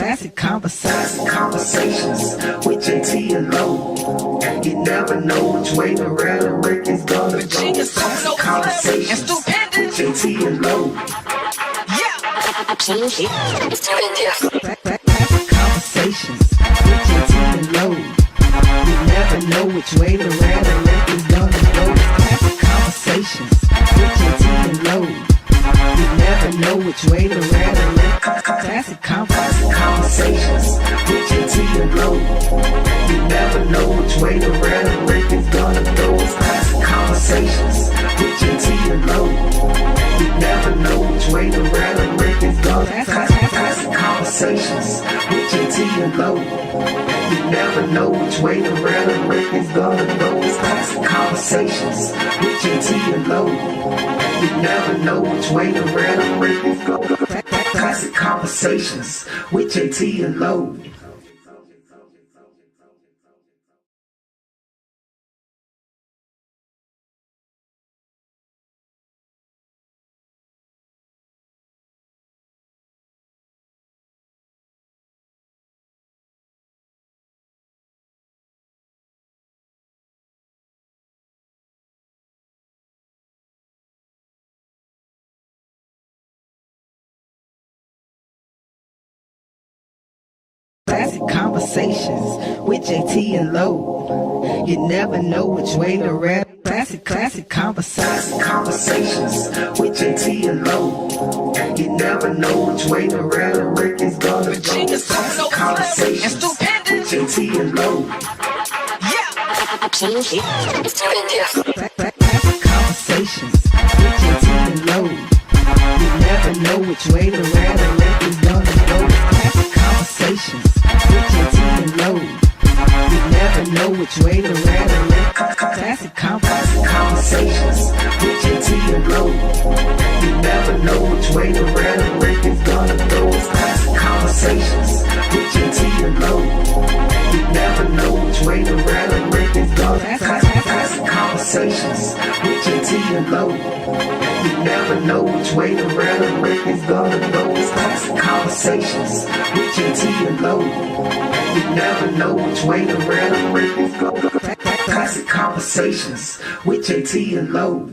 Classic conversations with JT and Lo. You never know which way the rhetoric is gonna go. Classic conversations with JT and Lo. Classic conversations with JT and Lo. You never know which way the rhetoric is gonna go. Classic conversations with JT and Lo. You never know which way the rhetoric. Classic conversations with JT and Lo. You never know which way the rhetoric is gonna go. Classic conversations with JT and Lo. You never know which way the rhetoric is gonna. Classic conversations with JT and Lo. You never know which way the rhetoric is gonna go. Classic conversations with JT and Lo. You never know which way the rhetoric is gonna. Classic conversations with JT and Lo. Classic conversations with JT and Lo. You never know which way to rap. Classic conversations with JT and Lo. You never know which way the rhetoric is gonna go. Classic conversations with JT and Lo. Classic conversations with JT and Lo. You never know which way the rhetoric is gonna go. Classic conversations with JT and Lo. You never know which way the rhetoric. Classic conversations with JT and Lo. You never know which way the rhetoric is gonna go. Classic conversations with JT and Lo. You never know which way the rhetoric is gonna. Classic conversations with JT and Lo. You never know which way the rhetoric is gonna go. Classic conversations with JT and Lo. You never know which way the rhetoric is gonna. Classic conversations with JT and Lo.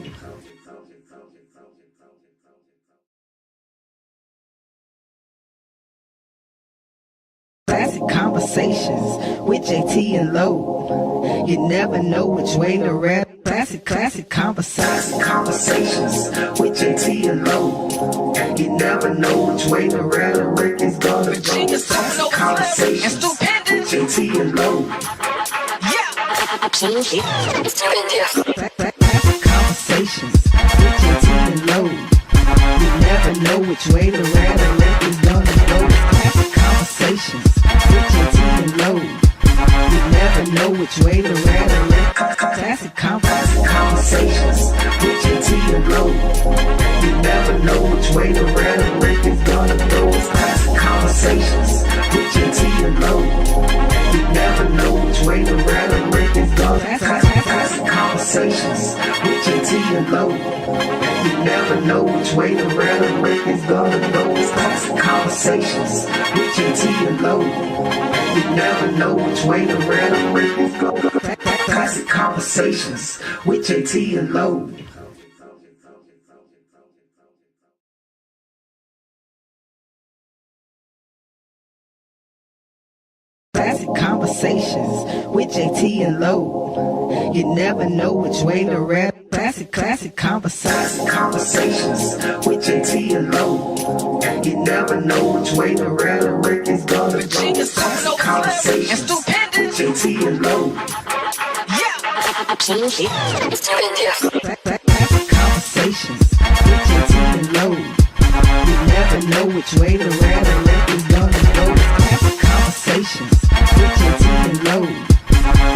Classic conversations with JT and Lo. You never know which way to rap. Classic conversations with JT and Lo. You never know which way the rhetoric is gonna go. Classic conversations with JT and Lo. Classic conversations with JT and Lo. You never know which way the rhetoric is gonna go. Classic conversations with JT and Lo. You never know which way the rhetoric. Classic conversations with JT and Lo. You never know which way the rhetoric is gonna go. Classic conversations with JT and Lo. You never know which way the rhetoric is gonna. Classic conversations with JT and Lo. You never know which way the rhetoric is gonna go. Classic conversations with JT and Lo. You never know which way the rhetoric is gonna. Classic conversations with JT and Lo. Classic conversations with JT and Lo. You never know which way to rap. Classic conversations with JT and Lo. You never know which way the rhetoric is gonna go. Classic conversations with JT and Lo. Classic conversations with JT and Lo. You never know which way the rhetoric is gonna go. Classic conversations with JT and Lo.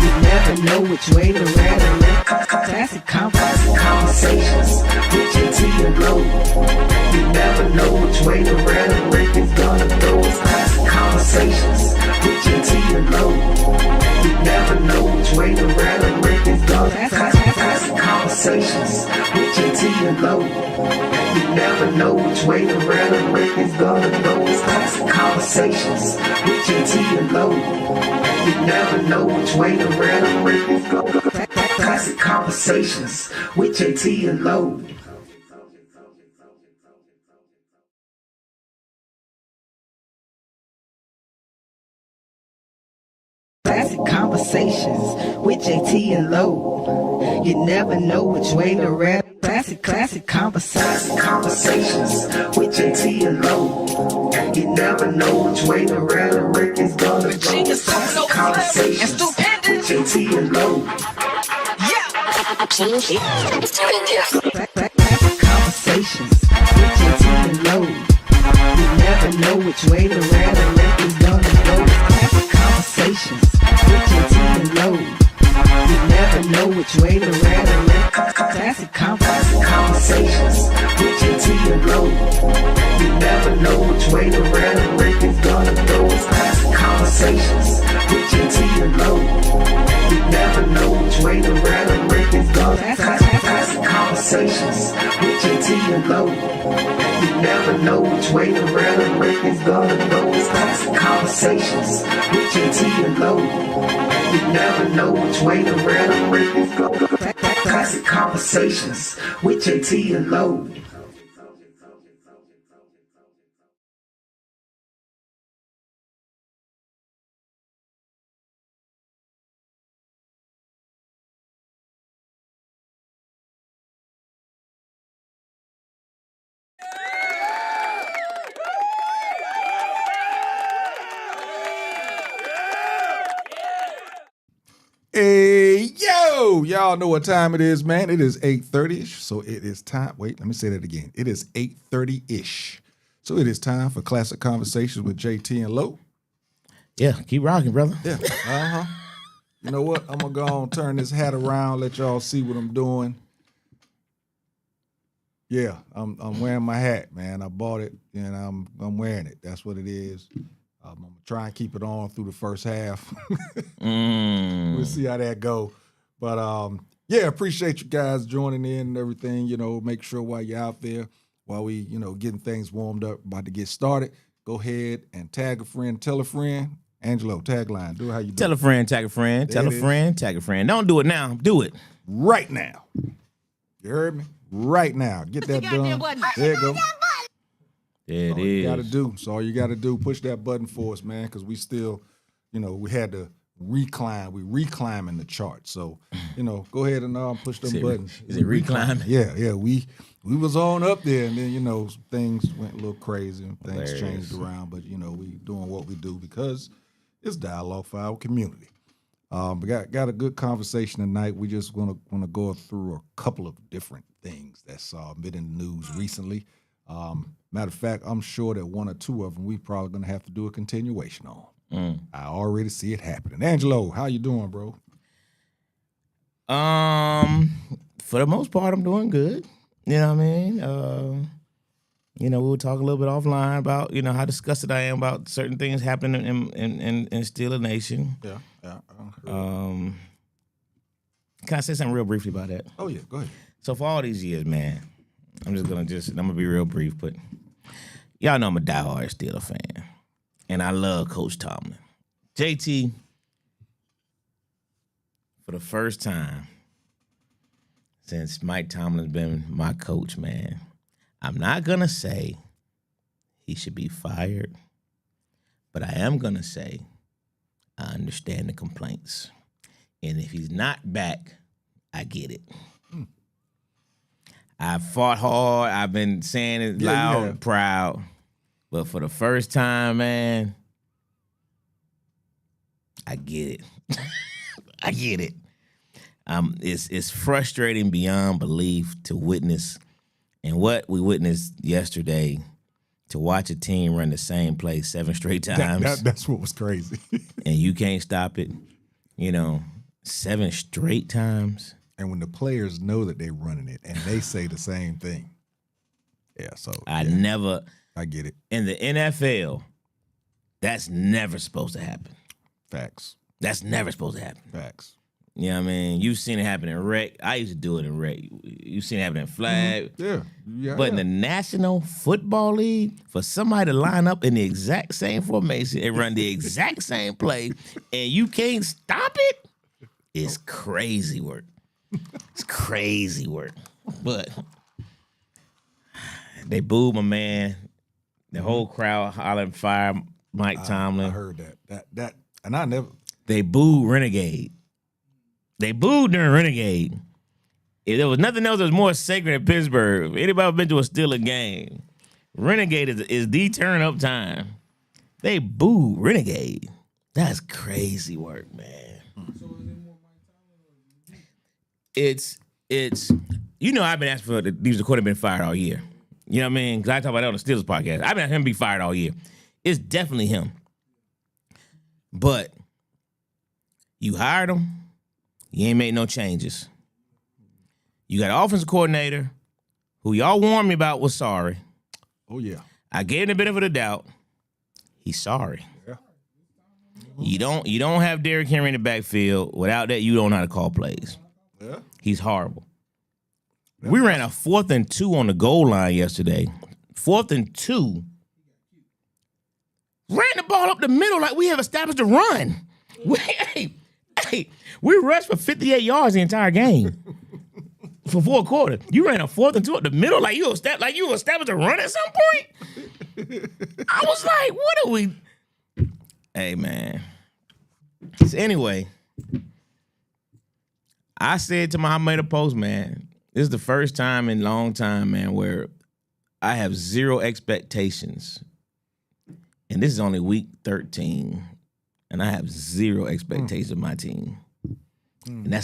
You never know which way the rhetoric. Classic conversations with JT and Lo. You never know which way the rhetoric is gonna go. Classic conversations with JT and Lo. You never know which way the rhetoric is gonna. Classic conversations with JT and Lo. You never know which way the rhetoric is gonna go. Classic Conversations with JT and Lo. You never know which way the rhetoric go. Classic Conversations with JT and Lo. Classic Conversations with JT and Lo. You never know which way the rap. Classic Conversations with JT and Lo. You never know which way the rhetoric is gonna go. Classic Conversations with JT and Lo. Classic Conversations with JT and Lo. You never know which way the rhetoric is gonna go. Classic Conversations with JT and Lo. You never know which way the rhetoric. Classic Conversations with JT and Lo. You never know which way the rhetoric is gonna go. It's Classic Conversations with JT and Lo. You never know which way the rhetoric is gonna go. Classic Conversations with JT and Lo. You never know which way the rhetoric is gonna go. It's Classic Conversations with JT and Lo. You never know which way the rhetoric is gonna go. Classic Conversations with JT and Lo. Hey, yo, y'all know what time it is, man. It is 8:30-ish, so it is time. Wait, let me say that again. It is 8:30-ish, so it is time for Classic Conversations with JT and Lo. Yeah, keep rocking, brother. Yeah, You know what? I'm going to go on turn this hat around, let y'all see what I'm doing. Yeah, I'm wearing my hat, man. I bought it, and I'm wearing it. That's what it is. I'm going to try and keep it on through the first half. We'll see how that go. But, yeah, appreciate you guys joining in and everything. You know, make sure while you're out there, while we, getting things warmed up, about to get started, go ahead and tag a friend, tell a friend. Angelo, tagline, do it how you do. Tell a friend, tag a friend. Tell a friend, tag a friend. Don't do it now. Do it. Right now. You heard me? Right now. Get that done. There you go. There it all you is. gotta do. So all you gotta do, push that button for us, man, because we still, we had to reclimb. We reclimbing the chart. So, go ahead and push them buttons. Is it reclimbing? Yeah. We was on up there, and then things went a little crazy and things changed around. But we doing what we do because it's dialogue for our community. We got a good conversation tonight. We just want to go through a couple of different things that's been in the news recently. Matter of fact, I'm sure that one or two of them we probably gonna have to do a continuation on. I already see it happening. Angelo, how you doing, bro? For the most part, I'm doing good. You know what I mean? We were talking a little bit offline about how disgusted I am about certain things happening in Steeler Nation. Yeah. Can I say something real briefly about that? Oh yeah, go ahead. So for all these years, man, I'm gonna be real brief, but y'all know I'm a diehard Steeler fan, and I love Coach Tomlin. JT, for the first time since Mike Tomlin's been my coach, man, I'm not gonna say he should be fired, but I am gonna say I understand the complaints, and if he's not back, I get it. I fought hard. I've been saying it loud and proud. But for the first time, man, I get it. I get it. It's frustrating beyond belief to witness, and what we witnessed yesterday, to watch a team run the same play 7 straight times. That's what was crazy. And you can't stop it. 7 straight times. And when the players know that they're running it and they say the same thing. Yeah, so I get it. In the NFL, that's never supposed to happen. Facts. That's never supposed to happen. Facts. You know what I mean? You've seen it happen in rec. I used to do it in rec. You've seen it happen in flag. Yeah. But in the National Football League, for somebody to line up in the exact same formation and run the exact same play, and you can't stop it, it's crazy work. It's crazy work. But they booed my man. The whole crowd hollering fire Mike Tomlin. I heard that, and I never. They booed Renegade. They booed during Renegade. If there was nothing else that was more sacred in Pittsburgh, if anybody been to a Steelers game, Renegade is the turn up time. They booed Renegade. That's crazy work, man. It's I've been asking for the defensive coordinator been fired all year. You know what I mean? Because I talk about that on the Steelers podcast. I've been asking him to be fired all year. It's definitely him. But you hired him, you ain't made no changes. You got an offensive coordinator who y'all warned me about was sorry. Oh, yeah. I gave him the benefit of the doubt. He's sorry. Yeah. You don't have Derrick Henry in the backfield. Without that, you don't know how to call plays. Yeah. He's horrible. We ran a 4th and 2 on the goal line yesterday. 4th and 2. Ran the ball up the middle like we have established a run. We rushed for 58 yards the entire game. For 4 quarters. You ran a 4th and 2 up the middle like you established a run at some point? I was like, what are we? Hey, man. So anyway, I said to I made a post, man, this is the first time in a long time, man, where I have zero expectations. And this is only week 13. And I have zero expectations of my team. And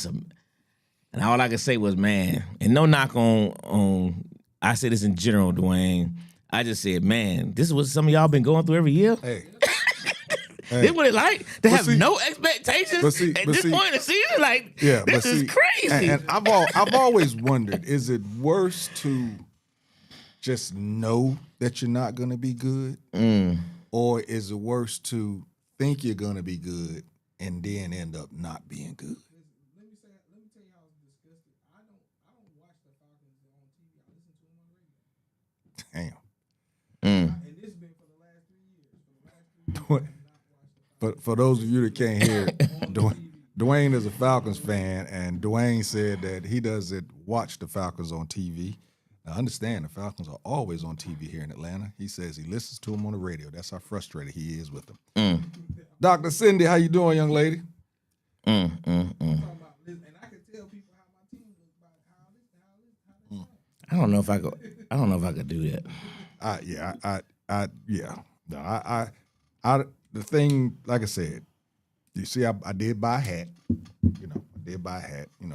and all I could say was, man, and no knock on I say this in general, Dwayne. I just said, man, this is what some of y'all been going through every year. Hey. This is what it's like to have no expectations at this point in the season. Like, this is crazy. And I've always wondered, is it worse to just know that you're not going to be good, or is it worse to think you're going to be good and then end up not being good? Let me tell you how I was disgusted. I don't watch the Falcons on TV. I listen to them on radio. Damn. And this has been for the last 3 years. For those of you that can't hear it, Dwayne is a Falcons fan, and Dwayne said that he doesn't watch the Falcons on TV. Now, understand, the Falcons are always on TV here in Atlanta. He says he listens to them on the radio. That's how frustrated he is with them. Dr. Cindy, how you doing, young lady? And I can tell people how my team looks by how this. I don't know if I could do that. The thing, like I said, you see, I did buy a hat.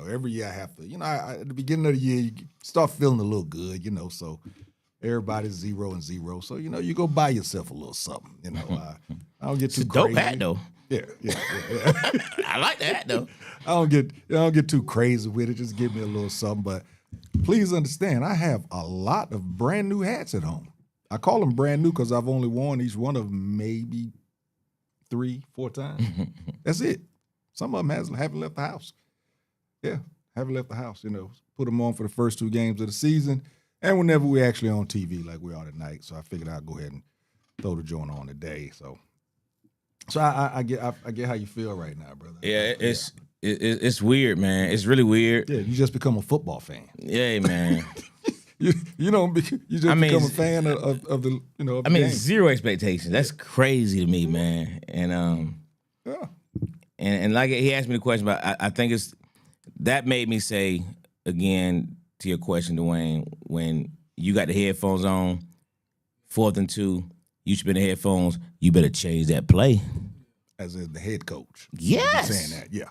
Every year I have to, at the beginning of the year, you start feeling a little good, so everybody's 0-0. So, you go buy yourself a little something, I don't get too It's a crazy. dope hat, though. Yeah. I like the hat, though. I don't get too crazy with it. Just give me a little something. But please understand, I have a lot of brand new hats at home. I call them brand new because I've only worn each one of them maybe 3-4 times. That's it. Some of them haven't left the house. Yeah, haven't left the house. Put them on for the first 2 games of the season, and whenever we're actually on TV, like we are tonight. So I figured I'd go ahead and throw the joint on today. So I get how you feel right now, brother. Yeah, it's weird, man. It's really weird. Yeah, you just become a football fan. Yeah, man. You become a fan of the of the game. Zero expectations. That's crazy to me, man. And Yeah. and like he asked me the question, but I think that made me say again to your question, Dwayne, when you got the headphones on, 4th and 2, you spin the headphones, you better change that play. As the head coach. Yes. You're saying that. Yeah.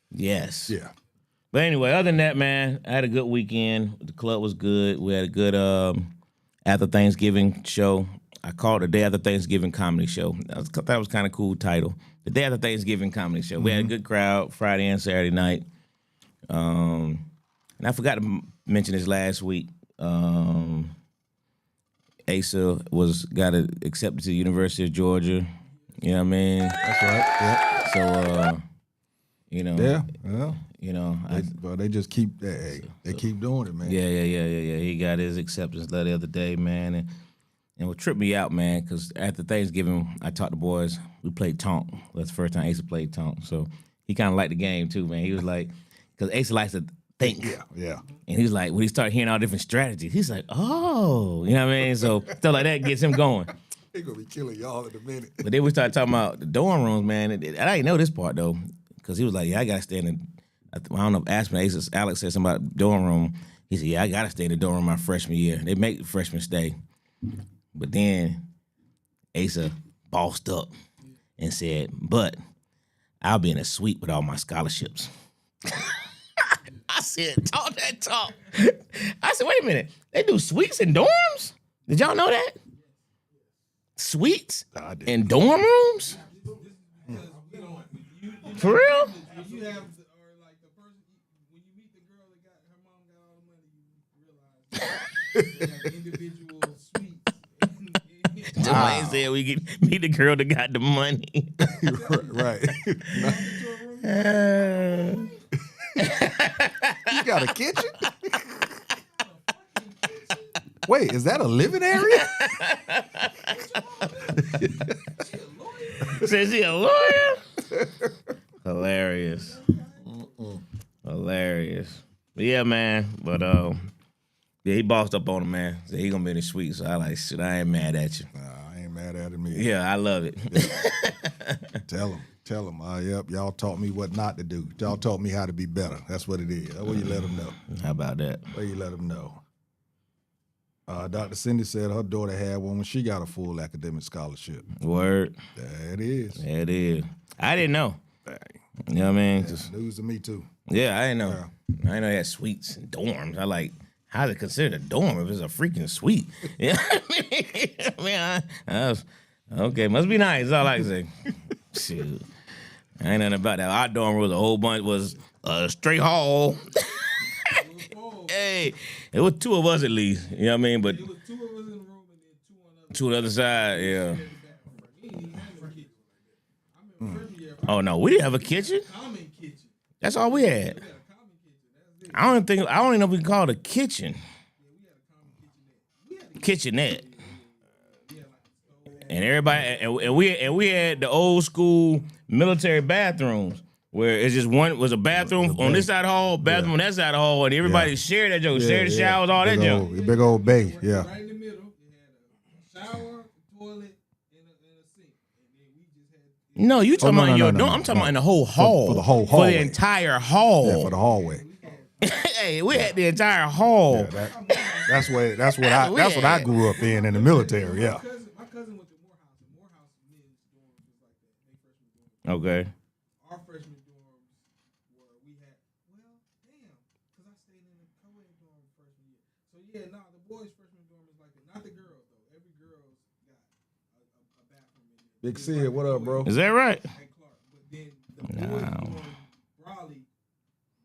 Yes. Yeah. But anyway, other than that, man, I had a good weekend. The club was good. We had a good after Thanksgiving show. I called it the Day After Thanksgiving Comedy Show. That was kind of cool title. The Day After Thanksgiving Comedy Show. We had a good crowd Friday and Saturday night. And I forgot to mention this last week. Asa got accepted to the University of Georgia. You know what I mean? That's right. Yeah. So You know. Yeah. Well, You know. they just keep they keep doing it, man. Yeah. He got his acceptance letter the other day, man, and what tripped me out, man, because after Thanksgiving, I taught the boys. We played Tonk. That's the first time Asa played Tonk, so he kind of liked the game too, man. He was like, because Asa likes to think. Yeah. And he's like, when he started hearing all different strategies, he's like, oh, you know what I mean? So stuff like that gets him going. They gonna be killing y'all in a minute. But then we started talking about the dorm rooms, man. And I didn't know this part though, because he was like, "Yeah, I gotta stay in the." I don't know if Alex said something about the dorm room. He said, "Yeah, I gotta stay in the dorm room my freshman year." They make freshmen stay, but then Asa bossed up and said, "But I'll be in a suite with all my scholarships." I said, "Talk that talk." I said, "Wait a minute, they do suites in dorms? Did y'all know that?" Suites and dorm rooms? For real? You have, or like the person, when you meet the girl that got her mom got all the money, you realize they have individual suites. Somebody said we get meet the girl that got the money. Right. You got a kitchen? Wait, is that a living area? Says he a lawyer? Hilarious. Hilarious. But yeah, man. But yeah, he bossed up on him, man. Said he gonna be in the suite. So I like, shit, I ain't mad at you. Nah, I ain't mad at him either. Yeah, I love it. Tell him. Yep, y'all taught me what not to do. Y'all taught me how to be better. That's what it is. That's what you let them know. How about that? Where you let them know. Dr. Cindy said her daughter had one when she got a full academic scholarship. Word. There it is. There it is. I didn't know. Dang. You know what I mean? Just, News to me too. yeah, I didn't know. I didn't know they had suites and dorms. I like, how's it considered a dorm if it's a freaking suite? Yeah, I mean, I was, okay, must be nice. That's all I can say. Shoot. I ain't nothing about that. Our dorm was a whole bunch, was a straight hall. Hey, it was two of us at least. You know what I mean? But It was two of us in the room and then two on the other. two on the other side, yeah. He didn't even have no kitchen. I remember freshman year, Oh no, we didn't have a kitchen. common kitchen. That's all we had. We had a common kitchen. That's it. I don't even know if we can call it a kitchen. We had a common kitchenette. We had a Kitchenette. we had like a stove. And everybody and we had the old school military bathrooms where it's just one was a bathroom on this side of the hall, bathroom on that side of the hall, and everybody shared that joke, shared the showers, all that joke. Big old bay, yeah. Right in the middle, it had a shower, a toilet, and a sink. And then we just had No, you talking no, about no, in your no, dorm. no, I'm talking no. about in the whole hall. For the whole For hallway. the entire hall. Yeah, for the hallway. Hey, we had the entire hall. Yeah, that's what I grew up in the military, yeah. my cousin went to Morehouse, and Morehouse men's dorms was like that. They freshman dorms. Okay. Our freshman dorms were we had because I stayed in the co-ed dorm freshman year. So yeah, the boys' freshman dorm is like that. Not the girls though. Every girl's got a bathroom in there. Big Sid, what up, bro? Is that right? At Clark. But then the boys' dorm, Raleigh,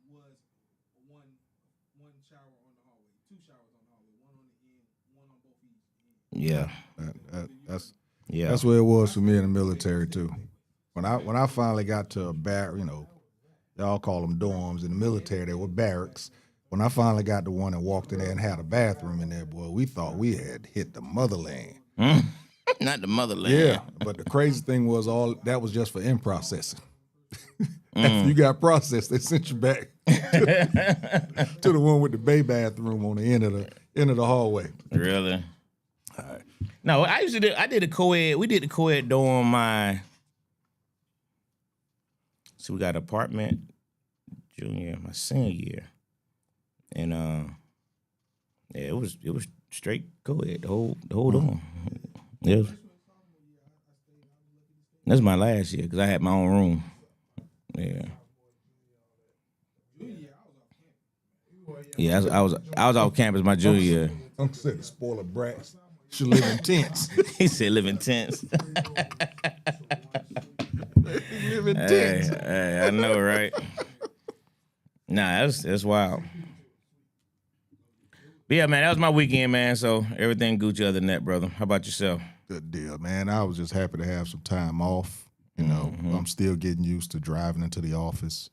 was one shower on the hallway, two showers on the hallway, one on the end, one on both ends. Yeah. That's where it was for me in the military too. When I finally got to a y'all call them dorms in the military, they were barracks. When I finally got the one and walked in there and had a bathroom in there, boy, we thought we had hit the motherland. Not the motherland. Yeah, but the crazy thing was all that was just for in processing. After you got processed, they sent you back to the one with the bay bathroom on the end of the hallway. Really? All right. No, I did a co-ed. We did the co-ed dorm so we got an apartment my senior year. And yeah, it was straight co-ed, the whole dorm. Yeah. That's my last year because I had my own room. Yeah. Yeah, I was off campus my junior year. Uncle said spoiler brats should live in tents. He said live in tents. Live in tents. Hey, I know, right? Nah, that's wild. But yeah, man, that was my weekend, man. So everything Gucci other than that, brother. How about yourself? Good deal, man. I was just happy to have some time off. You know, I'm still getting used to driving into the office.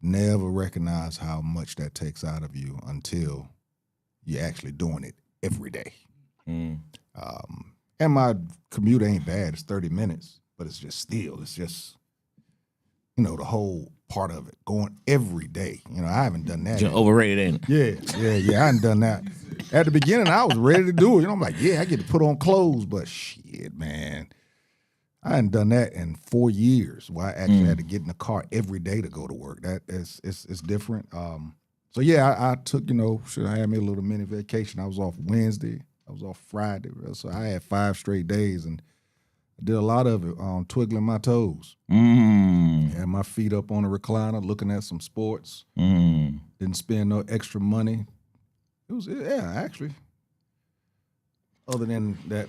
never recognize how much that takes out of you until you're actually doing it every day. Mm. And my commute ain't bad. It's 30 minutes, but it's just the whole part of it, going every day. I haven't done that. You're overrated, ain't it? Yeah. I hadn't done that. At the beginning, I was ready to do it. I'm like, yeah, I get to put on clothes, but shit, man. I hadn't done that in 4 years where I actually had to get in the car every day to go to work. It's different. So yeah, I took, I had me a little mini vacation. I was off Wednesday. I was off Friday. So I had 5 straight days and I did a lot of it twiggling my toes. Had my feet up on a recliner looking at some sports. Didn't spend no extra money. It was, actually. Other than that,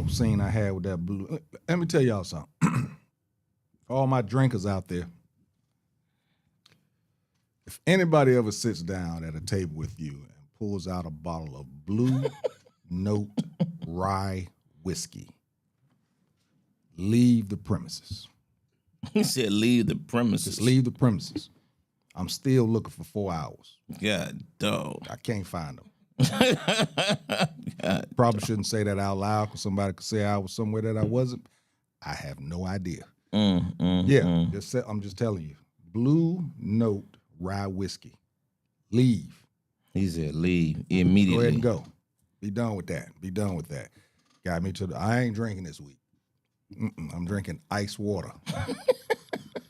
scene I had with that blue. Let me tell y'all something. For all my drinkers out there, if anybody ever sits down at a table with you and pulls out a bottle of Blue Note rye whiskey, leave the premises. He said leave the premises. Just leave the premises. I'm still looking for 4 hours. God, dog. I can't find them. Probably shouldn't say that out loud because somebody could say I was somewhere that I wasn't. I have no idea. I'm just telling you. Blue Note rye whiskey. Leave. He said leave immediately. Go ahead and go. Be done with that. Got me to I ain't drinking this week. I'm drinking ice water.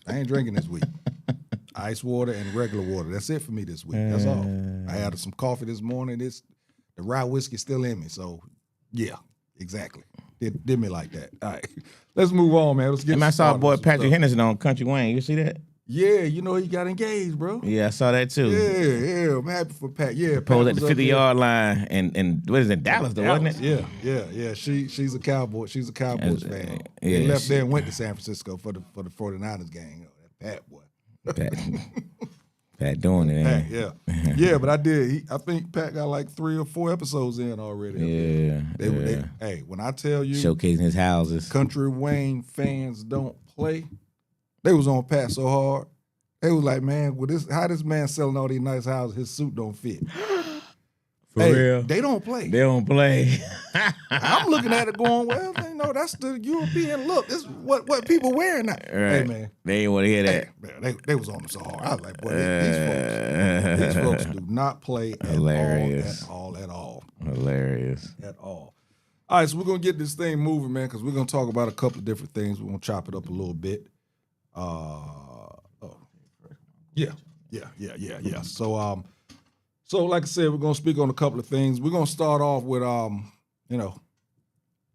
I ain't drinking this week. Ice water and regular water. That's it for me this week. That's all. I had some coffee this morning. The rye whiskey still in me. So, yeah, exactly. Did me like that. All right. Let's move on, man. Let's get I saw started boy with some Patrick stuff. Henderson on Country Wayne. You see that? Yeah, he got engaged, bro. Yeah, I saw that too. Yeah. I'm happy for Pat. Yeah, Pat Posed at the was up 50-yard line and what is it, Dallas though, wasn't it? Yeah. She's a Cowboy. She's a Cowboys fan. yeah, They left there and went to San Francisco for the 49ers game. That Pat boy. Pat doing it, Pat, ain't yeah. Yeah, but I did. I think Pat got like 3 or 4 episodes in already. Yeah. Hey, when I tell you Showcasing his houses. Country Wayne fans don't play, they was on Pat so hard. They was like, man, how this man selling all these nice houses, his suit don't fit. For real. They don't play. They don't play. I'm looking at it going, well, that's the European look. This is what people wearing now. Right. Hey, man. They ain't want to hear that. Hey, man, they was on them so hard. I was like, boy, these folks do not play at Hilarious. all. Hilarious. At all. All right, so we're going to get this thing moving, man, because we're going to talk about a couple of different things. We're going to chop it up a little bit. Yeah. So like I said, we're going to speak on a couple of things. We're going to start off with,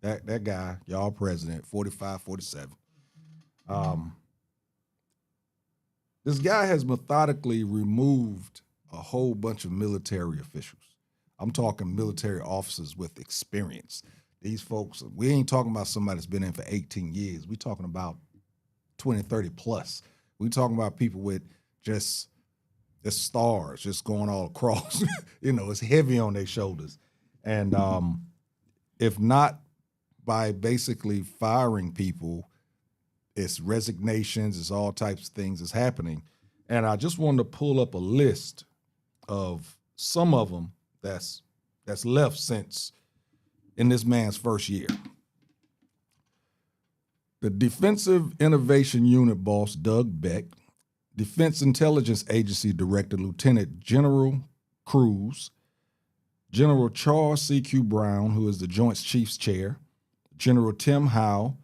that guy, y'all president, 45, 47. This guy has methodically removed a whole bunch of military officials. I'm talking military officers with experience. These folks, we ain't talking about somebody that's been in for 18 years. We talking about 20, 30 plus. We talking about people with just stars just going all across. It's heavy on their shoulders. And if not by basically firing people, it's resignations, it's all types of things that's happening. And I just wanted to pull up a list of some of them that's left since in this man's first year. The Defensive Innovation Unit boss, Doug Beck, Defense Intelligence Agency Director, Lieutenant General Cruz, General Charles C.Q. Brown, who is the Joint Chiefs Chair, General Tim Howe,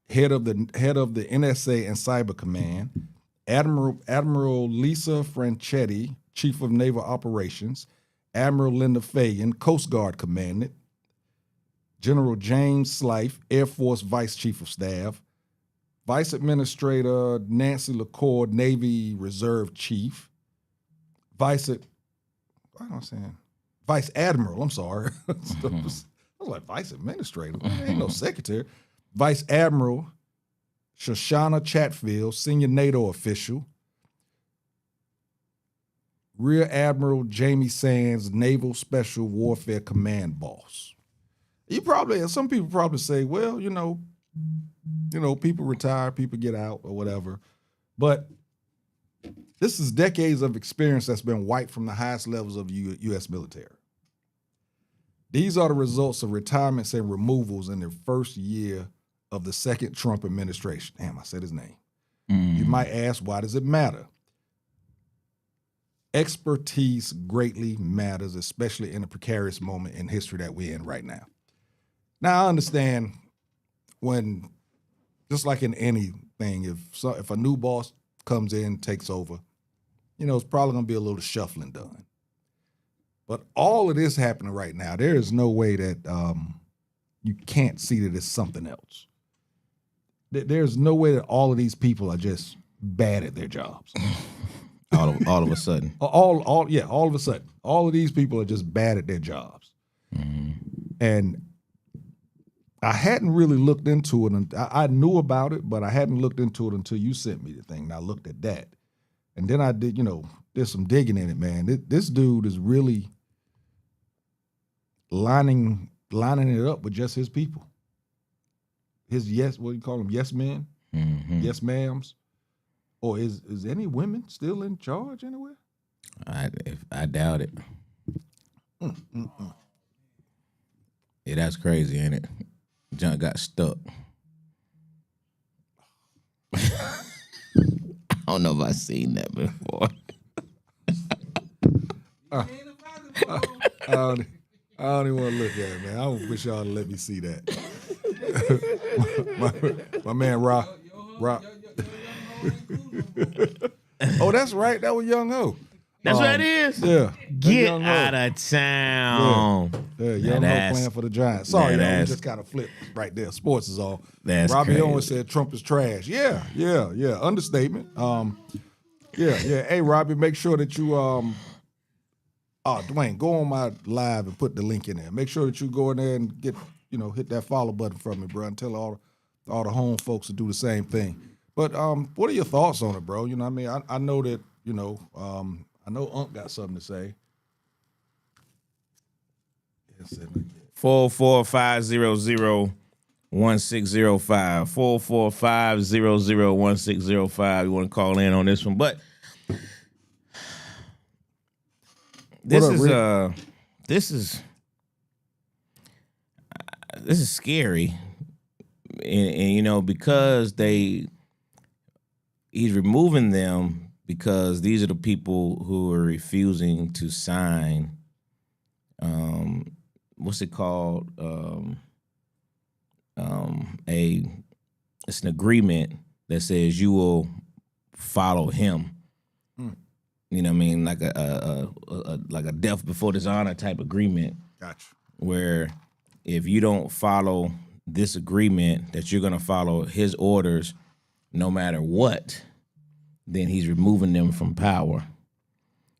head of the NSA and Cyber Command, Admiral Lisa Franchetti, Chief of Naval Operations, Admiral Linda Fagan, Coast Guard Commandant, General James Slife, Air Force Vice Chief of Staff, Vice Administrator Nancy LaCour, Navy Reserve Chief, Vice Admiral, I'm sorry. I was like, Vice Administrator? There ain't no secretary. Vice Admiral Shoshana Chatfield, Senior NATO official. Rear Admiral Jamie Sands, Naval Special Warfare Command boss. Some people probably say, well, people retire, people get out or whatever. But This is decades of experience that's been wiped from the highest levels of U.S. military. These are the results of retirements and removals in the first year of the second Trump administration. Damn, I said his name. You might ask, why does it matter? Expertise greatly matters, especially in a precarious moment in history that we're in right now. Now, I understand when, just like in anything, if a new boss comes in, takes over, it's probably going to be a little shuffling done. But all of this happening right now, there is no way that you can't see that it's something else. There's no way that all of these people are just bad at their jobs. all of a sudden. All of a sudden. All of these people are just bad at their jobs. And I hadn't really looked into it. And I knew about it, but I hadn't looked into it until you sent me the thing. And I looked at that. And then I did, there's some digging in it, man. This dude is really lining it up with just his people. His what do you call them? Yes men? Yes ma'ams? Or is any women still in charge anywhere? I doubt it. Yeah, that's crazy, ain't it? John got stuck. I don't know if I've seen that before. I don't even want to look at it, man. I wish y'all let me see that. my man Rob. Oh, that's right. That was Young Ho. That's what it is? Yeah. Get out of town. Yeah, Young Ho playing for the Giants. Sorry, y'all, we just kind of flipped right there. Sports is all. Robbie Owens said Trump is trash. Yeah. Understatement. Yeah. Hey, Robbie, make sure that you Dwayne, go on my live and put the link in there. Make sure that you go in there and get, hit that follow button from me, bro, and tell all the home folks to do the same thing. But what are your thoughts on it, bro? You know what I mean? I know that, I know Unc got something to say. 44500-1605. 44500-1605. You want to call in on this one, but this is scary, and because he's removing them because these are the people who are refusing to sign. What's it called? It's an agreement that says you will follow him. You know what I mean? Like a death before dishonor type agreement. Gotcha. Where if you don't follow this agreement that you're going to follow his orders no matter what, then he's removing them from power.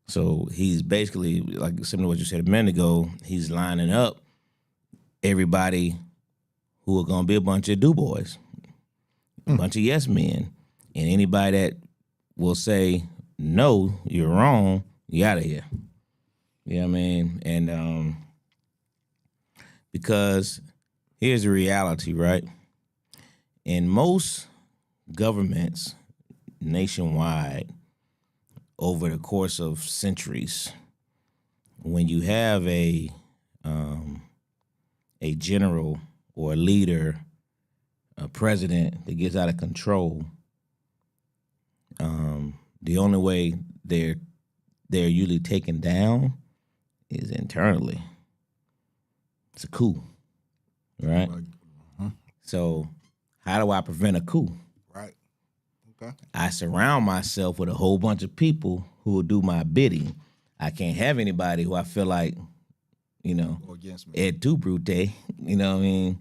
So he's basically, like similar to what you said a minute ago, he's lining up everybody who are going to be a bunch of do-boys, a bunch of yes men. And anybody that will say, no, you're wrong, you out of here. You know what I mean? And because here's the reality, right? In most governments nationwide, over the course of centuries, when you have a general or a leader, a president that gets out of control, the only way they're usually taken down is internally. It's a coup, right? So how do I prevent a coup? Right. Okay. I surround myself with a whole bunch of people who will do my bidding. I can't have anybody who I feel like, Ed too brute, you know what I mean?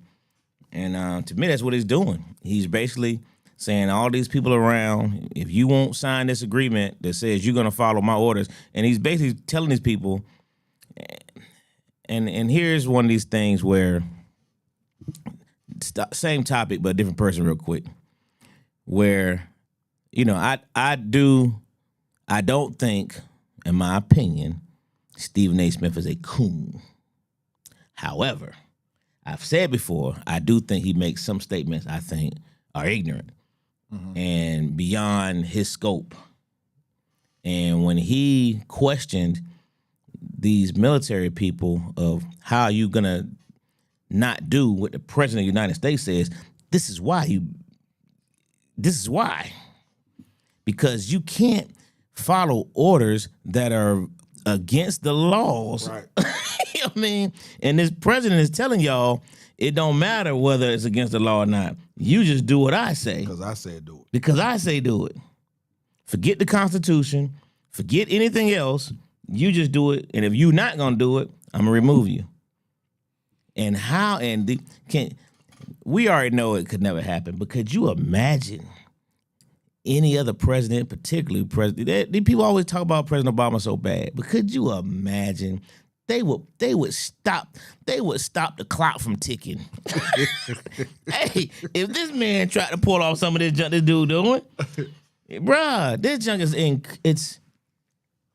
And to me, that's what he's doing. He's basically saying all these people around, if you won't sign this agreement that says you're going to follow my orders, and he's basically telling these people, and here's one of these things where, same topic but different person real quick, where, I don't think, in my opinion, Stephen A. Smith is a coon. However, I've said before, I do think he makes some statements I think are ignorant and beyond his scope. And when he questioned these military people of how you gonna not do what the president of the United States says, this is why. Because you can't follow orders that are against the laws. Right. You know what I mean? And this president is telling y'all it don't matter whether it's against the law or not. You just do what I say. Because I said do it. Because I say do it. Forget the Constitution. Forget anything else. You just do it. And if you're not gonna do it, I'm gonna remove you. And how we already know it could never happen, but could you imagine any other president, particularly the people always talk about President Obama so bad, but could you imagine they would stop the clock from ticking? Hey, if this man tried to pull off some of this junk this dude doing, bruh, this junk it's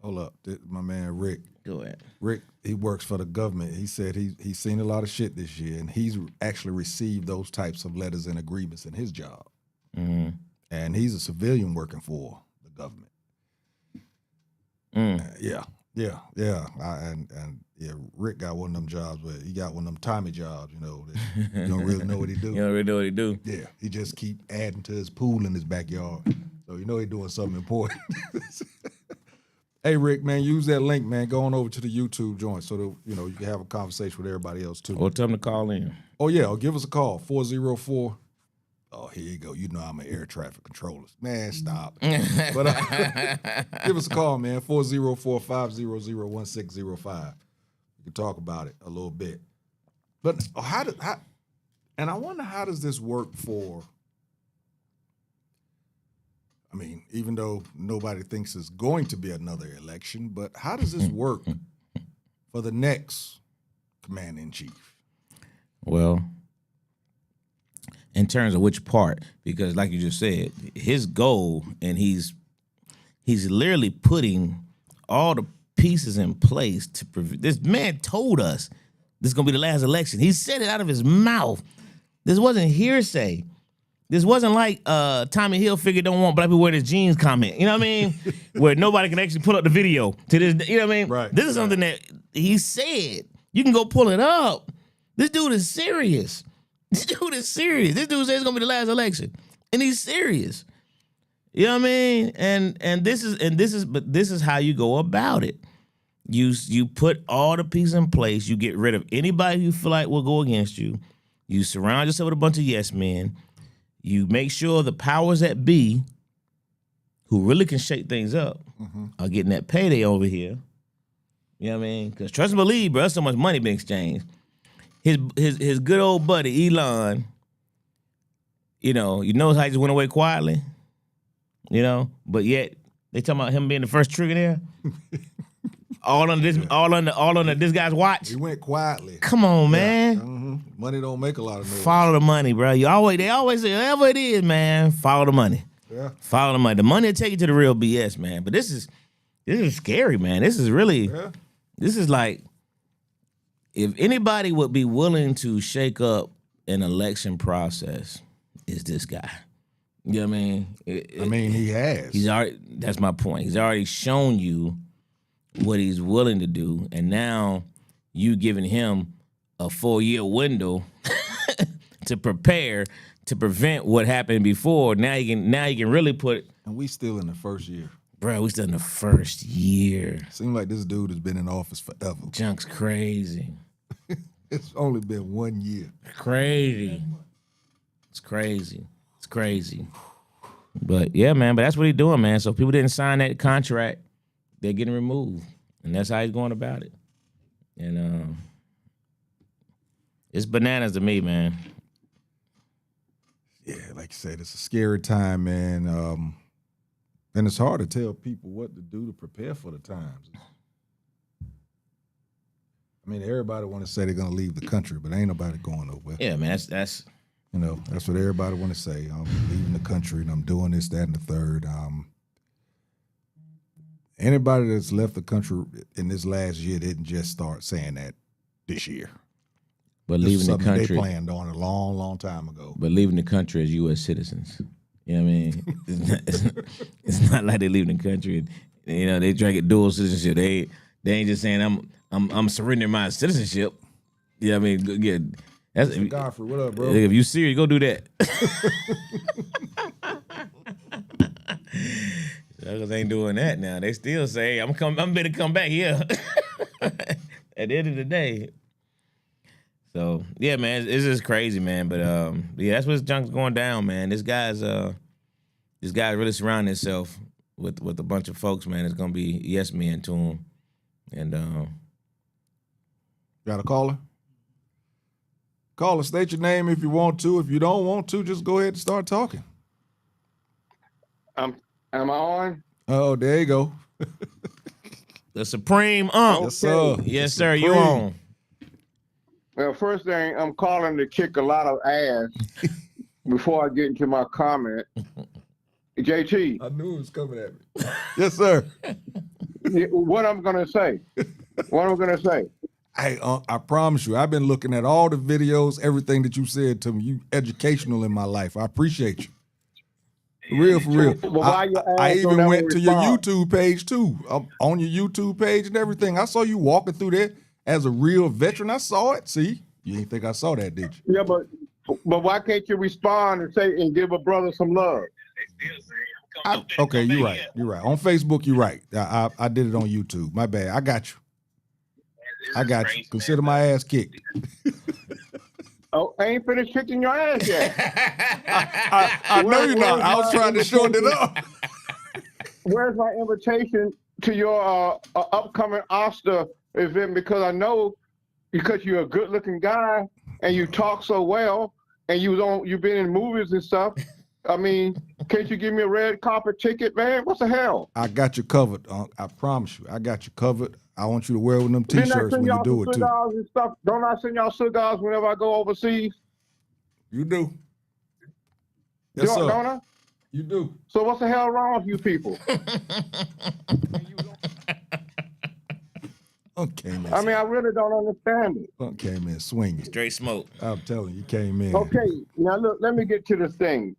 Hold up, my man Rick. go ahead. Rick, he works for the government. He said he's seen a lot of shit this year, and he's actually received those types of letters and agreements in his job. Mm-hmm. And he's a civilian working for the government. Yeah. Rick got one of them jobs, but he got one of them Tommy jobs, you know. That you don't really know what he do. You don't really know what he do. Yeah, he just keep adding to his pool in his backyard. So you know he's doing something important. Hey, Rick, man, use that link, man. Go on over to the YouTube joint so that, you know, you can have a conversation with everybody else, too. Or tell him to call in. Oh, yeah, or give us a call, 404. Oh, here you go. You know I'm an air traffic controller. Man, stop. But give us a call, man, 404-500-1605. We can talk about it a little bit. But and I wonder, how does this work for, I mean, even though nobody thinks it's going to be another election, but how does this work for the next commander-in-chief? Well, in terms of which part, because like you just said, his goal, and he's literally putting all the pieces in place to prevent. This man told us this is going to be the last election. He said it out of his mouth. This wasn't hearsay. This wasn't like Tommy Hilfiger don't want black people wearing his jeans comment. You know what I mean? Where nobody can actually pull up the video to this. You know what I mean? Right. This is something that he said. You can go pull it up. This dude is serious. This dude is serious. This dude says it's gonna be the last election, and he's serious. You know what I mean? And this is how you go about it. You put all the pieces in place. You get rid of anybody you feel like will go against you. You surround yourself with a bunch of yes men. You make sure the powers that be, who really can shake things up, are getting that payday over here. You know what I mean? Because trust and believe, bro, so much money being exchanged. His good old buddy Elon, you know how he just went away quietly, you know, but yet they talking about him being the first trillionaire. all under this guy's watch. He went quietly. Come on, man. Yeah. Money don't make a lot of noise. Follow the money, bro. They always say, whatever it is, man, follow the money. Yeah. Follow the money. The money will take you to the real BS, man. But this is scary, man. This is really, this is like, if anybody would be willing to shake up an election process, is this guy. You know what I mean? He has. That's my point. He's already shown you what he's willing to do, and now you giving him a 4-year window to prepare to prevent what happened before. Now you can really put. And we still in the first year. Bro, we still in the first year. Seems like this dude has been in office forever. Junk's crazy. It's only been 1 year. Crazy. It's crazy. It's crazy. But yeah, man, but that's what he's doing, man. So people didn't sign that contract, they're getting removed. And that's how he's going about it. And it's bananas to me, man. Yeah, like you said, it's a scary time, man. And it's hard to tell people what to do to prepare for the times. I mean, everybody want to say they're going to leave the country, but ain't nobody going nowhere. Yeah, man, that's you know, that's what everybody want to say. I'm leaving the country and I'm doing this, that, and the third. Anybody that's left the country in this last year didn't just start saying that this year. But This leaving was the something country. they planned on a long, long time ago. But leaving the country as U.S. citizens. You know what I mean? It's not like they're leaving the country You know, they try to get dual citizenship. They ain't just saying I'm surrendering my citizenship. Yeah, I mean, yeah. That's Godfrey, what up, bro? if you serious, go do that. Suckers ain't doing that now. They still say I'm better come back here. At the end of the day. So yeah, man, it's just crazy, man. But yeah, that's what's junk's going down, man. This guy's really surrounding himself with a bunch of folks, man. It's gonna be yes men to him. And got a caller? Caller, state your name if you want to. If you don't want to, just go ahead and start talking. Am I on? Oh, there you go. the Supreme Ump. Yes, sir. Yes, The sir. You Supreme. on? Well, first thing, I'm calling to kick a lot of ass before I get into my comment. JT, I knew it was coming at me. Yes, sir. what I'm gonna say? Hey, I promise you, I've been looking at all the videos, everything that you said to me. You educational in my life. I appreciate you. For real. But why your I ass even don't went ever to your respond? YouTube page too. On your YouTube page and everything. I saw you walking through there as a real veteran. I saw it. See, you didn't think I saw that, did you? Yeah, but why can't you respond and say and give a brother some love? Okay, you're right. You're right. On Facebook, you're right. I did it on YouTube. My bad. I got you. Consider my ass kicked. Oh, I ain't finished kicking your ass yet. I know you're not. I was trying to shorten it up. Where's my invitation to your upcoming Oscar event? Because I know because you're a good-looking guy and you talk so well, and you've been in movies and stuff. I mean, can't you give me a red carpet ticket, man? What the hell? I got you covered. I promise you, I got you covered. I want you to wear one of them Didn't I T-shirts send when you y'all do some it too. cigars and stuff? Don't I send y'all cigars whenever I go overseas? You do. Yes, sir. Don't I? You do. So what's the hell wrong with you people? Came in. I mean, I really don't understand it. Came in swinging. Straight smoke. I'm telling you, came in. Okay, now look, let me get to this thing.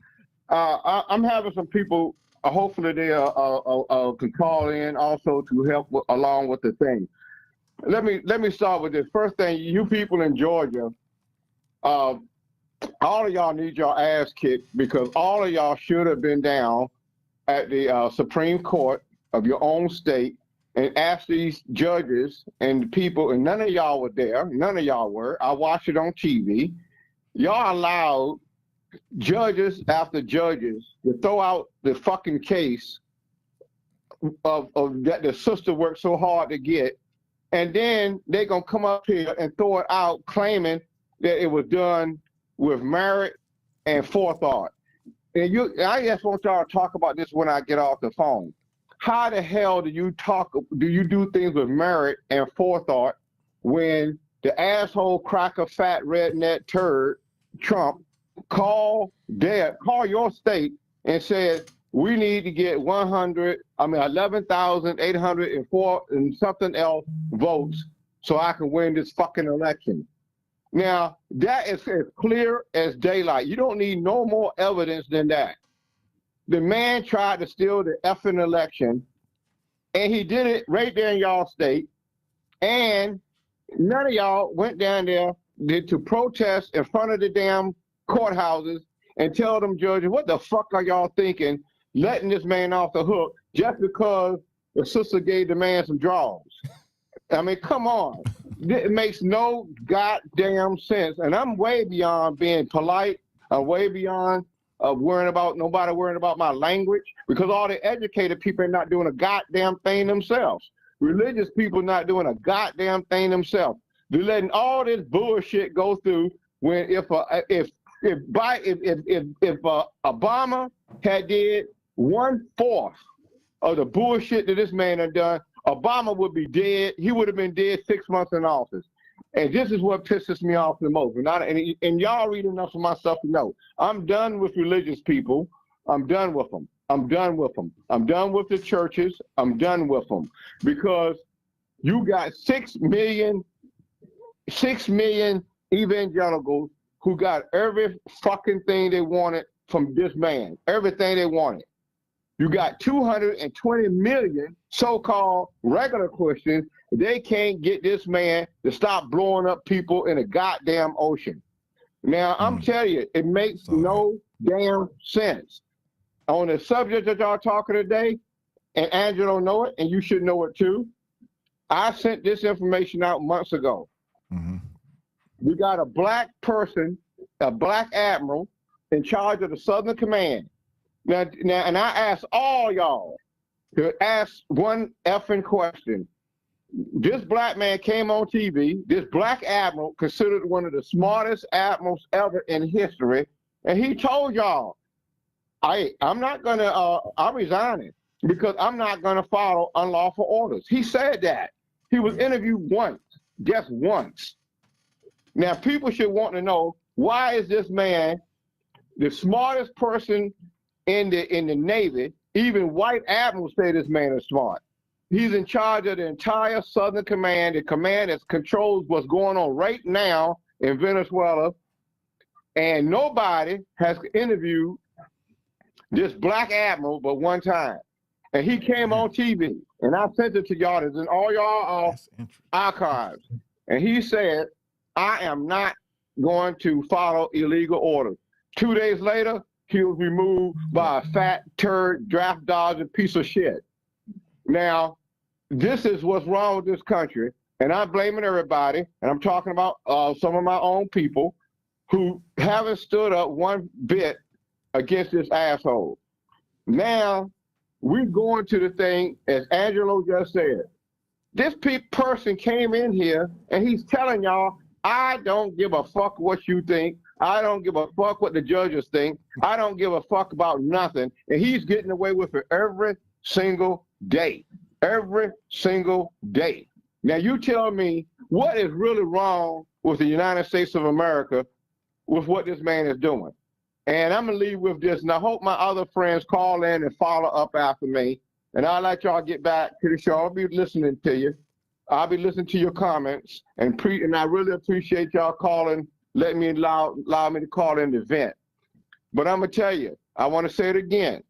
I'm having some people. Hopefully, they can call in also to help along with the thing. Let me start with this. First thing, you people in Georgia, all of y'all need your ass kicked because all of y'all should have been down at the Supreme Court of your own state and asked these judges and the people, and none of y'all were there. None of y'all were. I watched it on TV. Y'all allowed judges after judges to throw out the fucking case of that the sister worked so hard to get, and then they're gonna come up here and throw it out claiming that it was done with merit and forethought. And I just want y'all to talk about this when I get off the phone. How the hell do you do things with merit and forethought when the asshole cracker fat redneck turd Trump call your state and said we need to get 11,804 and something else votes so I can win this fucking election. Now that is as clear as daylight. You don't need no more evidence than that. The man tried to steal the effing election, and he did it right there in y'all state, and none of y'all went down there to protest in front of the damn courthouses and tell them judges, what the fuck are y'all thinking, letting this man off the hook just because the sister gave the man some draws? I mean, come on. It makes no goddamn sense. And I'm way beyond being polite. I'm way beyond worrying about my language, because all the educated people are not doing a goddamn thing themselves. Religious people not doing a goddamn thing themselves. They're letting all this bullshit go through when if Obama had did 1/4 of the bullshit that this man had done, Obama would be dead. He would have been dead 6 months in office. And this is what pisses me off the most. And y'all read enough of my stuff to know. I'm done with religious people. I'm done with them. I'm done with them. I'm done with the churches. I'm done with them. Because you got 6 million evangelicals who got every fucking thing they wanted from this man. Everything they wanted. You got 220 million so-called regular Christians. They can't get this man to stop blowing up people in a goddamn ocean. Now, I'm telling you, it makes no damn sense. On the subject that y'all talking today, and Angelo know it, and you should know it too, I sent this information out months ago. We got a black person, a black admiral, in charge of the Southern Command. Now, and I ask all y'all to ask one effing question. This black man came on TV, this black admiral, considered one of the smartest admirals ever in history, and he told y'all, I'm resigning because I'm not going to follow unlawful orders. He said that. He was interviewed once, just once. Now, people should want to know, why is this man the smartest person in the Navy? Even white admirals say this man is smart. He's in charge of the entire Southern Command, the command that controls what's going on right now in Venezuela. And nobody has interviewed this black admiral but one time. And he came on TV, and I sent it to y'all. It's in all y'all archives. And he said, I am not going to follow illegal orders. 2 days later, he was removed by a fat turd, draft dodging piece of shit. Now, this is what's wrong with this country, and I'm blaming everybody, and I'm talking about some of my own people who haven't stood up one bit against this asshole. Now, we're going to the thing, as Angelo just said. This person came in here, and he's telling y'all, I don't give a fuck what you think. I don't give a fuck what the judges think. I don't give a fuck about nothing. And he's getting away with it every single day. Every single day. Now, you tell me what is really wrong with the United States of America with what this man is doing. And I'm going to leave with this, and I hope my other friends call in and follow up after me. And I'll let y'all get back to the show. I'll be listening to you. I'll be listening to your comments. And I really appreciate y'all calling, letting me allow me to call in the vent. But I'm going to tell you, I want to say it again.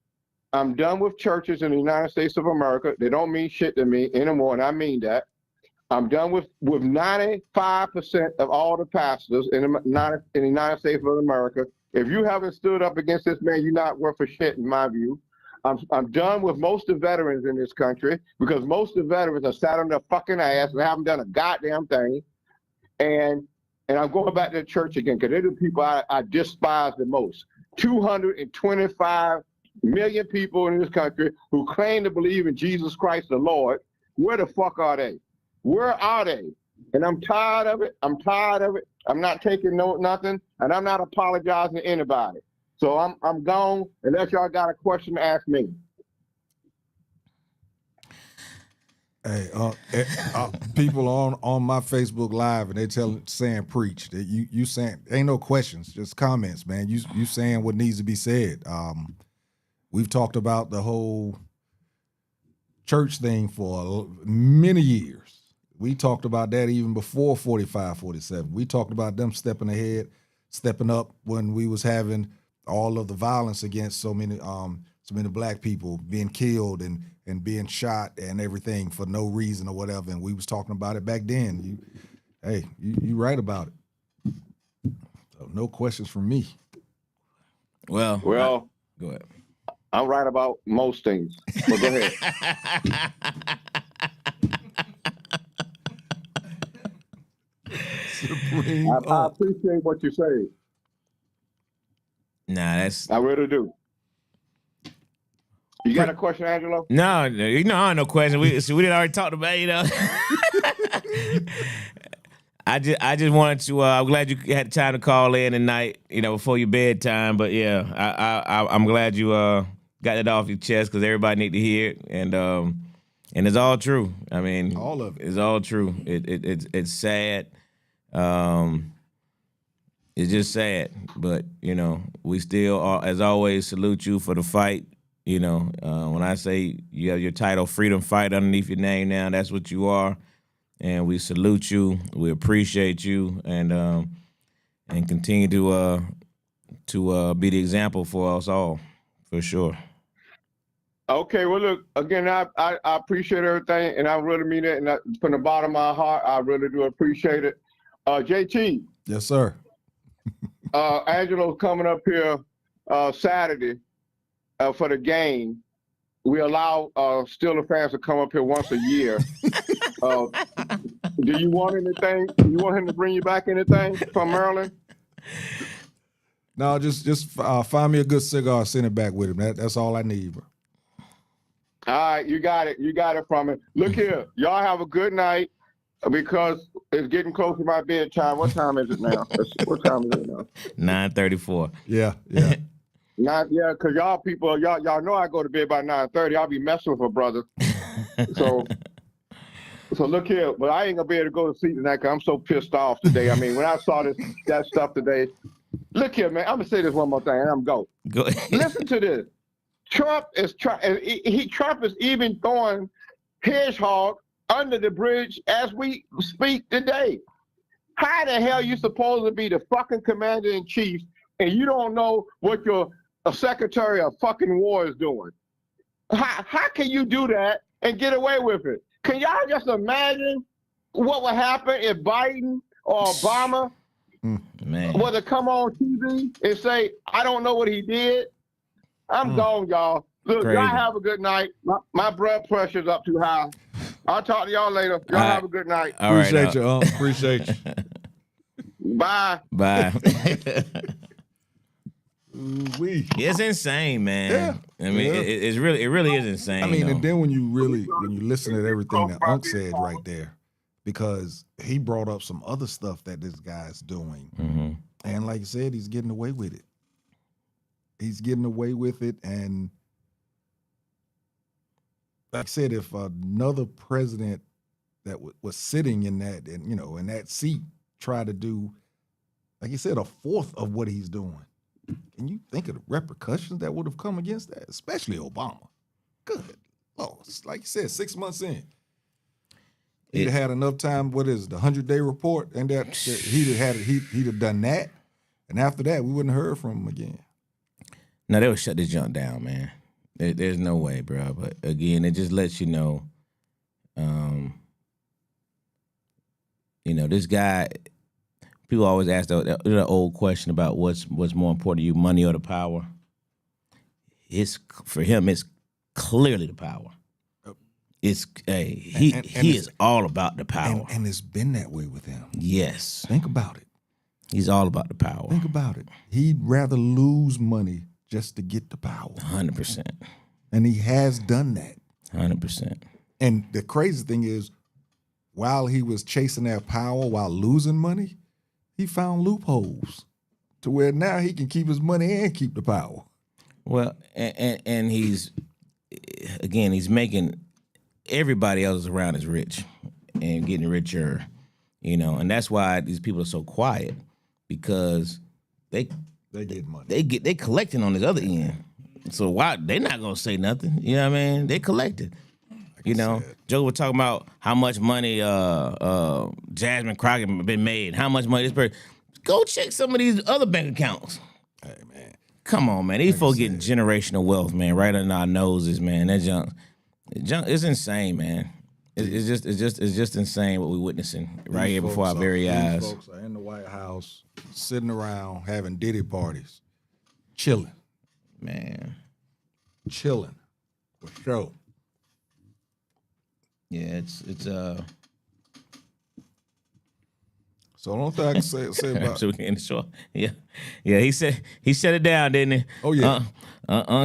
I'm done with churches in the United States of America. They don't mean shit to me anymore, and I mean that. I'm done with 95% of all the pastors in the United States of America. If you haven't stood up against this man, you're not worth a shit in my view. I'm done with most of the veterans in this country, because most of the veterans are sat on their fucking ass and haven't done a goddamn thing. And I'm going back to the church again, because they're the people I despise the most. 225 million people in this country who claim to believe in Jesus Christ the Lord. Where the fuck are they? Where are they? And I'm tired of it. I'm tired of it. I'm not taking nothing, and I'm not apologizing to anybody. So I'm gone, unless y'all got a question to ask me. Hey, people on my Facebook Live, and they saying preach. That you saying ain't no questions, just comments, man. You saying what needs to be said. We've talked about the whole church thing for many years. We talked about that even before 45, 47. We talked about them stepping ahead, stepping up when we was having all of the violence against so many black people being killed and being shot and everything for no reason or whatever. And we was talking about it back then. You right about it. So no questions from me. Well, go ahead. I'm right about most things. But go ahead. I appreciate what you say. Nah, I really do. You got a question, Angelo? No, I don't no question. We did already talked about it, I just wanted to. I'm glad you had time to call in tonight, before your bedtime. But yeah, I'm glad you got it off your chest, because everybody need to hear it, and it's all true. I mean, all of it is all true. It's sad. It's just sad, but we still are, as always, salute you for the fight. When I say you have your title, Freedom Fighter, underneath your name now, that's what you are, and we salute you. We appreciate you, and continue to be the example for us all, for sure. Okay, well, look, again, I appreciate everything, and I really mean it, and from the bottom of my heart, I really do appreciate it. JT, Yes, sir. Angelo's coming up here Saturday for the game. We allow Steeler fans to come up here once a year. Do you want anything? You want him to bring you back anything from Maryland? No, just find me a good cigar, send it back with him. That's all I need, bro. All right, you got it. You got it from it. Look here, y'all have a good night because it's getting close to my bedtime. What time is it now? What time is it now? 9:34. Yeah. Yeah, because y'all know I go to bed by 9:30. I'll be messing with my brother. So look here, but I ain't gonna be able to go to sleep tonight because I'm so pissed off today. I mean, when I saw that stuff today, look here, man. I'm gonna say this one more thing, and I'm go. Go ahead. Listen to this. Trump is even throwing hedgehog under the bridge as we speak today. How the hell you supposed to be the fucking commander in chief and you don't know what your secretary of fucking war is doing? How can you do that and get away with it? Can y'all just imagine what would happen if Biden or Obama were to come on TV and say, I don't know what he did? I'm gone, y'all. Look, Crazy. y'all have a good night. My blood pressure's up too high. I'll talk to y'all later. Y'all have a good night. All right, Appreciate you, appreciate you. Bye. Bye. Ooh-wee. It's insane, man. Yeah. I mean, Yeah. it really is insane. I mean, though. and then when you listen to everything that Unc said right there, because he brought up some other stuff that this guy's doing. Mhm. And like you said, he's getting away with it. He's getting away with it. And like I said, if another president that was sitting in that, and in that seat, tried to do, like you said, a fourth of what he's doing, can you think of the repercussions that would have come against that? Especially Obama. Good Lord. Like you said, 6 months in. He'd had enough time. What is it, the 100-day report? And that he'd have done that. And after that, we wouldn't have heard from him again. No, they would shut this junk down, man. There's no way, bro. But again, it just lets you know, this guy. People always ask the old question about what's more important to you, money or the power. For him, it's clearly the power. He is all about the power, and it's been that way with him. Yes, Think about it. he's all about the power. Think about it. He'd rather lose money just to get the power, 100%, and he has done that. 100%. And the crazy thing is, while he was chasing that power while losing money, he found loopholes to where now he can keep his money and keep the power. Well, and he's making everybody else around is rich and getting richer, and that's why these people are so quiet, because they get money. they collecting on this other end. So why they not gonna say nothing? You know what I mean? They collected. Joe was talking about how much money Jasmine Crockett been made, how much money this person. Go check some of these other bank accounts. Hey man, come on, man. These folks getting generational wealth, man, right under our noses, man. That junk it's insane, man. It's just insane what we're witnessing right here before our very eyes. These folks are in the White House, sitting around having Diddy parties, chilling, for sure. Yeah, it's So the only thing I can say about so we can show. Yeah. He said he shut it down, didn't he? Oh yeah,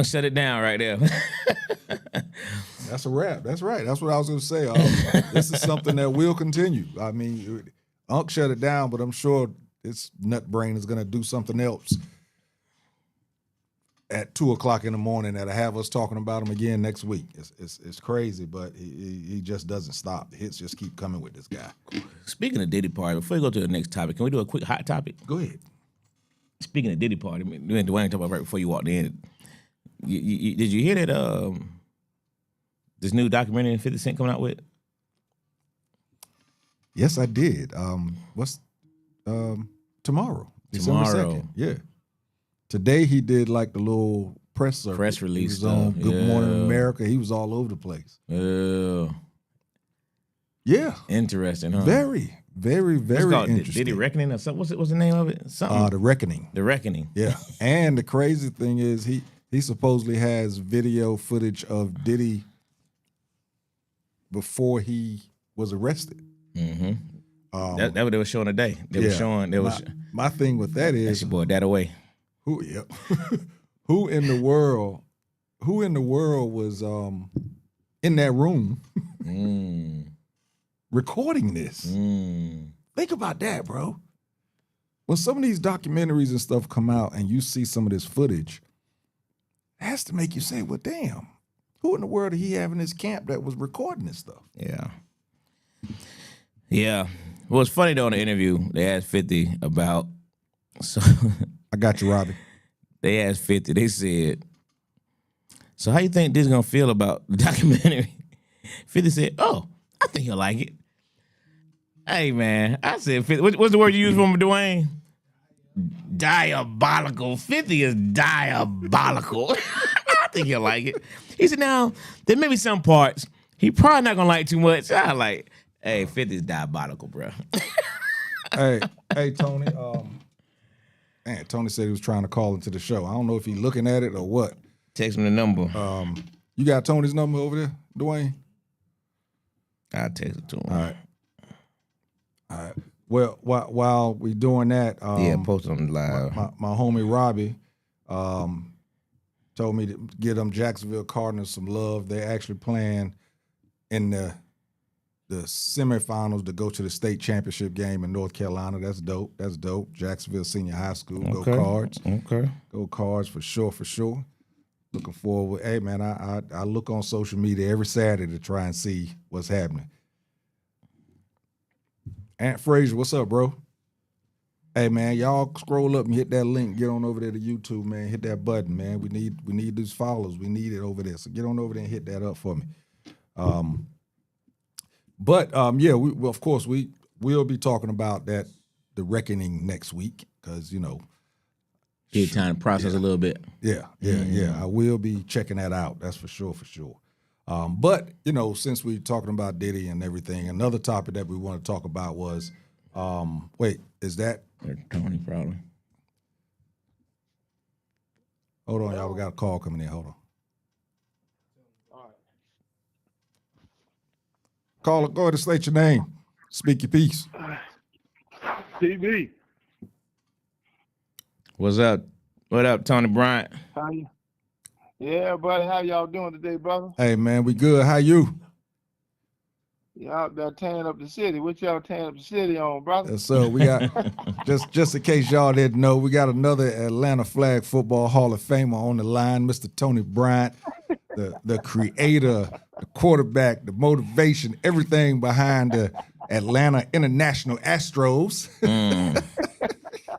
shut it down right there. That's a wrap. That's right. That's what I was going to say. This is something that will continue. I mean, Unc shut it down, but I'm sure its nut brain is going to do something else at 2:00 in the morning that'll have us talking about him again next week. It's crazy, but he just doesn't stop. The hits just keep coming with this guy. Speaking of Diddy Party, before we go to the next topic, can we do a quick hot topic? Go ahead. Speaking of Diddy Party, me and Dwayne talked about right before you walked in. Did you hear that? This new documentary 50 Cent coming out with? Yes, I did. What's tomorrow? December 2nd. Yeah. Today he did like the little press circuit. Press release He was on stuff. Good Morning Yeah. America. He was all over the place. Oh, Yeah. interesting, huh? Very, very, What's it very called? interesting. Did he Reckoning or something? What's the name of it? Something. The Reckoning. The Reckoning. Yeah. And the crazy thing is he supposedly has video footage of Diddy before he was arrested. Mm-hmm. That what they were showing today. They were showing. My thing with that That's is your boy that away. who who in the world was in that room recording this? Think about that, bro. When some of these documentaries and stuff come out and you see some of this footage, it has to make you say, well, damn, who in the world did he have in his camp that was recording this stuff? Yeah. Yeah. Well, it's funny though in the interview, they asked 50 about so I got you, Robbie. they asked 50, they said, so how you think this is gonna feel about the documentary? 50 said, oh, I think he'll like it. Hey man, I said 50. What's the word you use for him, Dwayne? Diabolical. 50 is diabolical. I think he'll like it. He said, now, there may be some parts he probably not gonna like too much. I like, hey, 50 is diabolical, bro. hey, Tony. Man, Tony said he was trying to call into the show. I don't know if he's looking at it or what. Text me the number. You got Tony's number over there, Dwayne? I'll text it to him. All right. Well, while we doing that, post them live. My homie Robbie told me to give them Jacksonville Cardinals some love. They're actually playing in the semifinals to go to the state championship game in North Carolina. That's dope. That's dope. Jacksonville Senior High School. Okay. Go Cards. Okay. Go Cards for sure. Looking forward. Hey, man, I look on social media every Saturday to try and see what's happening. Aunt Frazier, what's up, bro? Hey, man, y'all scroll up and hit that link. Get on over there to YouTube, man. Hit that button, man. We need these follows. We need it over there. So get on over there and hit that up for me. Yeah, we of course we'll be talking about that, the reckoning next week, because Get time to process a little bit. Yeah. I will be checking that out. That's for sure. But since we're talking about Diddy and everything, another topic that we want to talk about was, wait, is that Tony probably? Hold on, y'all. We got a call coming in. Hold on. Caller, go ahead and state your name. Speak your piece. TV. What's up? What up, Tony Bryant? How you? Yeah, buddy. How y'all doing today, brother? Hey, man, we good. How you? Y'all out there tearing up the city. What y'all tearing up the city on, brother? Yes, sir. We got just in case y'all didn't know, we got another Atlanta Flag Football Hall of Famer on the line, Mr. Tony Bryant, the creator, the quarterback, the motivation, everything behind the Atlanta International Astros.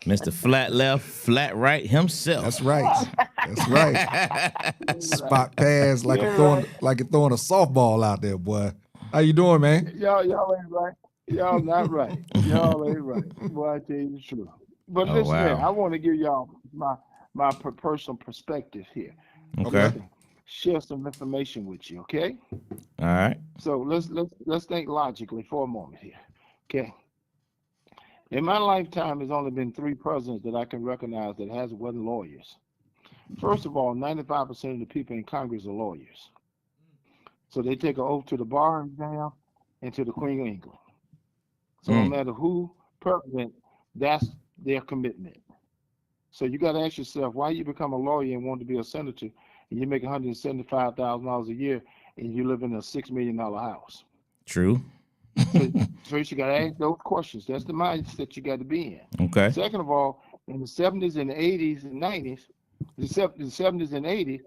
Mr. Flat Left, Flat Right himself. That's right. Spot pass like you're throwing a softball out there, boy. How you doing, man? Y'all ain't right. Y'all not right. Y'all ain't right. Boy, I tell you the truth. But listen here, I want to give y'all my personal perspective here. Okay. Share some information with you, okay? All right. So let's think logically for a moment here. Okay. In my lifetime, there's only been 3 presidents that I can recognize that wasn't lawyers. First of all, 95% of the people in Congress are lawyers. So they take an oath to the bar exam and to the Queen of England. So no matter who president, that's their commitment. So you got to ask yourself, why you become a lawyer and want to be a senator, and you make $175,000 a year, and you live in a $6 million house? True. So first, you got to ask those questions. That's the mindset you got to be in. Okay. Second of all, in the 70s and the 80s and 90s, the 70s and 80s,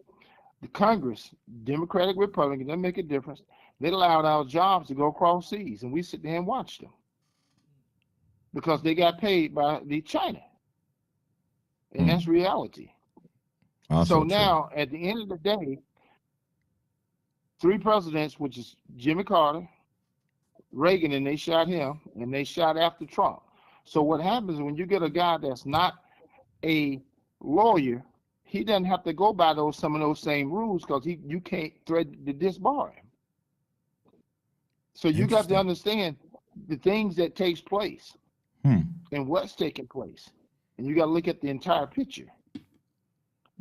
the Congress, Democratic, Republican, doesn't make a difference. They allowed our jobs to go across seas, and we sit there and watch them because they got paid by the China, and that's reality. Also so now, at the end of the day, 3 presidents, which is Jimmy Carter, Reagan, and they shot him, and they shot after Trump. So what happens when you get a guy that's not a lawyer, he doesn't have to go by some of those same rules because you can't thread to disbar him. So you got to Interesting. understand the things that takes place and what's taking place, and you got to look at the entire picture.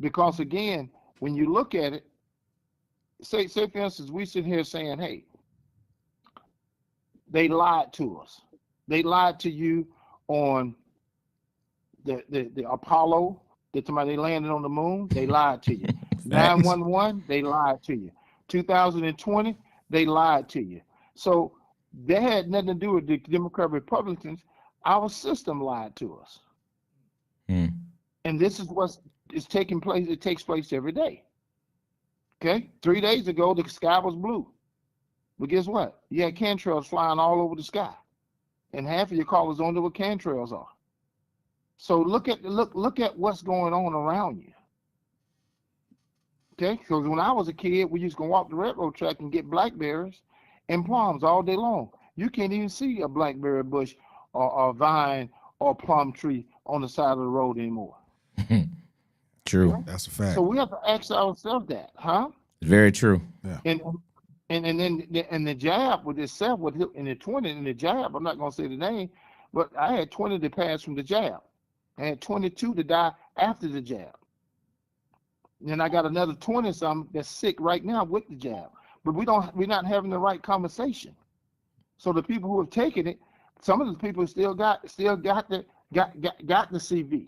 Because again, when you look at it, say for instance, we sit here saying, "Hey, they lied to us. They lied to you on the Apollo. That somebody landed on the moon. They lied to you. 911. They lied to you. 2020. They lied to you. So that had nothing to do with the Democrat Republicans. Our system lied to us, and this is what is taking place. It takes place every day. Okay, 3 days ago the sky was blue, but guess what? You had chemtrails flying all over the sky, and half of your callers don't know what chemtrails are. So look at what's going on around you. Okay, because when I was a kid, we used to walk the railroad track and get blackberries and plums all day long. You can't even see a blackberry bush or a vine or a plum tree on the side of the road anymore. True. That's a fact. So we have to ask ourselves that, huh? Very true. And then the jab with itself in the 20 in the jab, I'm not gonna say the name, but I had 20 that passed from the jab. I had 22 to die after the jab. Then I got another 20 something that's sick right now with the jab. But we're not having the right conversation. So the people who have taken it, some of the people still got the CV.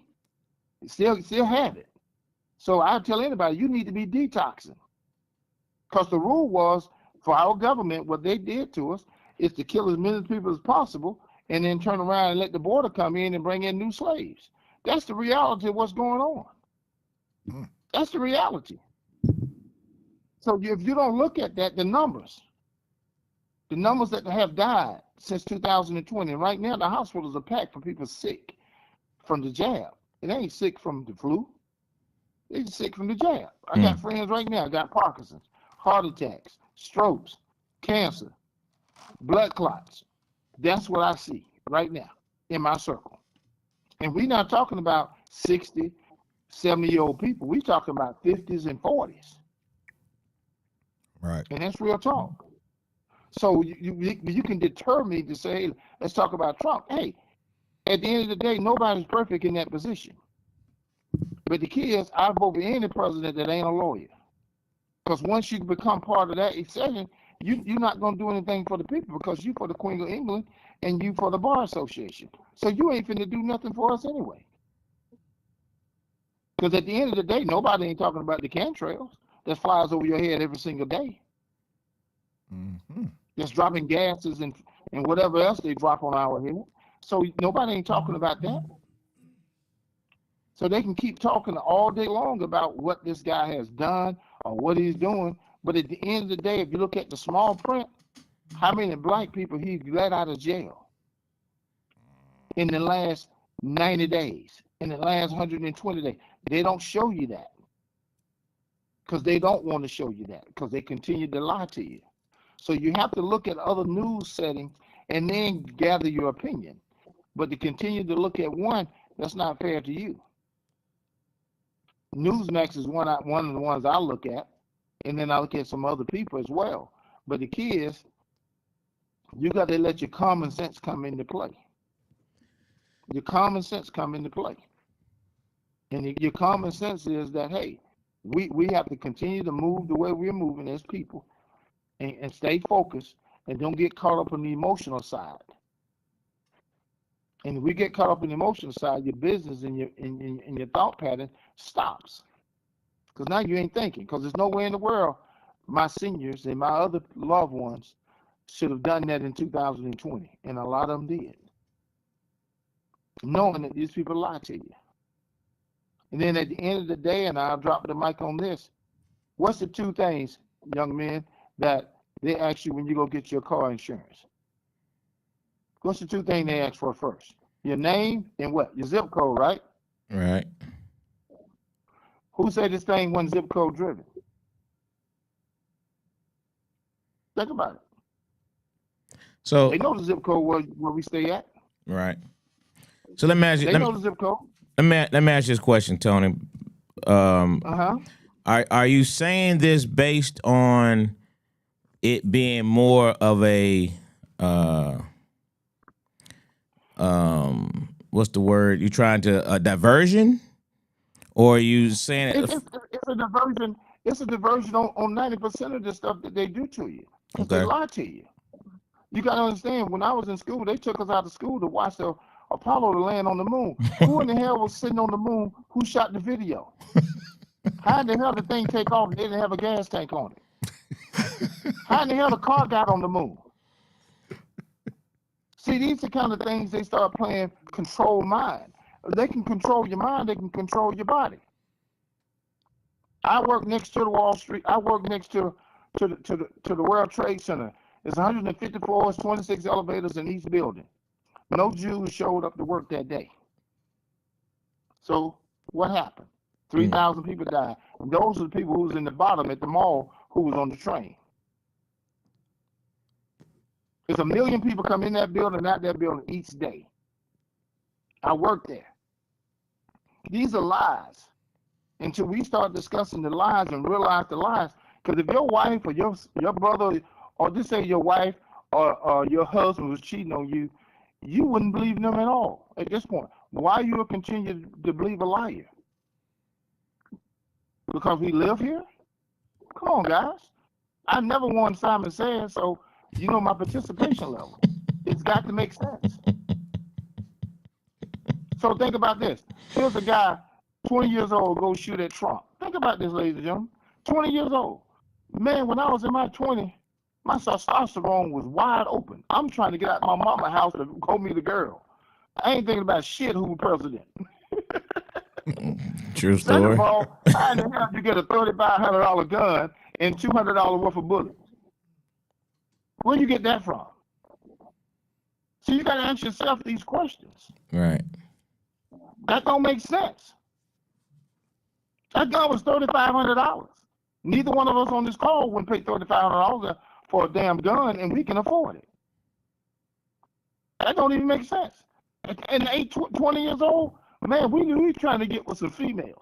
Still have it. So I tell anybody, you need to be detoxing. Because the rule was for our government, what they did to us is to kill as many people as possible and then turn around and let the border come in and bring in new slaves. That's the reality of what's going on. That's the reality. So if you don't look at that, the numbers that have died since 2020, right now the hospitals are packed for people sick from the jab. It ain't sick from the flu. They're sick from the jab. I got friends right now, got Parkinson's, heart attacks, strokes, cancer, blood clots. That's what I see right now in my circle. And we're not talking about 60, 70-year-old people. We're talking about 50s and 40s. Right. And that's real talk. So you can deter me to say, hey, let's talk about Trump. Hey, at the end of the day, nobody's perfect in that position. But the key is, I vote for any president that ain't a lawyer. Because once you become part of that session, you're not going to do anything for the people because you for the Queen of England and you for the Bar Association. So you ain't finna do nothing for us anyway. Because at the end of the day, nobody ain't talking about the chemtrails that flies over your head every single day. Just dropping gases and whatever else they drop on our head. So nobody ain't talking about that. So they can keep talking all day long about what this guy has done or what he's doing. But at the end of the day, if you look at the small print, how many black people he let out of jail in the last 90 days, in the last 120 days? They don't show you that because they don't want to show you that because they continue to lie to you. So you have to look at other news settings and then gather your opinion. But to continue to look at one, that's not fair to you. Newsmax is one of the ones I look at, and then I look at some other people as well. But the key is, you got to let your common sense come into play. Your common sense come into play. And your common sense is that, hey, we have to continue to move the way we're moving as people and stay focused and don't get caught up on the emotional side. And if we get caught up in the emotional side, your business and your thought pattern stops. Because now you ain't thinking. Because there's no way in the world my seniors and my other loved ones should have done that in 2020. And a lot of them did. Knowing that these people lie to you. And then at the end of the day, and I'll drop the mic on this, what's the two things, young men, that they ask you when you go get your car insurance? What's the two things they ask for first? Your name and what? Your zip code, right? Right. Who said this thing wasn't zip code driven? Think about it. So They know the zip code where we stay at. right. So let me ask you. They know the zip code. Let me ask you this question, Tony. Uh-huh. Are you saying this based on it being more of a what's the word? You trying to a diversion, or are you saying it? It's a diversion. It's a diversion on 90% of the stuff that they do to you, because they Okay. lie to you. You got to understand, when I was in school, they took us out of school to watch the Apollo to land on the moon. Who in the hell was sitting on the moon? Who shot the video? How in the hell did the thing take off and they didn't have a gas tank on it? How in the hell the car got on the moon? See, these are the kind of things they start playing control mind. If they can control your mind, they can control your body. I work next to the Wall Street. I work next to the World Trade Center. There's 150 floors, 26 elevators in each building. No Jews showed up to work that day. So what happened? 3,000 people died. Those are the people who was in the bottom at the mall who was on the train. There's 1 million people come in that building, out that building each day. I work there. These are lies. Until we start discussing the lies and realize the lies, because if your wife or your brother, or just say your wife or your husband was cheating on you, you wouldn't believe them at all at this point. Why you will continue to believe a liar? Because we live here? Come on, guys. I never won Simon Says, so you know my participation level. It's got to make sense. So think about this. Here's a guy, 20 years old, go shoot at Trump. Think about this, ladies and gentlemen. 20 years old. Man, when I was in my 20s, my testosterone was wide open. I'm trying to get out of my mama's house to go meet a girl. I ain't thinking about shit who president. True Second story. of all, how in the hell you get a $3,500 gun and $200 worth of bullets? Where you get that from? So you got to ask yourself these questions. Right. That don't make sense. That gun was $3,500. Neither one of us on this call wouldn't pay $3,500 for a damn gun, and we can afford it. That don't even make sense. And 20 years old, man, we knew we trying to get with some females.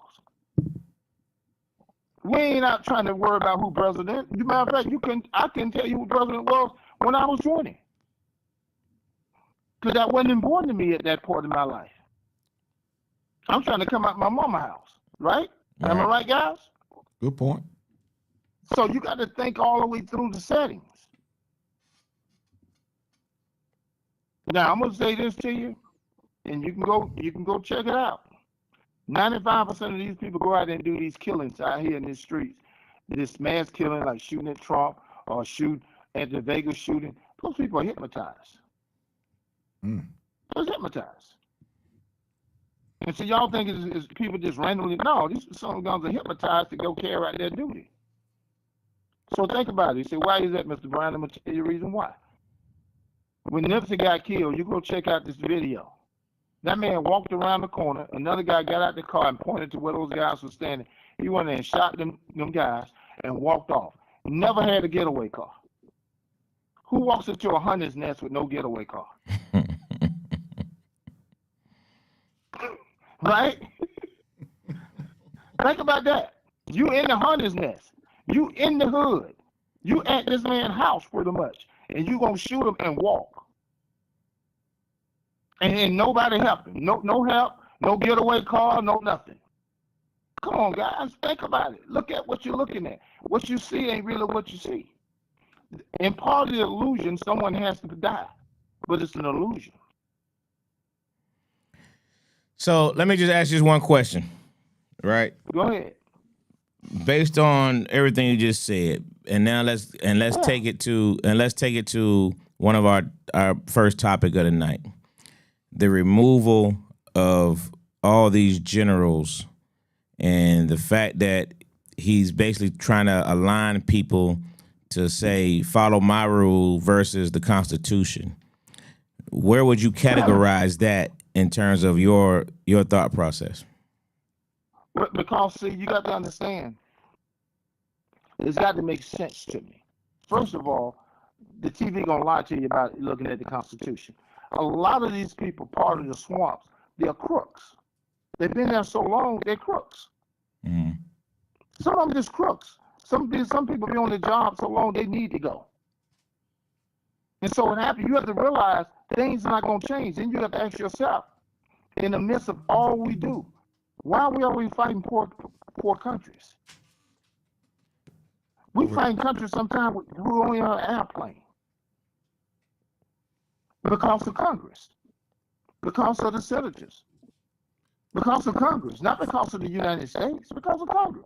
We ain't out trying to worry about who president. As a matter of fact, I couldn't tell you who president was when I was 20. Because that wasn't important to me at that point in my life. I'm trying to come out my mama's house, right? Am I right, guys? Good point. So you got to think all the way through the settings. Now I'm gonna say this to you, and you can go check it out. 95% of these people go out there and do these killings out here in the streets. This mass killing, like shooting at Trump or shoot at the Vegas shooting. Those people are hypnotized. They're hypnotized. And so y'all think it's people just randomly? No, these some guns are hypnotized to go carry out their duty. So think about it. You say, why is that, Mr. Brown? I'm going to tell you the reason why. When Nipsey got killed, you go check out this video. That man walked around the corner. Another guy got out the car and pointed to where those guys were standing. He went in and shot them guys and walked off. Never had a getaway car. Who walks into a hunter's nest with no getaway car? Right? Think about that. You in the hunter's nest. You in the hood. You at this man's house pretty much. And you gonna shoot him and walk. And nobody helping. No help, no getaway car, no nothing. Come on, guys, think about it. Look at what you're looking at. What you see ain't really what you see. And part of the illusion, someone has to die. But it's an illusion. So let me just ask you one question, right? Go ahead. Based on everything you just said, and now let's take it to one of our first topic of the night. The removal of all these generals and the fact that he's basically trying to align people to say follow my rule versus the Constitution. Where would you categorize that in terms of your thought process? Because, see, you got to understand, it's got to make sense to me. First of all, the TV going to lie to you about looking at the Constitution. A lot of these people, part of the swamps, they're crooks. They've been there so long, they're crooks. Some of them just crooks. Some people be on the job so long they need to go. And so what happens, you have to realize things are not going to change. Then you have to ask yourself, in the midst of all we do, why are we always fighting poor countries? We fighting countries sometimes who only on an airplane. Because of Congress. Because of the senators. Because of Congress. Not because of the United States, because of Congress.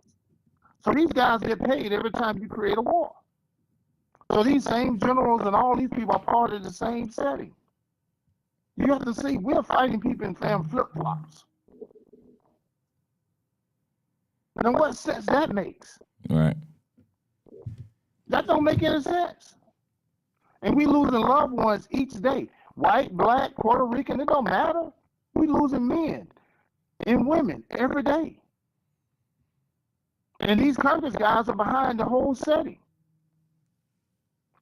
So these guys get paid every time you create a war. So these same generals and all these people are part of the same setting. You have to see, we're fighting people in flip-flops. Now what sense that makes? Right. That don't make any sense. And we losing loved ones each day. White, black, Puerto Rican, it don't matter. We losing men and women every day. And these Congress guys are behind the whole setting.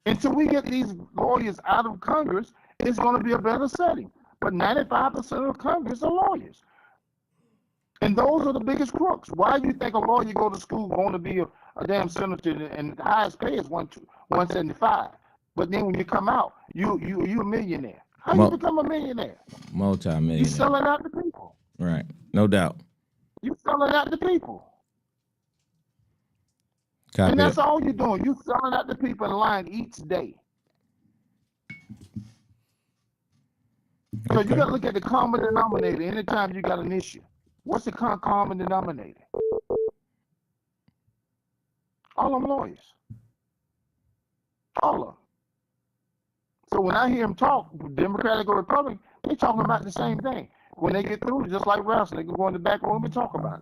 Until we get these lawyers out of Congress, it's going to be a better setting. But 95% of Congress are lawyers. And those are the biggest crooks. Why do you think a lawyer go to school going to be a damn senator and the highest pay is 175? But then when you come out, you a millionaire. How you become a millionaire? Multi-millionaire. You selling out to people. Right. No doubt. You selling out to people. Copy And that's it. all you're doing. You selling out to people in line each day. So you got to look at the common denominator anytime you got an issue. What's the common denominator? All them lawyers. All of them. So when I hear them talk, Democratic or Republican, they talking about the same thing. When they get through, just like wrestling, they can go in the back room and talk about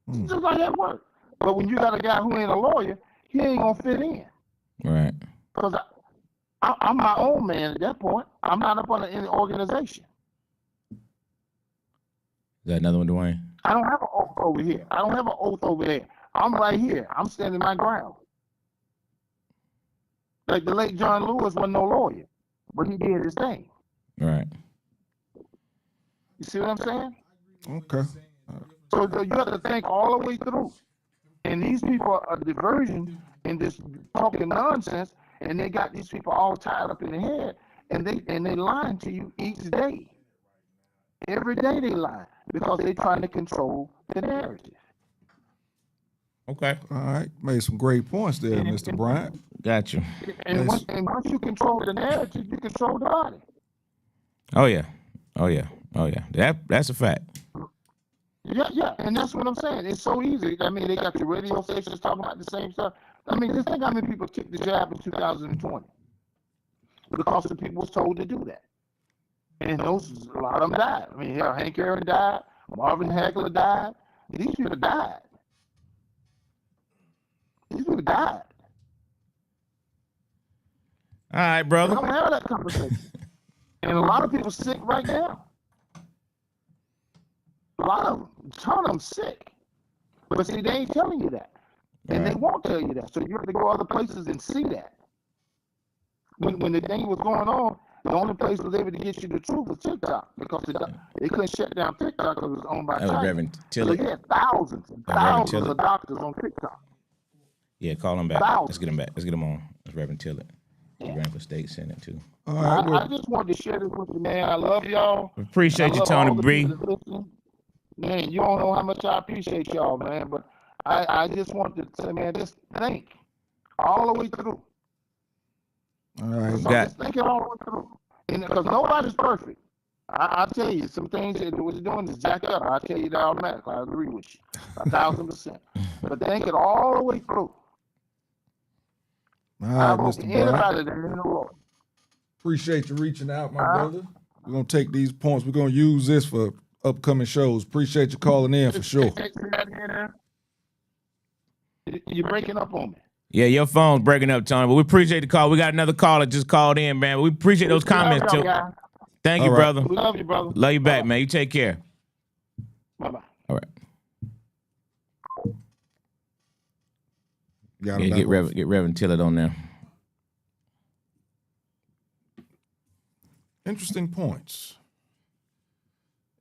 it. Just like that work. But when you got a guy who ain't a lawyer, he ain't gonna fit in. Right. Because I'm my own man at that point. I'm not up under any organization. Is that another one, Dwayne? I don't have an oath over here. I don't have an oath over there. I'm right here. I'm standing my ground. Like the late John Lewis wasn't no lawyer, but he did his thing. Right. You see what I'm saying? Okay. So you have to think all the way through. And these people are diversion and this talking nonsense, and they got these people all tied up in the head, and they lying to you each day. Every day they lie because they're trying to control the narrative. Okay. All right. Made some great points there, Mr. Bryant. Got you. And once you control the narrative, you control the body. Oh yeah. Oh yeah. Oh yeah. That's a fact. Yeah, and that's what I'm saying. It's so easy. I mean, they got the radio stations talking about the same stuff. I mean, just think how many people took the jab in 2020 because the people was told to do that. And a lot of them died. I mean, hell, Hank Aaron died, Marvin Hagler died. These people died. These people died. All right, We brother. don't have that conversation. And a lot of people sick right now. A lot of them, a ton of them sick. But see, they ain't telling you that. And they won't tell you that. So you have to go other places and see that. When the thing was going on, the only place was able to get you the truth was TikTok because they couldn't shut down TikTok because it was owned by That was China. Reverend So Tillett. you had thousands Tillett. of doctors on TikTok. Yeah, call him back. Thousands. Let's get him back. Let's get him on. That's Reverend Tillett. He ran for state senate too. All right. I just wanted to share this with you, man. I love y'all. Appreciate I you, love Tony all the Bree. people that listen. Man, you don't know how much I appreciate y'all, man. But I just want to say, man, just think all the way through. All right. So just think it all the way through. And because nobody's perfect. I tell you, some things that what you're doing is jacked up. I tell you that automatically. I agree with you 1,000%. But think it all the way through. All I right, hope Mr. Bryant. anybody that in the Lord. Appreciate you reaching out, my brother. We're going to take these points. We're going to use this for upcoming shows. Appreciate you calling in for sure. You're breaking up on me. Yeah, your phone's breaking up, Tony, but we appreciate the call. We got another caller just called in, man. But we appreciate those comments too. Thank you, All right. brother. We love you, brother. Love you back, man. You take care. Bye-bye. All right. Got Yeah, him get back. Reverend Tillett on there. Interesting points.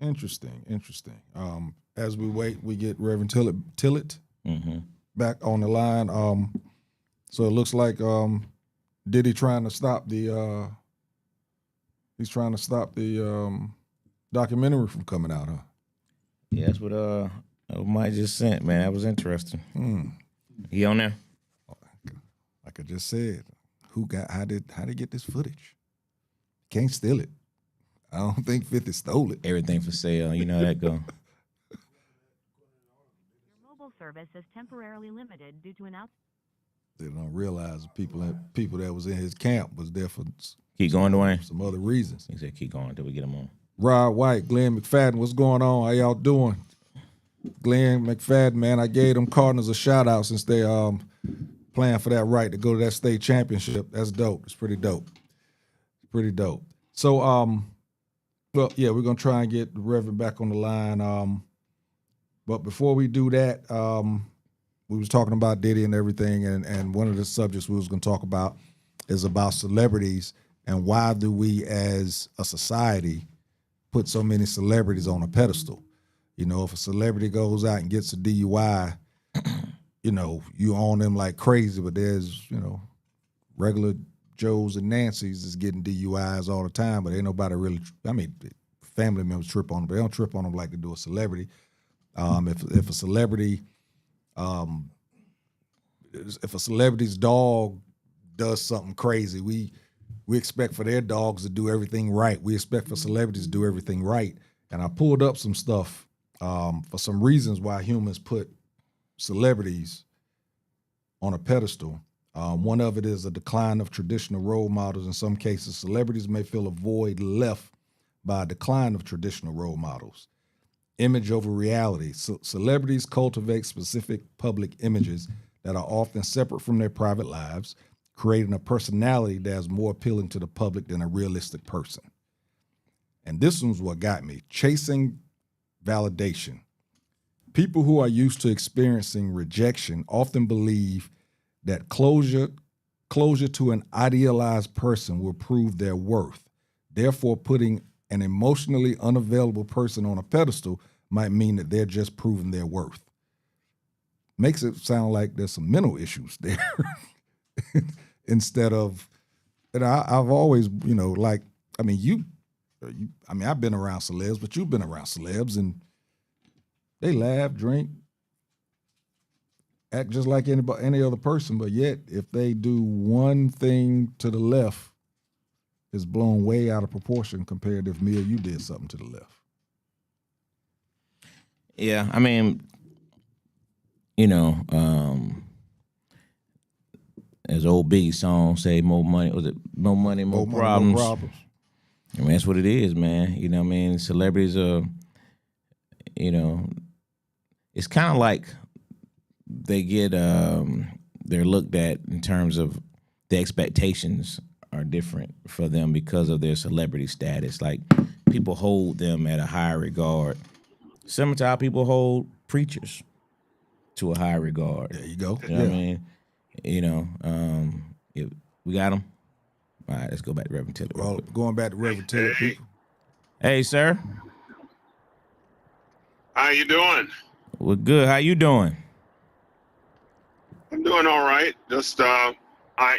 Interesting. As we wait, we get Reverend Tillett Mm-hmm. back on the line. So it looks like Diddy trying to stop the documentary from coming out, huh? Yeah, that's what Mike just sent, man. That was interesting. He on there? Like I just said, how did get this footage? Can't steal it. I don't think 50 stole it. Everything for sale. You know how that go. Your mobile service is temporarily limited due to an out. They don't realize the people that was in his camp was there for Keep going, Dwayne. some other reasons. He said keep going until we get him on. Rod White, Glenn McFadden, what's going on? How y'all doing? Glenn McFadden, man, I gave them Cardinals a shout out since they playing for that right to go to that state championship. That's dope. It's pretty dope. So well, yeah, we're gonna try and get the Reverend back on the line. But before we do that, we was talking about Diddy and everything, and one of the subjects we was gonna talk about is about celebrities and why do we as a society put so many celebrities on a pedestal. You know, if a celebrity goes out and gets a DUI, you know, you own them like crazy, but there's, you know, regular Joes and Nancy's is getting DUIs all the time, but ain't nobody really, I mean, family members trip on them, but they don't trip on them like they do a celebrity. If a celebrity, if a celebrity's dog does something crazy, we expect for their dogs to do everything right. We expect for celebrities to do everything right. And I pulled up some stuff for some reasons why humans put celebrities on a pedestal. One of it is a decline of traditional role models. In some cases, celebrities may feel a void left by a decline of traditional role models. Image over reality. So celebrities cultivate specific public images that are often separate from their private lives, creating a personality that is more appealing to the public than a realistic person. And this one's what got me. Chasing validation. People who are used to experiencing rejection often believe that closure to an idealized person will prove their worth. Therefore, putting an emotionally unavailable person on a pedestal might mean that they're just proving their worth. Makes it sound like there's some mental issues there instead of, and I've always, you know, like, I mean, I've been around celebs, but you've been around celebs and they laugh, drink, act just like any other person, but yet if they do one thing to the left, it's blown way out of proportion compared to if me or you did something to the left. Yeah, I mean, you know, as old Biggie song say, more money, more problems. I mean, that's what it is, man. You know what I mean? Celebrities are, you know, it's kind of like they get, they're looked at in terms of the expectations are different for them because of their celebrity status. Like, people hold them at a higher regard. Similar to how people hold preachers to a high regard. There you go. You know what I mean? You know, if we got them. All right, let's go back to Reverend Tillett. Well, going back to Reverend Tillett, people. Hey, sir. How you doing? We're good. How you doing? I'm doing all right. Just I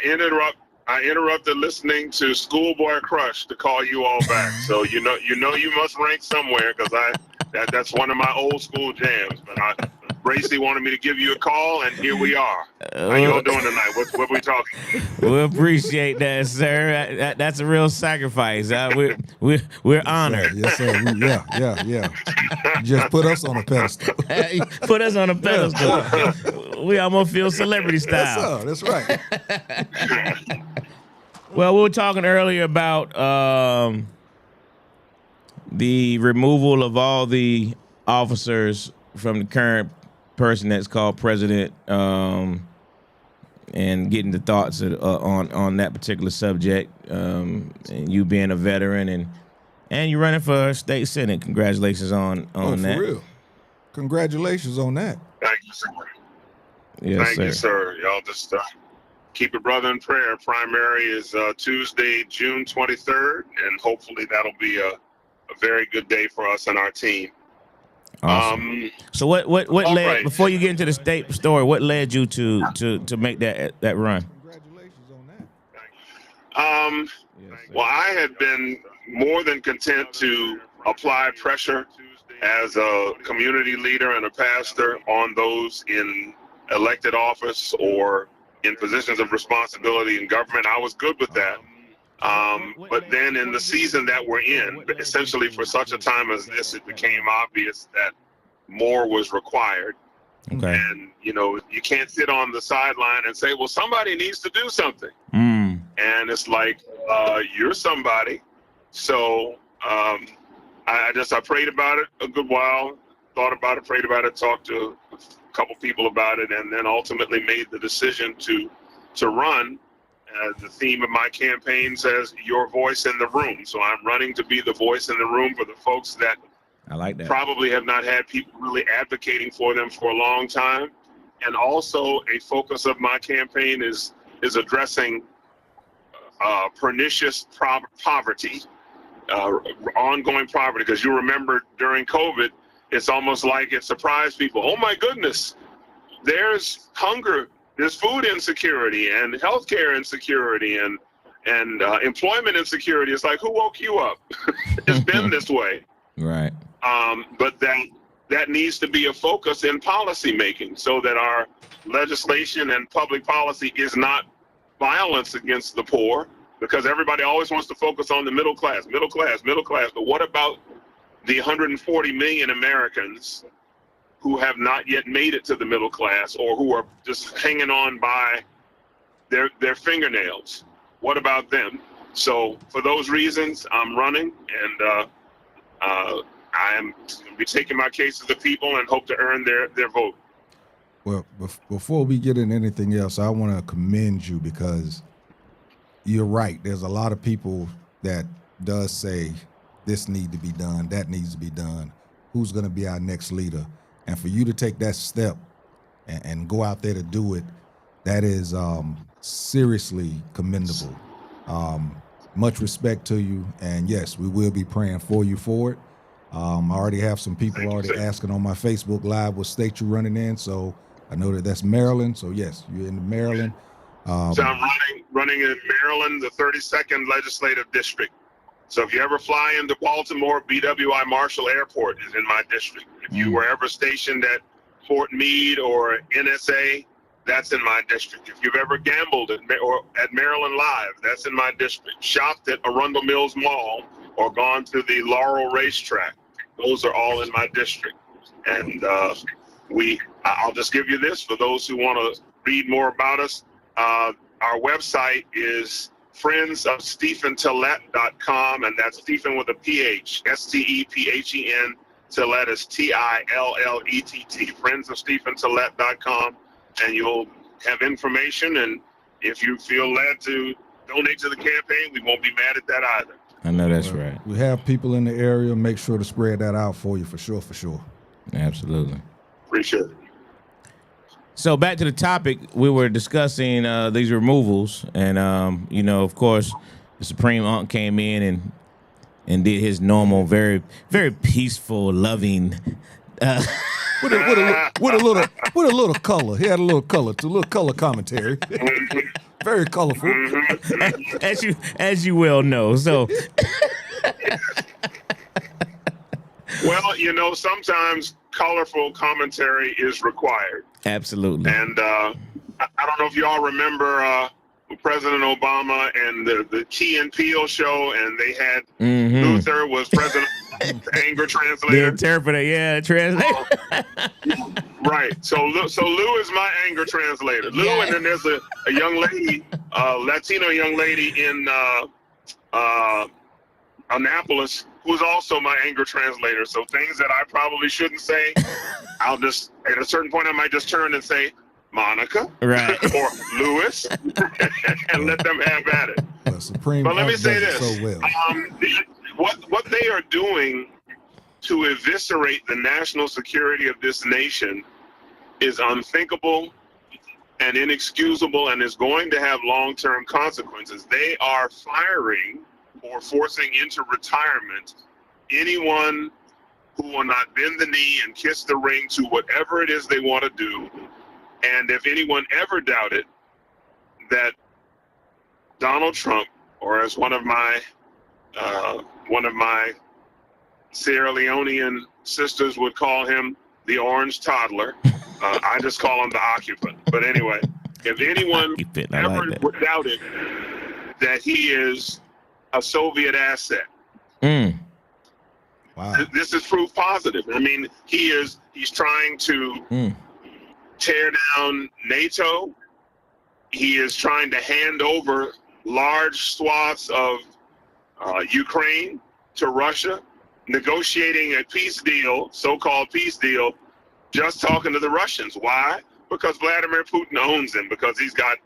interrupted listening to Schoolboy Crush to call you all back. So you know you must rank somewhere because that's one of my old school jams. But Bracy wanted me to give you a call, and here we are. How you all doing tonight? What we talking? We appreciate that, sir. That's a real sacrifice. We're honored. Yes, sir. Yeah. Just put us on a pedestal. Put us on a pedestal. We almost feel celebrity style. That's right. Well, we were talking earlier about the removal of all the officers from the current person that's called president, and getting the thoughts on that particular subject. And you being a veteran and you running for state senate. Congratulations on that. For real. Congratulations on that. Thank you, sir. Yes, Thank you, sir. Y'all just keep a brother in prayer. Primary is Tuesday, June 23rd, and hopefully that'll be a very good day for us and our team. Awesome. So what all led, right. before you get into the state story, what led you to make that run? Congratulations on that. Well, I had been more than content to apply pressure as a community leader and a pastor on those in elected office or in positions of responsibility in government. I was good with that. But then in the season that we're in, essentially for such a time as this, it became obvious that more was required. Okay. And, you know, you can't sit on the sideline and say, well, somebody needs to do something. And it's like, you're somebody. So I prayed about it a good while, thought about it, prayed about it, talked to a couple people about it, and then ultimately made the decision to run. The theme of my campaign says, your voice in the room. So I'm running to be the voice in the room for the folks that I like that. Probably have not had people really advocating for them for a long time. And also a focus of my campaign is addressing pernicious poverty, ongoing poverty. Because you remember during COVID, it's almost like it surprised people. Oh my goodness, there's hunger, there's food insecurity and healthcare insecurity and employment insecurity. It's like, who woke you up? It's been this way. Right. But that needs to be a focus in policy making so that our legislation and public policy is not violence against the poor, because everybody always wants to focus on the middle class. But what about the 140 million Americans who have not yet made it to the middle class or who are just hanging on by their fingernails? What about them? So for those reasons, I'm running, and I'm going to be taking my case to the people and hope to earn their vote. Well, before we get into anything else, I want to commend you, because you're right. There's a lot of people that does say this need to be done, that needs to be done. Who's going to be our next leader? And for you to take that step and go out there to do it, that is seriously commendable. Much respect to you. And yes, we will be praying for you for it. I already have some people asking on my Facebook Live what state you're running in. So I know that's Maryland. So yes, you're in Maryland. So I'm running in Maryland, the 32nd legislative district. So if you ever fly into Baltimore, BWI Marshall Airport is in my district. If you were ever stationed at Fort Meade or NSA, that's in my district. If you've ever gambled at Maryland Live, that's in my district. Shopped at Arundel Mills Mall or gone to the Laurel Racetrack, those are all in my district. And I'll just give you this for those who want to read more about us. Our website is friendsofstephentillet.com, and that's Stephen with a PH, STEPHEN, Tillett is TILLETT, friendsofstephentillet.com, and you'll have information. And if you feel led to donate to the campaign, we won't be mad at that either. I know that's right. We have people in the area. Make sure to spread that out for you, for sure. Absolutely. Appreciate it. So back to the topic, we were discussing these removals, and of course, the Supreme Unc came in and did his normal, very, very peaceful, loving. With a little color. He had a little color, a little color commentary. Very colorful. As you well know. So. Well, sometimes colorful commentary is required. Absolutely. And I don't know if you all remember President Obama and the Key and Peele show, and they had Luther was President anger translator. The interpreter, yeah, translator. Right. So Lou is my anger translator. Lou, and then there's a young lady, Latino young lady in Annapolis, who's also my anger translator. So things that I probably shouldn't say, I'll just, at a certain point, I might just turn and say, Monica, right, or Lewis, and let them have at it. Supreme but let me say this: so well. what they are doing to eviscerate the national security of this nation is unthinkable and inexcusable, and is going to have long-term consequences. They are firing or forcing into retirement anyone who will not bend the knee and kiss the ring to whatever it is they want to do. And if anyone ever doubted that Donald Trump, or as one of my Sierra Leonean sisters would call him, the orange toddler. I just call him the occupant. But anyway, if anyone ever doubted that he is a Soviet asset, Wow. this is proof positive. I mean, he's trying to tear down NATO. He is trying to hand over large swaths of Ukraine to Russia, negotiating a peace deal, so-called peace deal, just talking to the Russians. Why? Because Vladimir Putin owns him, because he's got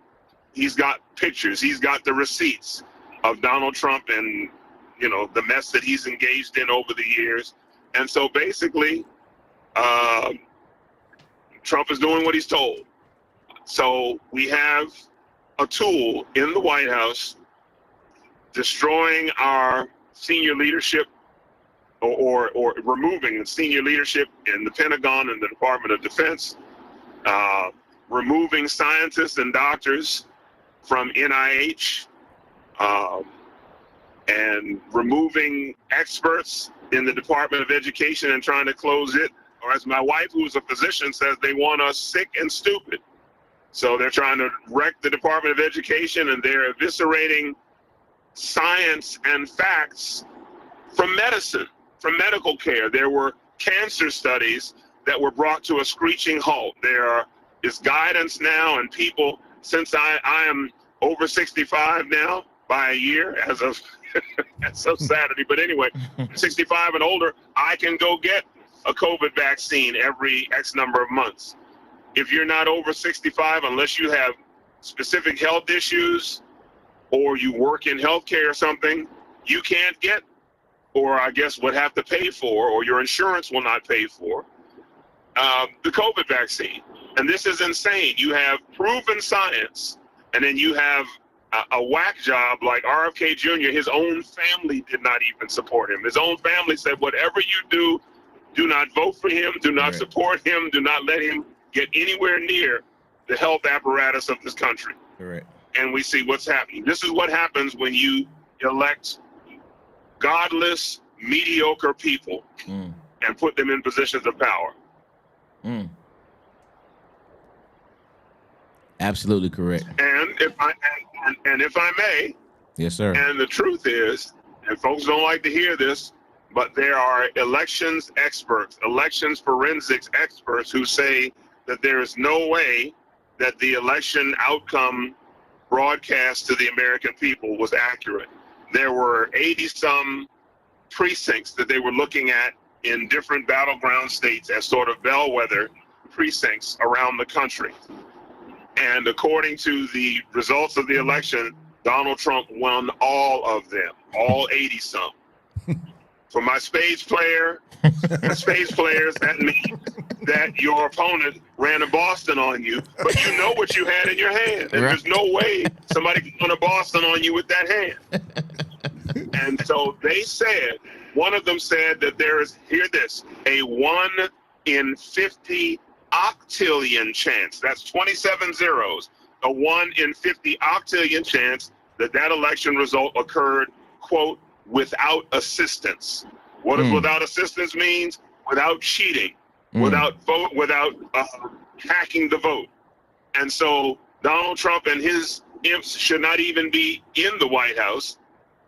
pictures, he's got the receipts of Donald Trump and, you know, the mess that he's engaged in over the years. And so basically, Trump is doing what he's told. So we have a tool in the White House destroying our senior leadership, or removing the senior leadership in the Pentagon and the Department of Defense, removing scientists and doctors from NIH, and removing experts in the Department of Education and trying to close it. Or as my wife, who's a physician, says, they want us sick and stupid. So they're trying to wreck the Department of Education, and they're eviscerating science and facts from medicine, from medical care. There were cancer studies that were brought to a screeching halt. There is guidance now, and people, since I am over 65 now by a year as of Saturday, but anyway, 65 and older, I can go get a COVID vaccine every X number of months. If you're not over 65, unless you have specific health issues or you work in healthcare or something, you can't get, or I guess would have to pay for, or your insurance will not pay for, the COVID vaccine. And this is insane. You have proven science, and then you have a whack job like RFK Jr. His own family did not even support him. His own family said, whatever you do not vote for him, do not support him, do not let him get anywhere near the health apparatus of this country. Correct. And we see what's happening. This is what happens when you elect godless, mediocre people and put them in positions of power. Absolutely correct. And if I may, yes, sir. And the truth is, and folks don't like to hear this, but there are elections experts, elections forensics experts who say that there is no way that the election outcome broadcast to the American people was accurate. There were 80-some precincts that they were looking at in different battleground states as sort of bellwether precincts around the country. And according to the results of the election, Donald Trump won all of them, all 80-some. For my spades players, that means that your opponent ran a Boston on you, but you know what you had in your hand. And there's no way somebody can run a Boston on you with that hand. And so they said, one of them said that there is, hear this, a 1 in 50 octillion chance, that's 27 zeros, a 1 in 50 octillion chance that election result occurred, quote, without assistance. What does without assistance means? Without cheating, without hacking the vote. And so Donald Trump and his imps should not even be in the White House,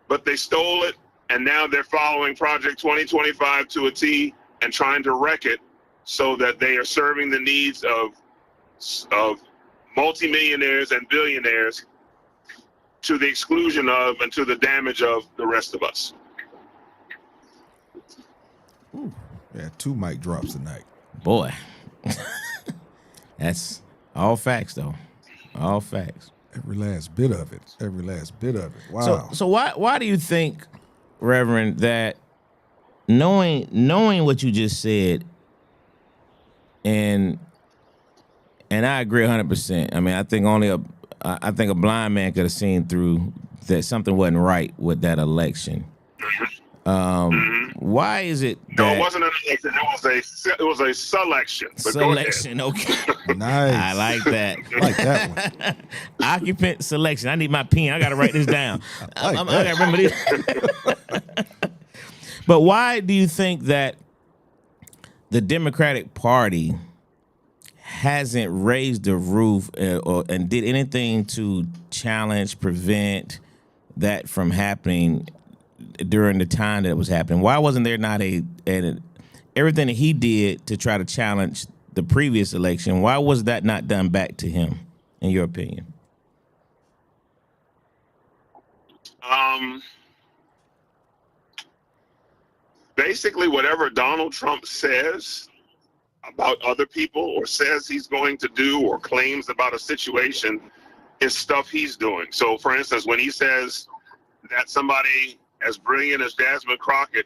but they stole it, and now they're following Project 2025 to a T and trying to wreck it so that they are serving the needs of multimillionaires and billionaires to the exclusion of and to the damage of the rest of us. Yeah, 2 mic drops tonight. Boy. That's all facts, though. All facts. Every last bit of it. Every last bit of it. Wow. So why do you think, Reverend, that knowing what you just said, and I agree 100%. I mean, I think a blind man could have seen through that something wasn't right with that election. Why is it No, that it wasn't an election. It was a selection. But selection? Okay, Nice. I like that. I like that one. Occupant selection. I need my pen. I got to write this down. I like I that. got to remember this. But why do you think that the Democratic Party hasn't raised the roof and did anything to challenge, prevent that from happening during the time that it was happening? Why wasn't there not everything that he did to try to challenge the previous election? Why was that not done back to him, in your opinion? Basically, whatever Donald Trump says about other people or says he's going to do or claims about a situation is stuff he's doing. So, for instance, when he says that somebody as brilliant as Jasmine Crockett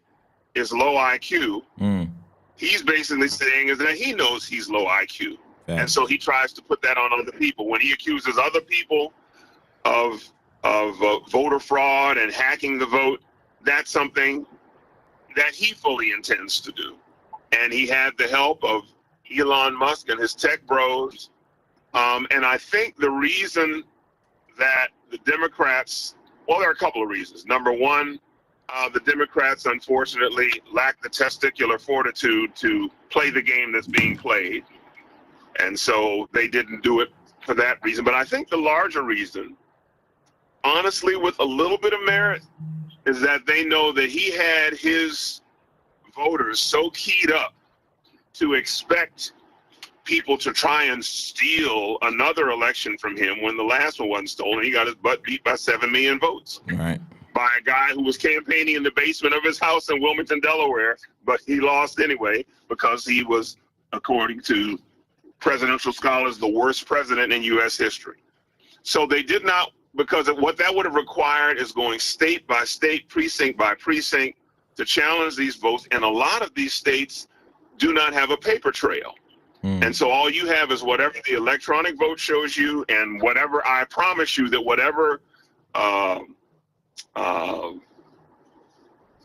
is low IQ, he's basically saying is that he knows he's low IQ. Yeah. And so he tries to put that on other people. When he accuses other people of voter fraud and hacking the vote, that's something that he fully intends to do. And he had the help of Elon Musk and his tech bros. And I think the reason that the Democrats, well, there are a couple of reasons. Number one, the Democrats, unfortunately, lack the testicular fortitude to play the game that's being played. And so they didn't do it for that reason. But I think the larger reason, honestly, with a little bit of merit, is that they know that he had his voters so keyed up to expect people to try and steal another election from him when the last one wasn't stolen. He got his butt beat by 7 million votes. Right. By a guy who was campaigning in the basement of his house in Wilmington, Delaware, but he lost anyway because he was, according to presidential scholars, the worst president in U.S. history. So they did not, because what that would have required is going state by state, precinct by precinct to challenge these votes. And a lot of these states do not have a paper trail. And so all you have is whatever the electronic vote shows you, and whatever, I promise you that whatever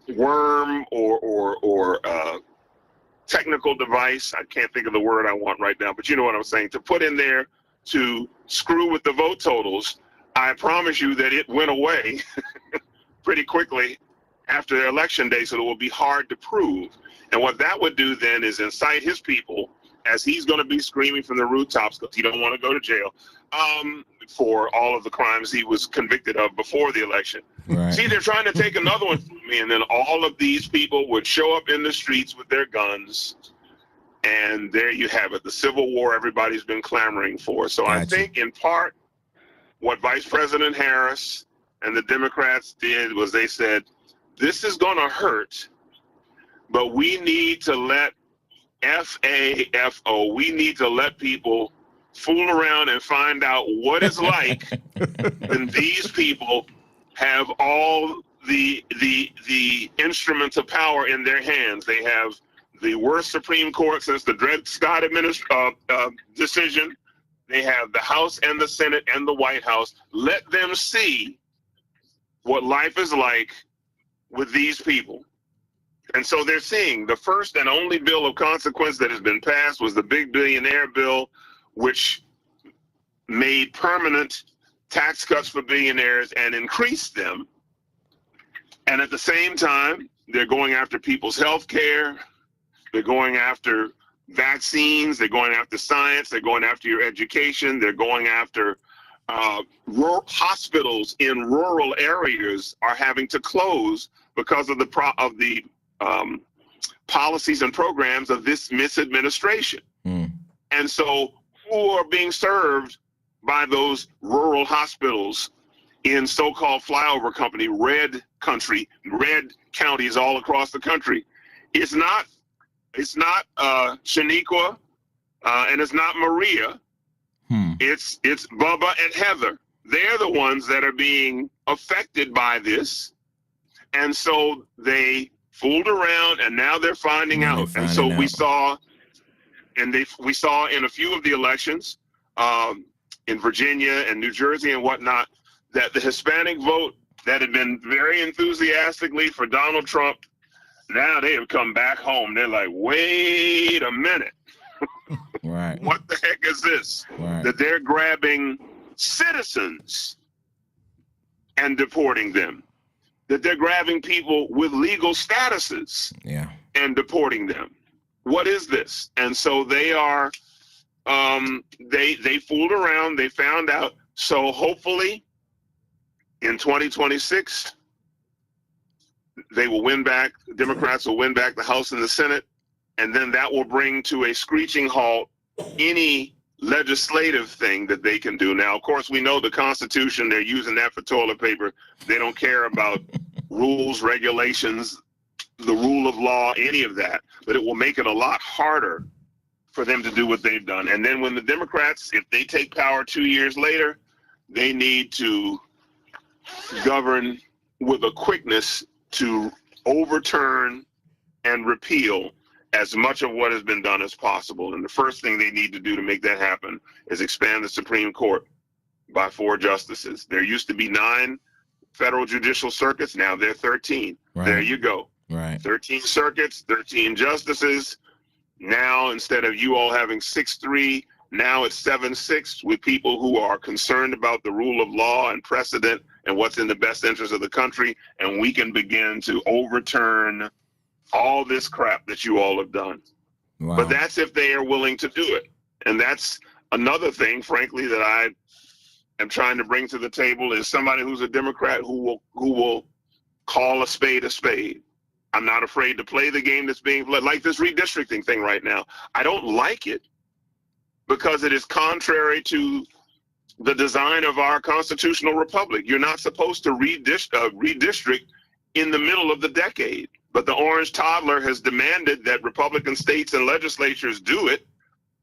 worm or technical device, I can't think of the word I want right now, but you know what I'm saying, to put in there to screw with the vote totals, I promise you that it went away pretty quickly after election day, so it will be hard to prove. And what that would do then is incite his people, as he's going to be screaming from the rooftops because he don't want to go to jail for all of the crimes he was convicted of before the election. Right. See, they're trying to take another one from me, and then all of these people would show up in the streets with their guns, and there you have it, the civil war everybody's been clamoring for. So I think in part what Vice President Harris and the Democrats did was they said, this is going to hurt, but we need to let FAFO, we need to let people fool around and find out what it's like when these people have all the instruments of power in their hands. They have the worst Supreme Court since the Dred Scott decision. They have the House and the Senate and the White House. Let them see what life is like with these people. And so they're seeing the first and only bill of consequence that has been passed was the big billionaire bill, which made permanent tax cuts for billionaires and increased them. And at the same time, they're going after people's health care. They're going after vaccines. They're going after science. They're going after your education. They're going after rural hospitals in rural areas are having to close because of the policies and programs of this misadministration. And so who are being served by those rural hospitals in so-called flyover country, red counties all across the country? It's not Shaniqua and it's not Maria. It's Bubba and Heather. They're the ones that are being affected by this. And so they fooled around, and now they're finding out. And so we saw in a few of the elections in Virginia and New Jersey and whatnot, that the Hispanic vote that had been very enthusiastically for Donald Trump Now they have come back home. They're like, wait a minute. Right. What the heck is this? Right. That they're grabbing citizens and deporting them. That they're grabbing people with legal statuses Yeah. and deporting them. What is this? And so they are, they fooled around. They found out. So hopefully in 2026, they will win back, Democrats will win back the House and the Senate, and then that will bring to a screeching halt any legislative thing that they can do. Now, of course, we know the Constitution, they're using that for toilet paper. They don't care about rules, regulations, the rule of law, any of that, but it will make it a lot harder for them to do what they've done. And then when the Democrats, if they take power 2 years later, they need to govern with a quickness to overturn and repeal as much of what has been done as possible. And the first thing they need to do to make that happen is expand the Supreme Court by 4 justices. There used to be 9 federal judicial circuits. Now they're 13. Right. There you go. Right. 13 circuits, 13 justices. Now, instead of you all having 6-3, now it's 7-6 with people who are concerned about the rule of law and precedent and what's in the best interest of the country. And we can begin to overturn all this crap that you all have done. Wow. But that's if they are willing to do it. And that's another thing, frankly, that I am trying to bring to the table is somebody who's a Democrat who will call a spade a spade. I'm not afraid to play the game that's being played, like this redistricting thing right now. I don't like it because it is contrary to the design of our constitutional republic. You're not supposed to redistrict in the middle of the decade. But the orange toddler has demanded that Republican states and legislatures do it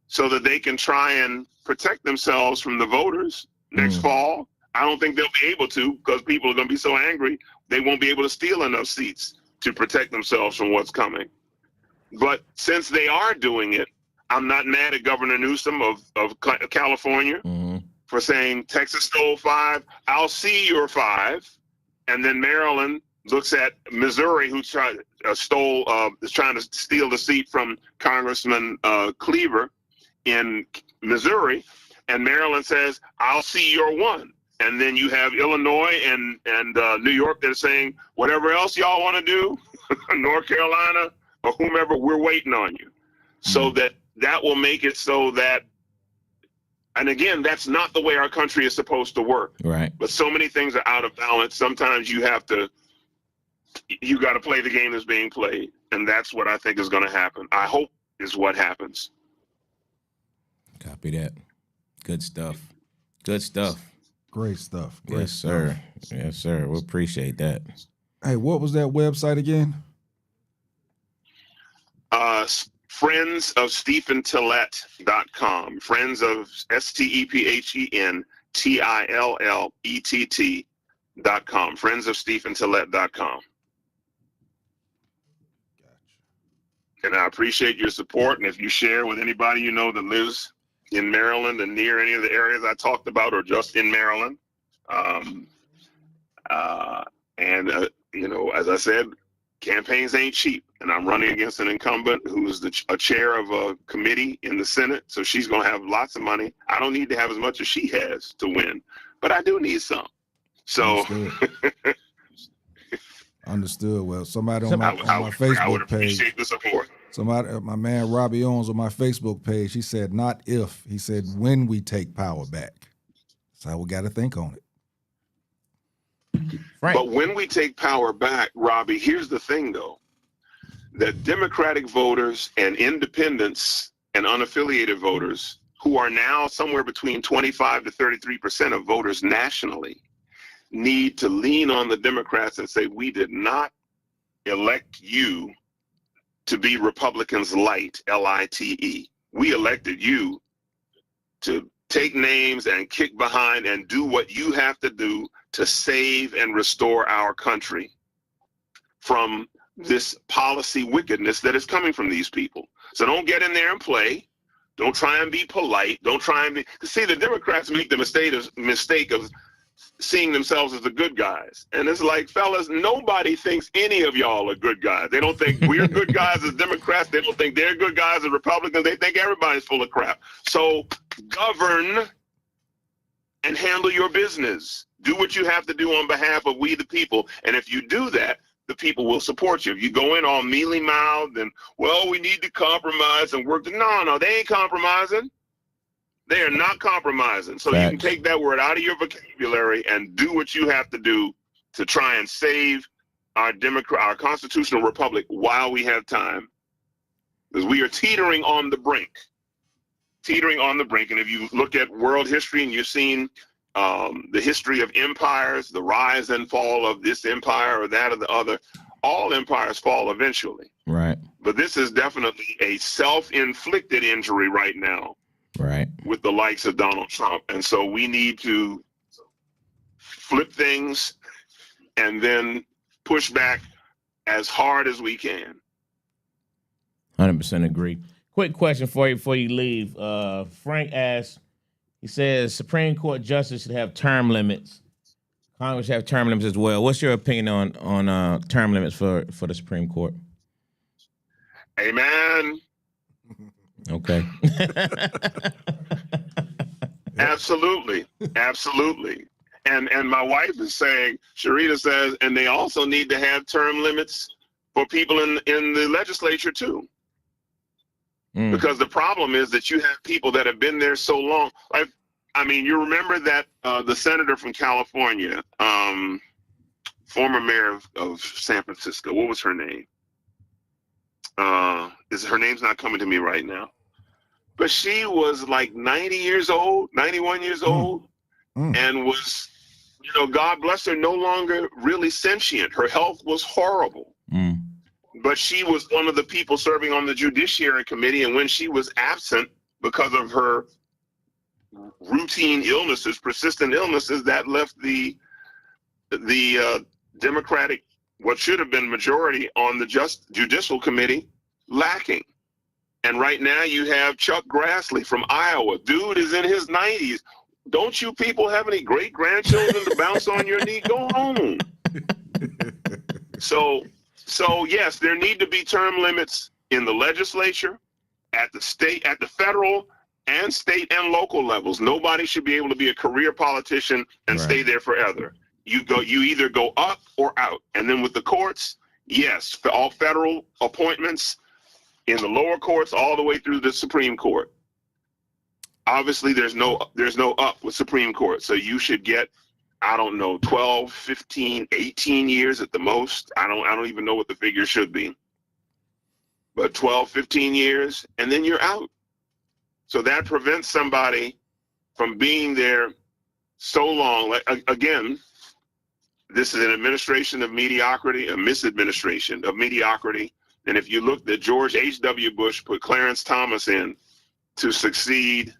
so that they can try and protect themselves from the voters next fall. I don't think they'll be able to because people are going to be so angry they won't be able to steal enough seats to protect themselves from what's coming. But since they are doing it, I'm not mad at Governor Newsom of California for saying Texas stole 5. I'll see your 5. And then Maryland looks at Missouri, who is trying to steal the seat from Congressman Cleaver in Missouri, and Maryland says, "I'll see your 1." And then you have Illinois and New York that are saying, "Whatever else y'all want to do, North Carolina or whomever, we're waiting on you." So that will make it so that, and again, that's not the way our country is supposed to work. Right. But so many things are out of balance. Sometimes you got to play the game that's being played. And that's what I think is going to happen. I hope is what happens. Copy that. Good stuff. Good stuff. Great stuff. Great Yes, sir. Yes, sir. We appreciate that. Hey, what was that website again? friendsofstephentillet.com. Friends of STEPHENTILLETT.com. friendsofstephentillet.com. And I appreciate your support. And if you share with anybody you know that lives in Maryland and near any of the areas I talked about, or just in Maryland, you know, as I said, campaigns ain't cheap. And I'm running against an incumbent who's a chair of a committee in the Senate. So she's going to have lots of money. I don't need to have as much as she has to win, but I do need some. So Understood. Well, somebody on my Facebook I would page, appreciate the support. somebody, my man Robbie Owens on my Facebook page, he said, not if, he said, when we take power back. So we got to think on it. Right. But when we take power back, Robbie, here's the thing, though, that Democratic voters and independents and unaffiliated voters, who are now somewhere between 25 to 33% of voters nationally, need to lean on the Democrats and say, we did not elect you to be Republicans light, L-I-T-E. We elected you to take names and kick behind and do what you have to do to save and restore our country from this policy wickedness that is coming from these people. So don't get in there and play. Don't try and be polite. Don't try and be. See, the Democrats make the mistake of seeing themselves as the good guys. And it's like, fellas, nobody thinks any of y'all are good guys. They don't think we're good guys as Democrats. They don't think they're good guys as Republicans. They think everybody's full of crap. So govern and handle your business. Do what you have to do on behalf of we the people. And if you do that, the people will support you. If you go in all mealy-mouthed and, well, we need to compromise and work. No, they ain't compromising. They are not compromising. So Facts. you can take that word out of your vocabulary and do what you have to do to try and save our constitutional republic while we have time. Because we are teetering on the brink. Teetering on the brink. And if you look at world history and you've seen the history of empires, the rise and fall of this empire or that or the other, all empires fall eventually. Right. But this is definitely a self-inflicted injury right now. Right. With the likes of Donald Trump. And so we need to flip things and then push back as hard as we can. 100% agree. Quick question for you before you leave. Frank asks, he says Supreme Court justice should have term limits. Congress should have term limits as well. What's your opinion on term limits for the Supreme Court? Amen. Okay. Absolutely. And my wife is saying, Sharita says, and they also need to have term limits for people in the legislature too. Because the problem is that you have people that have been there so long. I mean, you remember that the senator from California, former mayor of San Francisco, what was her name? Her name's not coming to me right now. But she was like 90 years old, 91 years old, and was, God bless her, no longer really sentient. Her health was horrible. But she was one of the people serving on the Judiciary Committee, and when she was absent because of her routine illnesses, persistent illnesses, that left the Democratic, what should have been majority on the Judicial Committee, lacking. And right now you have Chuck Grassley from Iowa. Dude is in his 90s. Don't you people have any great-grandchildren to bounce on your knee? Go home. So yes, there need to be term limits in the legislature, at the state, at the federal and state and local levels. Nobody should be able to be a career politician and stay there forever. You either go up or out. And then with the courts, yes, for all federal appointments, in the lower courts all the way through the Supreme Court. Obviously, there's no up with Supreme Court. So you should get, I don't know, 12, 15, 18 years at the most. I don't even know what the figure should be. But 12, 15 years, and then you're out. So that prevents somebody from being there so long. Again, this is an administration of mediocrity, a misadministration of mediocrity. And if you look that George H.W. Bush put Clarence Thomas in to succeed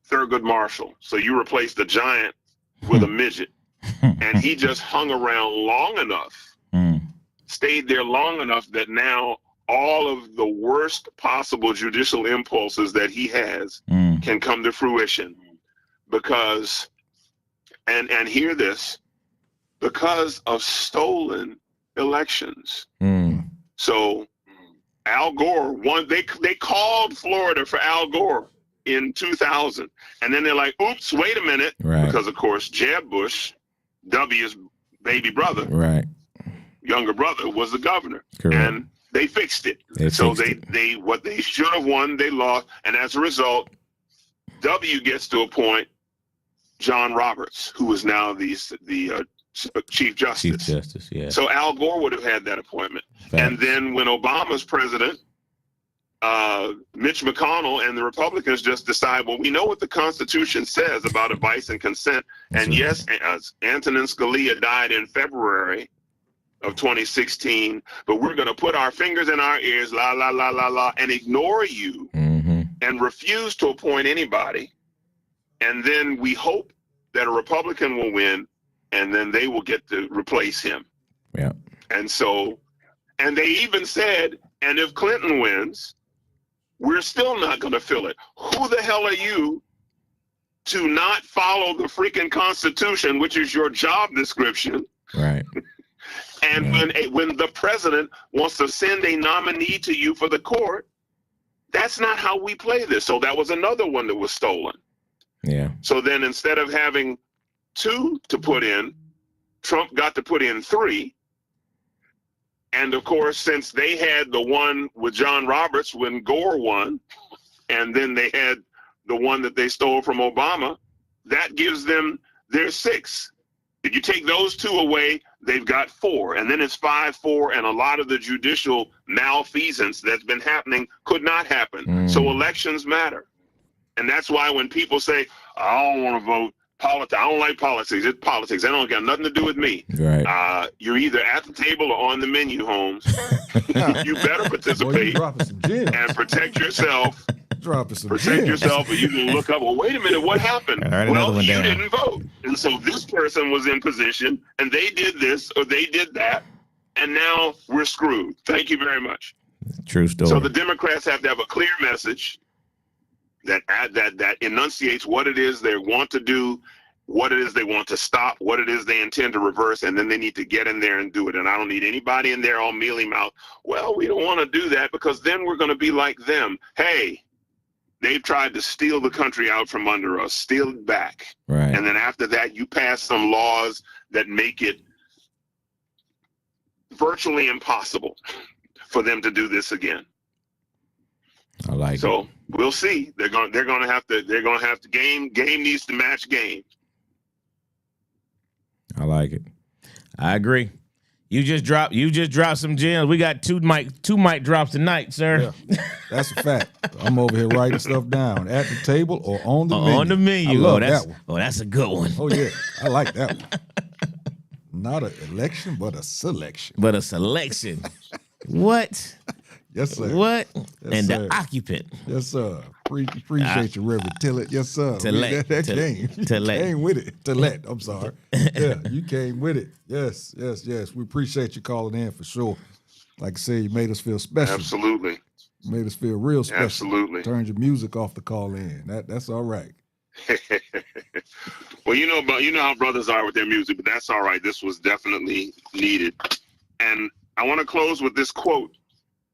Thurgood Marshall. So you replaced the giant with a midget. And he just hung around long enough, stayed there long enough that now all of the worst possible judicial impulses that he has can come to fruition. Because, and hear this, because of stolen elections. So Al Gore won. They called Florida for Al Gore in 2000, and then they're like, "Oops, wait a minute," because of course Jeb Bush, W's baby brother, younger brother, was the governor, and they fixed it. They what they should have won, they lost, and as a result, W gets to appoint John Roberts, who is now the Chief Justice. Chief Justice, yeah. So Al Gore would have had that appointment. And then when Obama's president, Mitch McConnell and the Republicans just decide, well, we know what the Constitution says about advice and consent. And yes, Antonin Scalia died in February of 2016, but we're going to put our fingers in our ears, la, la, la, la, la, and ignore you and refuse to appoint anybody. And then we hope that a Republican will win, and then they will get to replace him. Yeah. And so, and they even said, and if Clinton wins, we're still not going to fill it. Who the hell are you to not follow the freaking Constitution, which is your job description. Right. And when the president wants to send a nominee to you for the court, that's not how we play this. So that was another one that was stolen. Yeah. So then instead of having 2 to put in, Trump got to put in 3. And of course, since they had the one with John Roberts when Gore won, and then they had the one that they stole from Obama, that gives them their 6. If you take those 2 away, they've got 4. And then it's 5-4, and a lot of the judicial malfeasance that's been happening could not happen. So elections matter. And that's why when people say, I don't want to vote, I don't like politics. It's politics. That don't got nothing to do with me. Right. You're either at the table or on the menu, Holmes. You better Boy, you participate dropping some gems. and protect yourself. Dropping some Protect gems. yourself, or you can look up, well, wait a minute, what happened? All right, another Well, one you down. didn't vote. And so this person was in position, and they did this or they did that, and now we're screwed. Thank you very much. True story. So the Democrats have to have a clear message that enunciates what it is they want to do, what it is they want to stop, what it is they intend to reverse, and then they need to get in there and do it. And I don't need anybody in there all mealy mouth. Well, we don't want to do that because then we're going to be like them. Hey, they've tried to steal the country out from under us, steal it back. Right. And then after that, you pass some laws that make it virtually impossible for them to do this again. I like it. So we'll see. They're going to have to game needs to match game. I like it. I agree. You just dropped some gems. We got two mic drops tonight, sir. Yeah, that's a fact. I'm over here writing stuff down at the table or on the menu. On the menu. I love that one. Oh, that's a good one. Oh yeah, I like that one. Not an election, but a selection. But a selection. What? Yes, sir. What? Yes, And sir. the occupant. Yes, sir. Appreciate you, Reverend Tillett. Yes, sir. Tillett. That came. You Tillett. came with it. Tillett. I'm sorry. Yeah, you came with it. Yes. We appreciate you calling in for sure. Like I said, you made us feel special. Absolutely. You made us feel real special. Absolutely. Turned your music off the call in. That's all right. Well, you know how brothers are with their music, but that's all right. This was definitely needed. And I want to close with this quote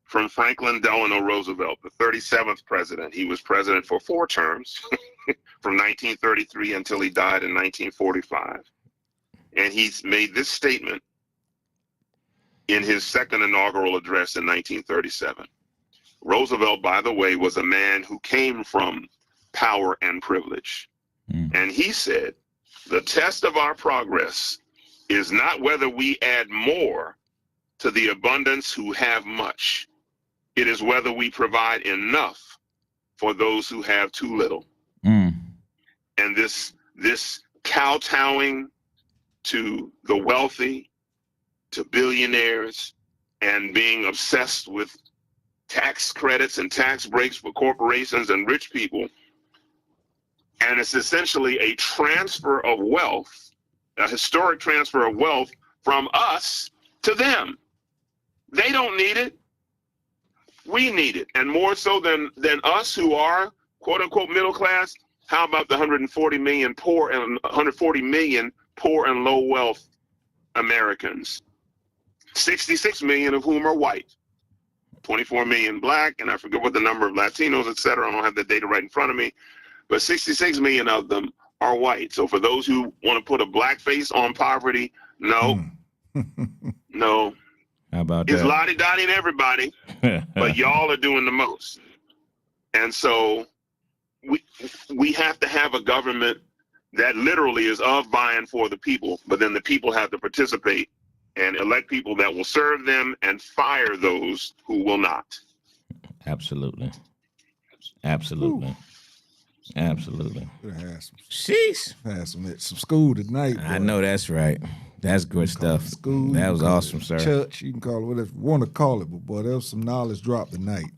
from Franklin Delano Roosevelt, the 37th president. He was president for 4 terms from 1933 until he died in 1945. And he's made this statement in his second inaugural address in 1937. Roosevelt, by the way, was a man who came from power and privilege. And he said, the test of our progress is not whether we add more to the abundance who have much. It is whether we provide enough for those who have too little. And this kowtowing to the wealthy, to billionaires, and being obsessed with tax credits and tax breaks for corporations and rich people. And it's essentially a transfer of wealth, a historic transfer of wealth from us to them. They don't need it. We need it. And more so than us who are quote unquote middle class. How about the 140 million poor and low wealth Americans? 66 million of whom are white, 24 million black, and I forget what the number of Latinos, et cetera. I don't have the data right in front of me, but 66 million of them are white. So for those who want to put a black face on poverty, no, no. How about It's that? lottie-dottie and everybody, but y'all are doing the most. And so we have to have a government that literally is of, by, and for the people, but then the people have to participate and elect people that will serve them and fire those who will not. Absolutely. Absolutely. Absolutely. Sheesh. Had some school tonight. I boy. know that's right. That's good stuff. School. That was you call awesome, it sir. Church, you can call it whatever you want to call it, but boy, there was some knowledge dropped tonight.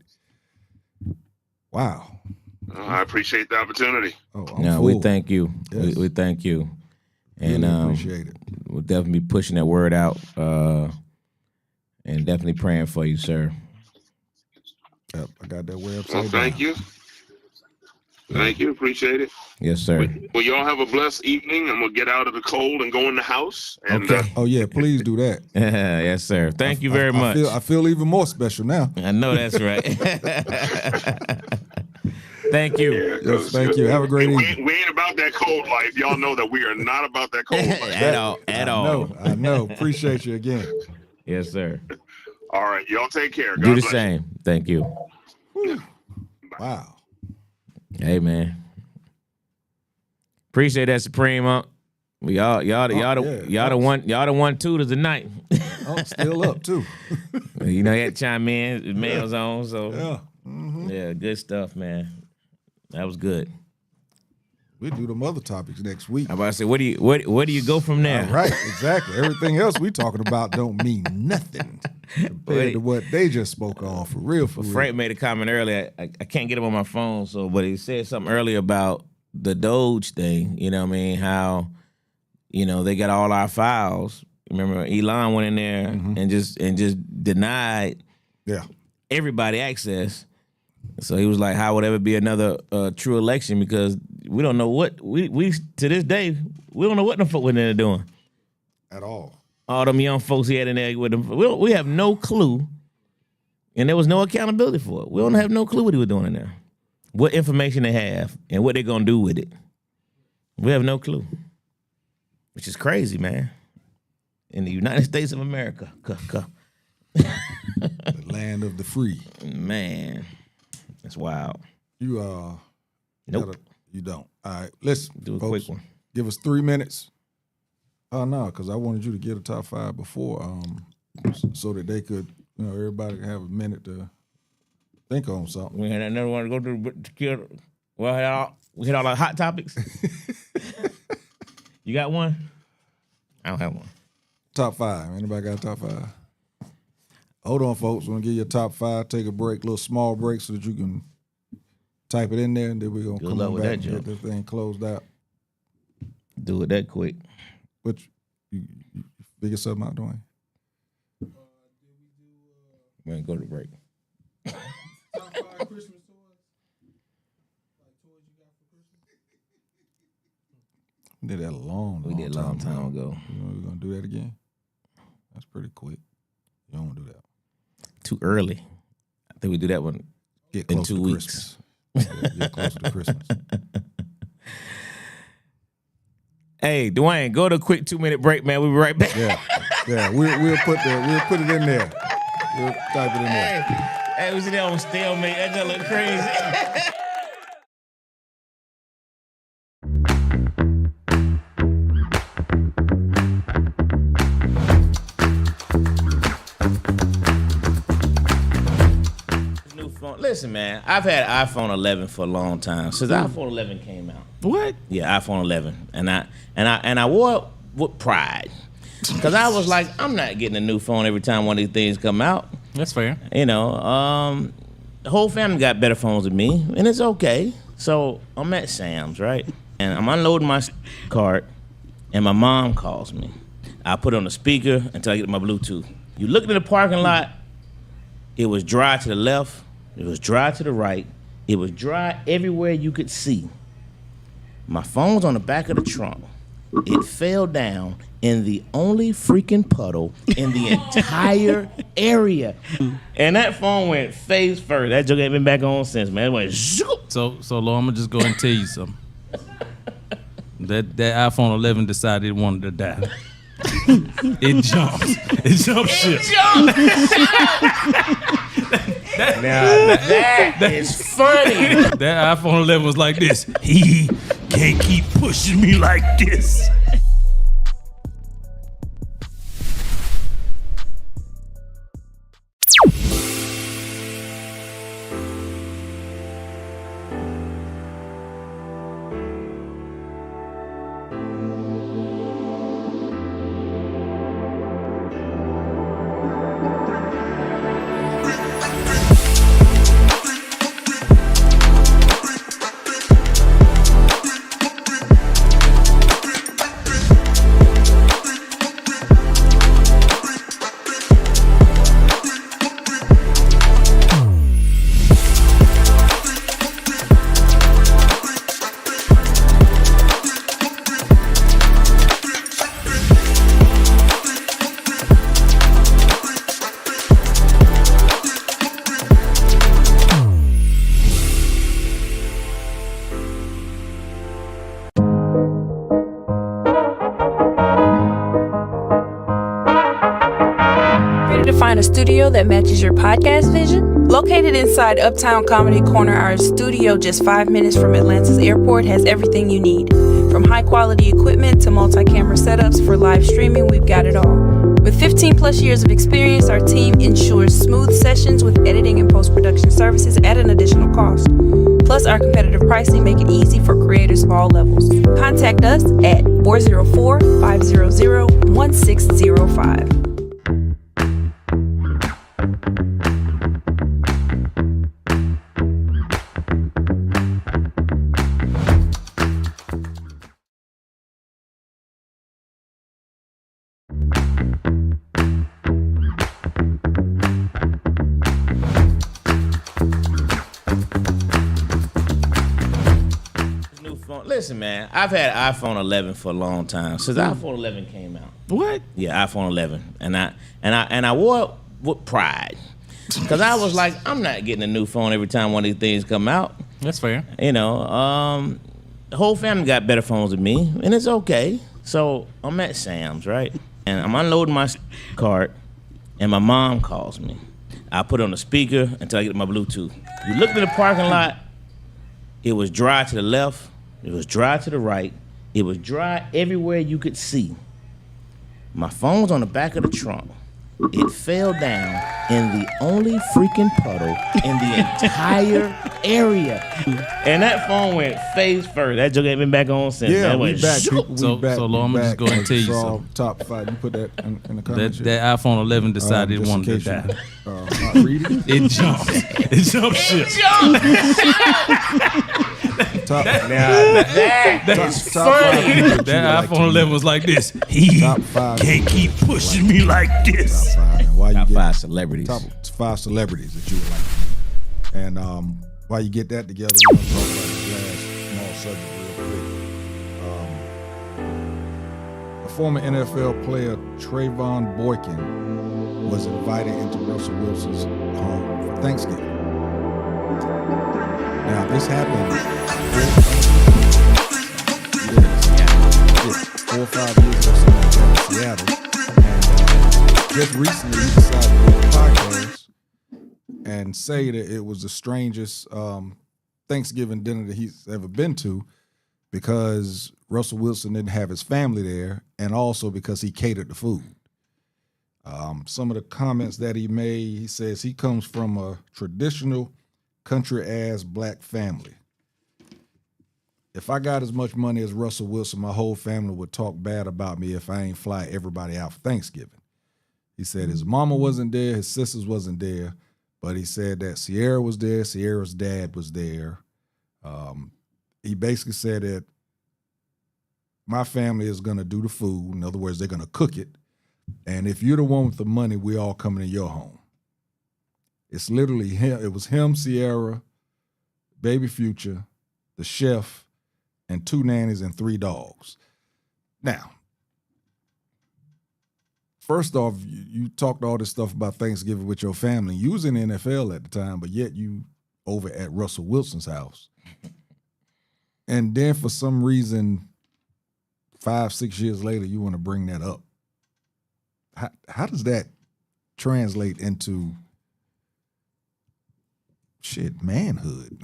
Wow. I appreciate the opportunity. Oh, I'm No, full. we thank you. Yes. We thank you. And Really appreciate it. we'll definitely be pushing that word out and definitely praying for you, sir. Yep, I got that way Well, upside thank down. you. Thank you. Appreciate it. Yes, sir. Well, y'all have a blessed evening. I'm going to get out of the cold and go in the house. And, Okay. Oh yeah, please do that. Yes, sir. Thank you very much. I feel even more special now. I know that's right. Thank you. Yeah, Yes, thank you. Have a great evening. We ain't about that cold life. Y'all know that we are not about that cold life. At all. I know. Appreciate you again. Yes, sir. All right. Y'all take care. Do God the bless same. Thank you. Wow. Hey, man. Appreciate that, Supreme. Y'all the one two tonight. Oh, still up too. You know, he had to chime in. The mail's on, so Yeah. Mm-hmm. yeah, good stuff, man. That was good. We do them other topics next week. I'm about to say, where do you go from there? Right, exactly. Everything else we talking about don't mean nothing compared to what they just spoke on. For real. Frank made a comment earlier. I can't get him on my phone, but he said something earlier about the Doge thing. You know what I mean? How, they got all our files. Remember, Elon went in there and just denied everybody access. So he was like, how would ever be another true election? Because we don't know what we to this day, we don't know what the fuck we're in there doing. At all. All them young folks he had in there with them. We have no clue. And there was no accountability for it. We don't have no clue what he was doing in there. What information they have and what they're gonna do with it. We have no clue. Which is crazy, man. In the United States of America. The land of the free. Man. That's wild. You Nope. You don't. All right. Let's Do a folks, quick one. Give us 3 minutes. Oh no, because I wanted you to get a top 5 before, so that they could, everybody could have a minute to think on something. We had another one to go to. Well, we hit all the hot topics. You got one? I don't have one. Top 5. Anybody got a top 5? Hold on, folks. We're gonna give you a top 5. Take a break, little small break, so that you can type it in there, and then we're gonna come on back and get this thing closed out. Do it that quick. Which you figure something out, Dwayne? We're gonna go to break. Top 5 Christmas toys. Like toys you got for Christmas. We did that a long time ago. We're gonna do that again. That's pretty quick. You don't want to do that. Too early. I think we do that one Get in close 2 to weeks. Christmas. Get closer to Christmas. Hey, Dwayne, go to a quick 2-minute break, man. We'll be right back. Yeah. We'll put it in there. We'll type it in there. Hey, we see that on stalemate. That just look crazy. New phone. Listen, man, I've had iPhone 11 for a long time. Since iPhone 11 came out. What? Yeah, iPhone 11, and I wore it with pride, because I was like, I'm not getting a new phone every time one of these things come out. That's fair. The whole family got better phones than me, and it's okay. So I'm at Sam's, right, and I'm unloading my cart, and my mom calls me. I put it on the speaker until I get my Bluetooth. You look in the parking lot, it was dry to the left, it was dry to the right, it was dry everywhere you could see. My phone's on the back of the trunk. It fell down in the only freaking puddle in the entire area. And that phone went face first. That joke ain't been back on since, man. It went zoop. So Lord, I'm gonna just go and tell you something. That iPhone 11 decided it wanted to die. It jumped. It jumped ship. That is funny. That iPhone 11 was like this. He can't keep pushing me like this. find a studio that matches your podcast vision? Located inside Uptown Comedy Corner, our studio just 5 minutes from Atlanta's airport has everything you need. From high-quality equipment to multi-camera setups for live streaming, we've got it all. With 15 plus years of experience, our team ensures smooth sessions with editing and post-production services at an additional cost. Plus, our competitive pricing make it easy for creators of all levels. Contact us at 404-500-1605. Listen, man, I've had iPhone 11 for a long time since iPhone 11 came out. What? Yeah, iPhone 11, and I wore it with pride because I was like, I'm not getting a new phone every time one of these things come out. That's fair. You know, the whole family got better phones than me, and it's okay. So I'm at Sam's, right, and I'm unloading my cart, and my mom calls me. I put it on the speaker until I get my Bluetooth. You look in the parking lot, it was dry to the left. It was dry to the right. It was dry everywhere you could see. My phone's on the back of the trunk. It fell down in the only freaking puddle in the entire area. And that phone went face first. That joke ain't been back on since. Yeah, that we went back. shoot. People, So, we back. Lauren, we I'm just back. going to tell you Saw something. Top 5. You put that in the comments. That iPhone 11 decided it just in wanted to case die. you, not reading. It jumped. It jumped ship. Top, That's top 5 people that you That like iPhone to 11 meet. was like this. He Top 5 can't keep pushing me like this. Top 5. And why you Top get 5 celebrities. Top 5 celebrities that you would like to meet. And while you get that together, we're going to talk about this last small subject real quick. A former NFL player, Trayvon Boykin, was invited into Russell Wilson's home for Thanksgiving. Now, this happened 4 or 5 years ago, something like that in Seattle. And just recently, he decided to do a podcast and say that it was the strangest Thanksgiving dinner that he's ever been to because Russell Wilson didn't have his family there and also because he catered the food. Some of the comments that he made, he says he comes from a traditional country-ass black family. If I got as much money as Russell Wilson, my whole family would talk bad about me if I ain't fly everybody out for Thanksgiving. He said his mama wasn't there, his sisters wasn't there, but he said that Sierra was there, Sierra's dad was there. He basically said that my family is going to do the food. In other words, they're going to cook it. And if you're the one with the money, we all coming to your home. It's literally him. It was him, Sierra, Baby Future, the chef, and 2 nannies and 3 dogs. Now, first off, you talked all this stuff about Thanksgiving with your family. You was in the NFL at the time, but yet you over at Russell Wilson's house. And then for some reason, 5-6 years later, you want to bring that up. How does that translate into manhood?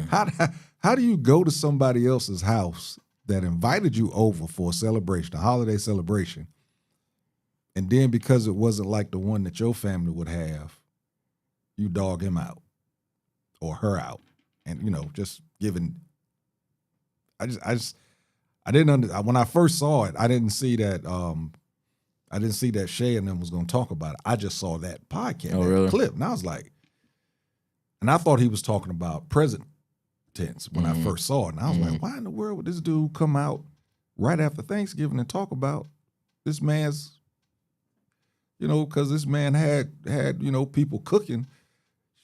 How do you go to somebody else's house that invited you over for a celebration, a holiday celebration, and then because it wasn't like the one that your family would have, you dog him out or her out, and just giving. I didn't when I first saw it, I didn't see that. I didn't see that Shay and them was going to talk about it. I just saw that podcast, that clip, and I was like, and I thought he was talking about present tense when I first saw it, and I was like, why in the world would this dude come out right after Thanksgiving and talk about this man's, because this man had people cooking.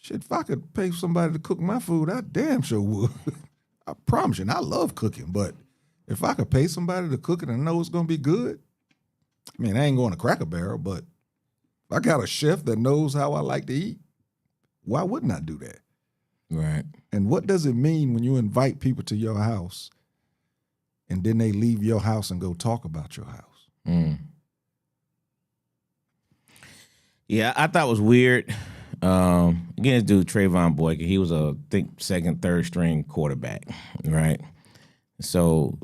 Shit, if I could pay somebody to cook my food, I damn sure would. I promise you, and I love cooking, but if I could pay somebody to cook it and know it's going to be good, I mean, I ain't going to Cracker Barrel, but if I got a chef that knows how I like to eat, why wouldn't I do that? Right. And what does it mean when you invite people to your house and then they leave your house and go talk about your house? Yeah, I thought it was weird. Again, this dude, Trayvon Boykin, he was I think, second, third string quarterback, right? So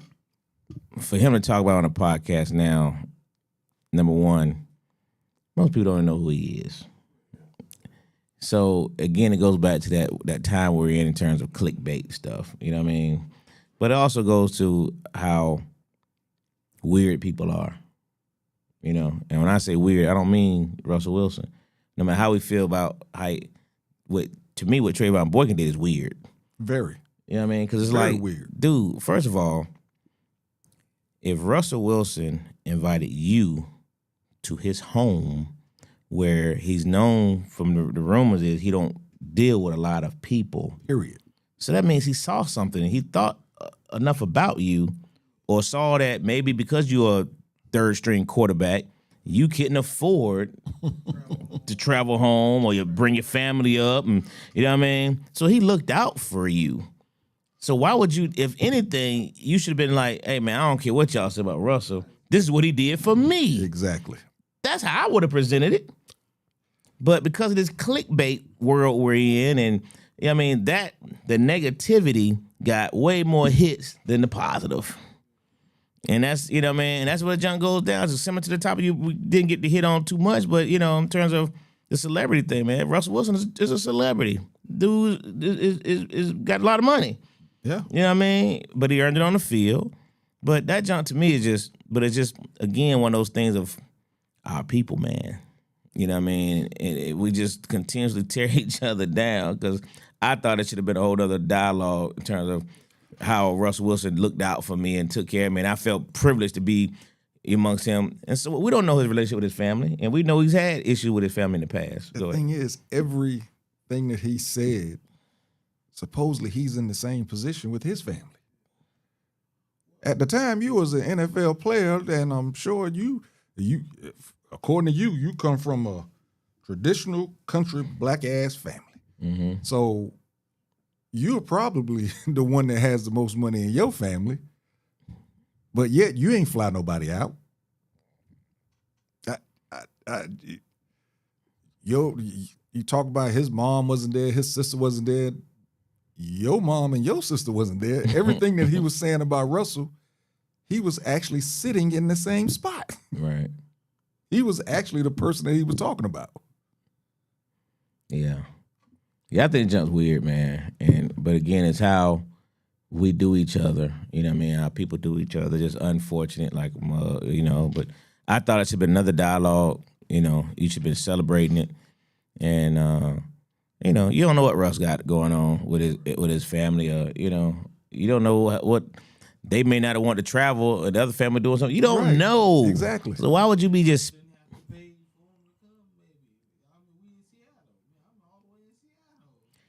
for him to talk about on a podcast now, number one, most people don't know who he is. So again, it goes back to that time we're in terms of clickbait stuff. You know what I mean? But it also goes to how weird people are. You know, and when I say weird, I don't mean Russell Wilson. No matter how we feel about to me, what Trayvon Boykin did is weird. Very. You know what I mean? Because it's Very like, weird. Dude, first of all, if Russell Wilson invited you to his home, where he's known from the rumors is he don't deal with a lot of people. Period. So that means he saw something and he thought enough about you, or saw that maybe because you're a third string quarterback, you couldn't afford to travel home, or you bring your family up, and you know what I mean? So he looked out for you. So why would you, if anything, you should have been like, hey man, I don't care what y'all say about Russell. This is what he did for me. Exactly. That's how I would have presented it. But because of this clickbait world we're in, and I mean the negativity got way more hits than the positive. And that's, you know what I mean, and that's where the junk goes down. It's similar to the top of you. We didn't get to hit on too much, but you know, in terms of the celebrity thing, man, Russell Wilson is a celebrity. Dude is got a lot of money. Yeah. You know what I mean? But he earned it on the field. But that junk to me is it's just, again, one of those things of our people, man. You know what I mean? And we just continuously tear each other down, because I thought it should have been a whole other dialogue in terms of how Russell Wilson looked out for me and took care of me. And I felt privileged to be amongst him. And so we don't know his relationship with his family, and we know he's had issues with his family in the past. The thing is, everything that he said, supposedly he's in the same position with his family. At the time, you was an NFL player, and I'm sure you according to you come from a traditional country black-ass family. Mm-hmm. So you're probably the one that has the most money in your family, but yet you ain't fly nobody out. You talk about his mom wasn't there, his sister wasn't there, your mom and your sister wasn't there. Everything that he was saying about Russell, he was actually sitting in the same spot. Right. He was actually the person that he was talking about. Yeah. Yeah, I think jump's weird, man. But again, it's how we do each other. You know what I mean? How people do each other. Just unfortunate, like, you know. But I thought it should be another dialogue. You know, you should have been celebrating it. And, you know, you don't know what Russ got going on with his family. You know, you don't know what they may not have wanted to travel, or the other family doing something. You don't know. Exactly. So why would you be just...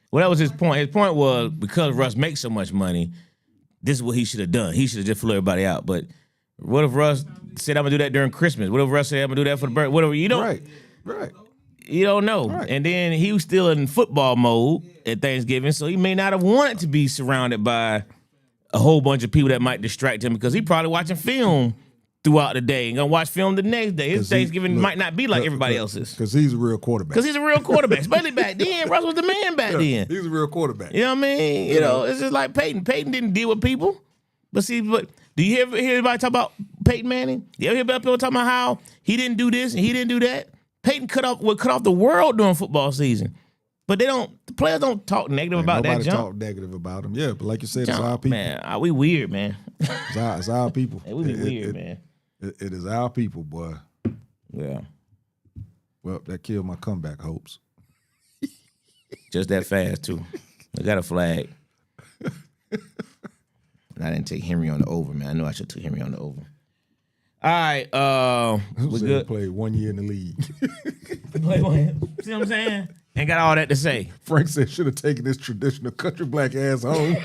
Well, that was his point. His point was, because Russ makes so much money, this is what he should have done. He should have just flew everybody out. But what if Russ said, I'm going to do that during Christmas? What if Russ said, I'm going to do that for the birthday? Whatever. You don't. Right. You don't know. Right. And then he was still in football mode at Thanksgiving, so he may not have wanted to be surrounded by a whole bunch of people that might distract him, because he probably watching film throughout the day and gonna watch film the next day. His Thanksgiving might not be like everybody else's. Because he's a real quarterback. Because he's a real quarterback, especially back then. Russ was the man back then. He's a real quarterback. You know what I mean? You know, it's just like Peyton. Peyton didn't deal with people. But do you ever hear anybody talk about Peyton Manning? You ever hear about people talking about how he didn't do this and he didn't do that? Peyton would cut off the world during football season. But the players don't talk negative about that jump. Nobody talk negative about him. Yeah, but like you said, it's our people. Man, we weird, man. It's our people. Hey, we be weird, man. It is our people, boy. Yeah. Well, that killed my comeback hopes. Just that fast, too. I got a flag. And I didn't take Henry on the over, man. I know I should have took Henry on the over. All right, we good. Played 1 year in the league. See what I'm saying? Ain't got all that to say. Frank said should have taken this traditional country black ass home.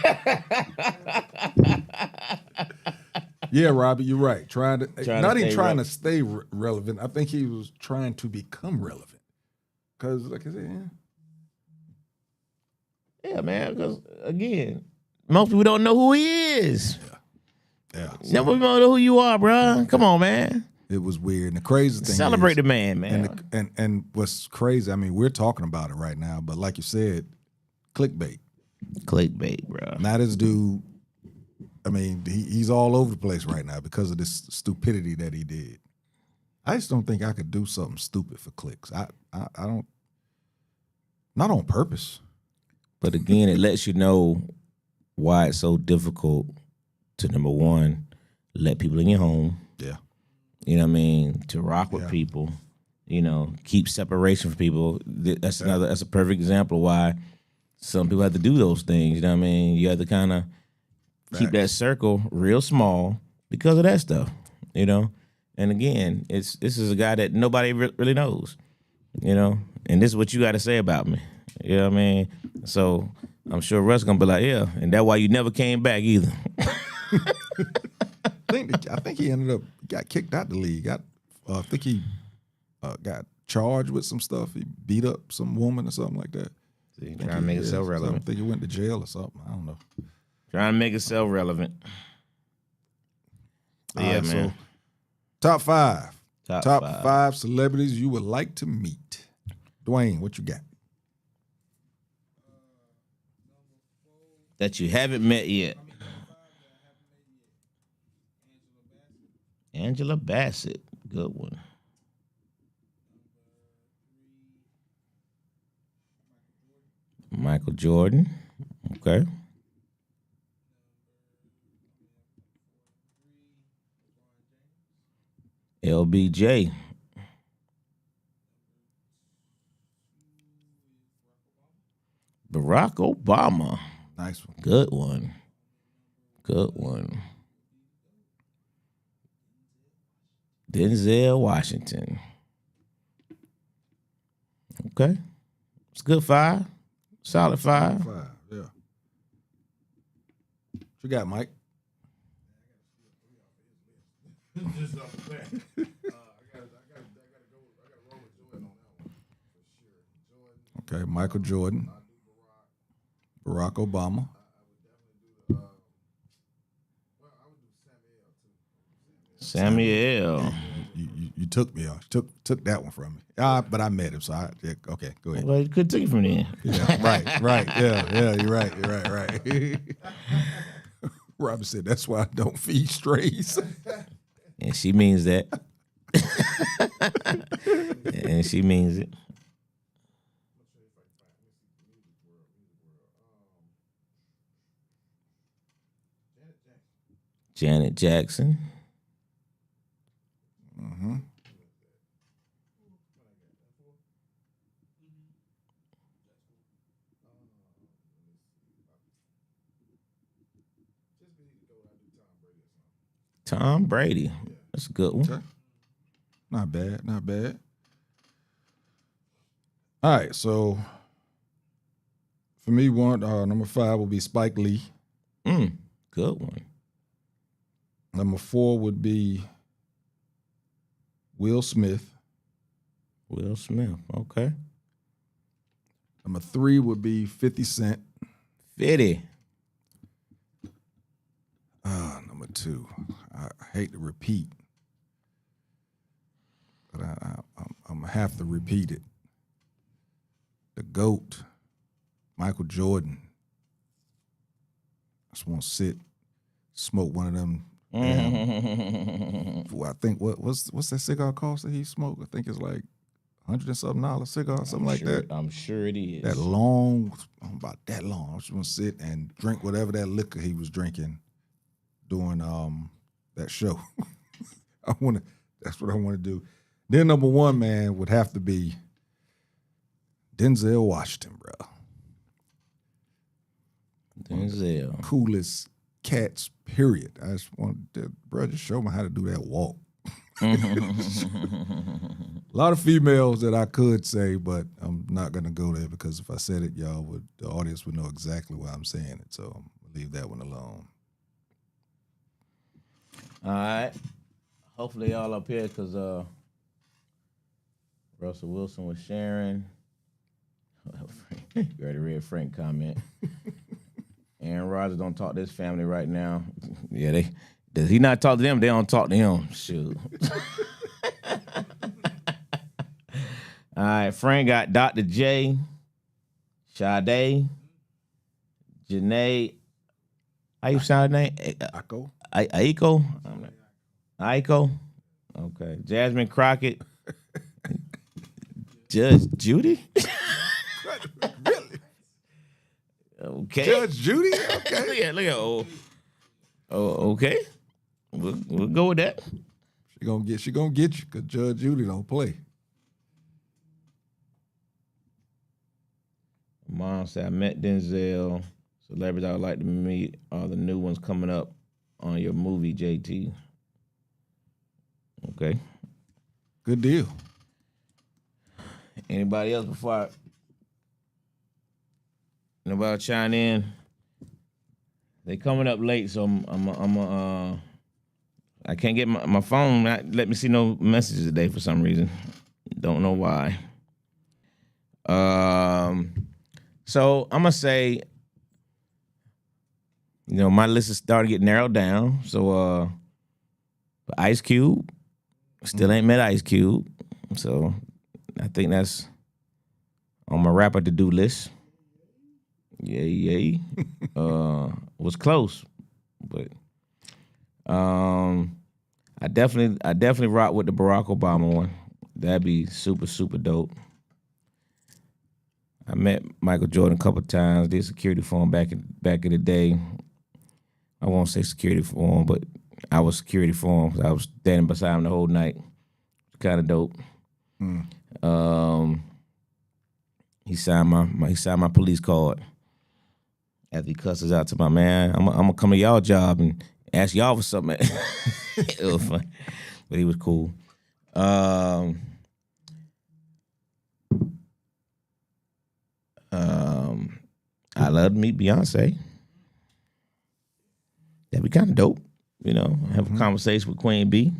Yeah, Robbie, you're right. Not even trying to stay relevant. I think he was trying to become relevant. Because, like I said, yeah, man. Because again, most people don't know who he is. Yeah. Nobody don't know who you are, bro. Come on, man. It was weird. And the crazy thing Celebrate is, the man, man. and what's crazy, I mean, we're talking about it right now, but like you said, clickbait. Clickbait, bro. Now this dude, I mean, he's all over the place right now because of this stupidity that he did. I just don't think I could do something stupid for clicks. I don't, not on purpose. But again, it lets you know why it's so difficult to, number one, let people in your home. Yeah. You know what I mean? To rock with people. You know, keep separation from people. That's a perfect example of why some people have to do those things. You know what I mean? You have to kind of keep that circle real small because of that stuff. You know? And again, this is a guy that nobody really knows. You know? And this is what you got to say about me. You know what I mean? So I'm sure Russ gonna be like, yeah, and that's why you never came back either. I think he got kicked out the league. I think he got charged with some stuff. He beat up some woman or something like that. See, trying to make himself relevant. I think he went to jail or something. I don't know. Trying to make himself relevant. All Yeah, right, man. So, top five. Top five celebrities you would like to meet. Dwayne, what you got? That you haven't met yet. Angela Bassett. Good one. Michael Jordan. Okay. LBJ. Barack Obama. Nice one. Good one. Good one. Denzel Washington. Okay. It's a good five. Solid five. Five, yeah. What you got, Mike? Okay, Michael Jordan. Barack Obama. Samuel. You took me off. Took that one from me. But I met him, so okay, go ahead. Well, you could take it from there. Yeah, right. Yeah, you're right. Robin said that's why I don't feed strays. And she means that. And she means it. Janet Jackson. Mm-hmm. Tom Brady. That's a good one. Okay. Not bad. All right, so for me, number 5 will be Spike Lee. Good one. Number 4 would be Will Smith. Will Smith. Okay. Number 3 would be 50 Cent. 50. Number 2. I hate to repeat, but I'm going to have to repeat it. The GOAT, Michael Jordan. I just want to sit, smoke one of them. I think what's that cigar cost that he smoked? I think it's like $100 and something cigar, something like that. I'm sure it is. That long, about that long. I just want to sit and drink whatever that liquor he was drinking during that show. That's what I want to do. Then number 1, man, would have to be Denzel Washington, bro. Denzel. Coolest cats, period. I just wanted to, bro, just show me how to do that walk. A lot of females that I could say, but I'm not going to go there because if I said it, the audience would know exactly why I'm saying it. So I'm going to leave that one alone. All right. Hopefully y'all up here because Russell Wilson was sharing. You already read Frank comment. Aaron Rodgers don't talk to his family right now. Yeah, Does he not talk to them? They don't talk to him. Shoot. All right, Frank got Dr. J, Sade, Janae. How you sound her name? Akko. Aiko? Aiko? Okay. Jasmine Crockett. Judge Judy? Really? Okay. Judge Judy? Okay. Look at okay. We'll go with that. She gonna get you because Judge Judy don't play. Mom said I met Denzel. Celebrities I would like to meet are the new ones coming up on your movie, JT. Okay. Good deal. Anybody else before nobody chime in? They coming up late, so I can't get my phone. Not let me see no messages today for some reason. Don't know why. So I'm gonna say, my list is starting to get narrowed down. So Ice Cube still ain't met Ice Cube, so I think that's on my rapper to-do list. Yay. Was close, but I definitely rock with the Barack Obama one. That'd be super, super dope. I met Michael Jordan a couple times, did security for him back in the day. I won't say security for him, but I was security for him. I was standing beside him the whole night. Kind of dope. He signed my police card after he cussed us out to my man. I'm gonna come to y'all job and ask y'all for something. It was fun, but he was cool. I love to meet Beyonce. That'd be kind of dope, have a conversation with Queen B,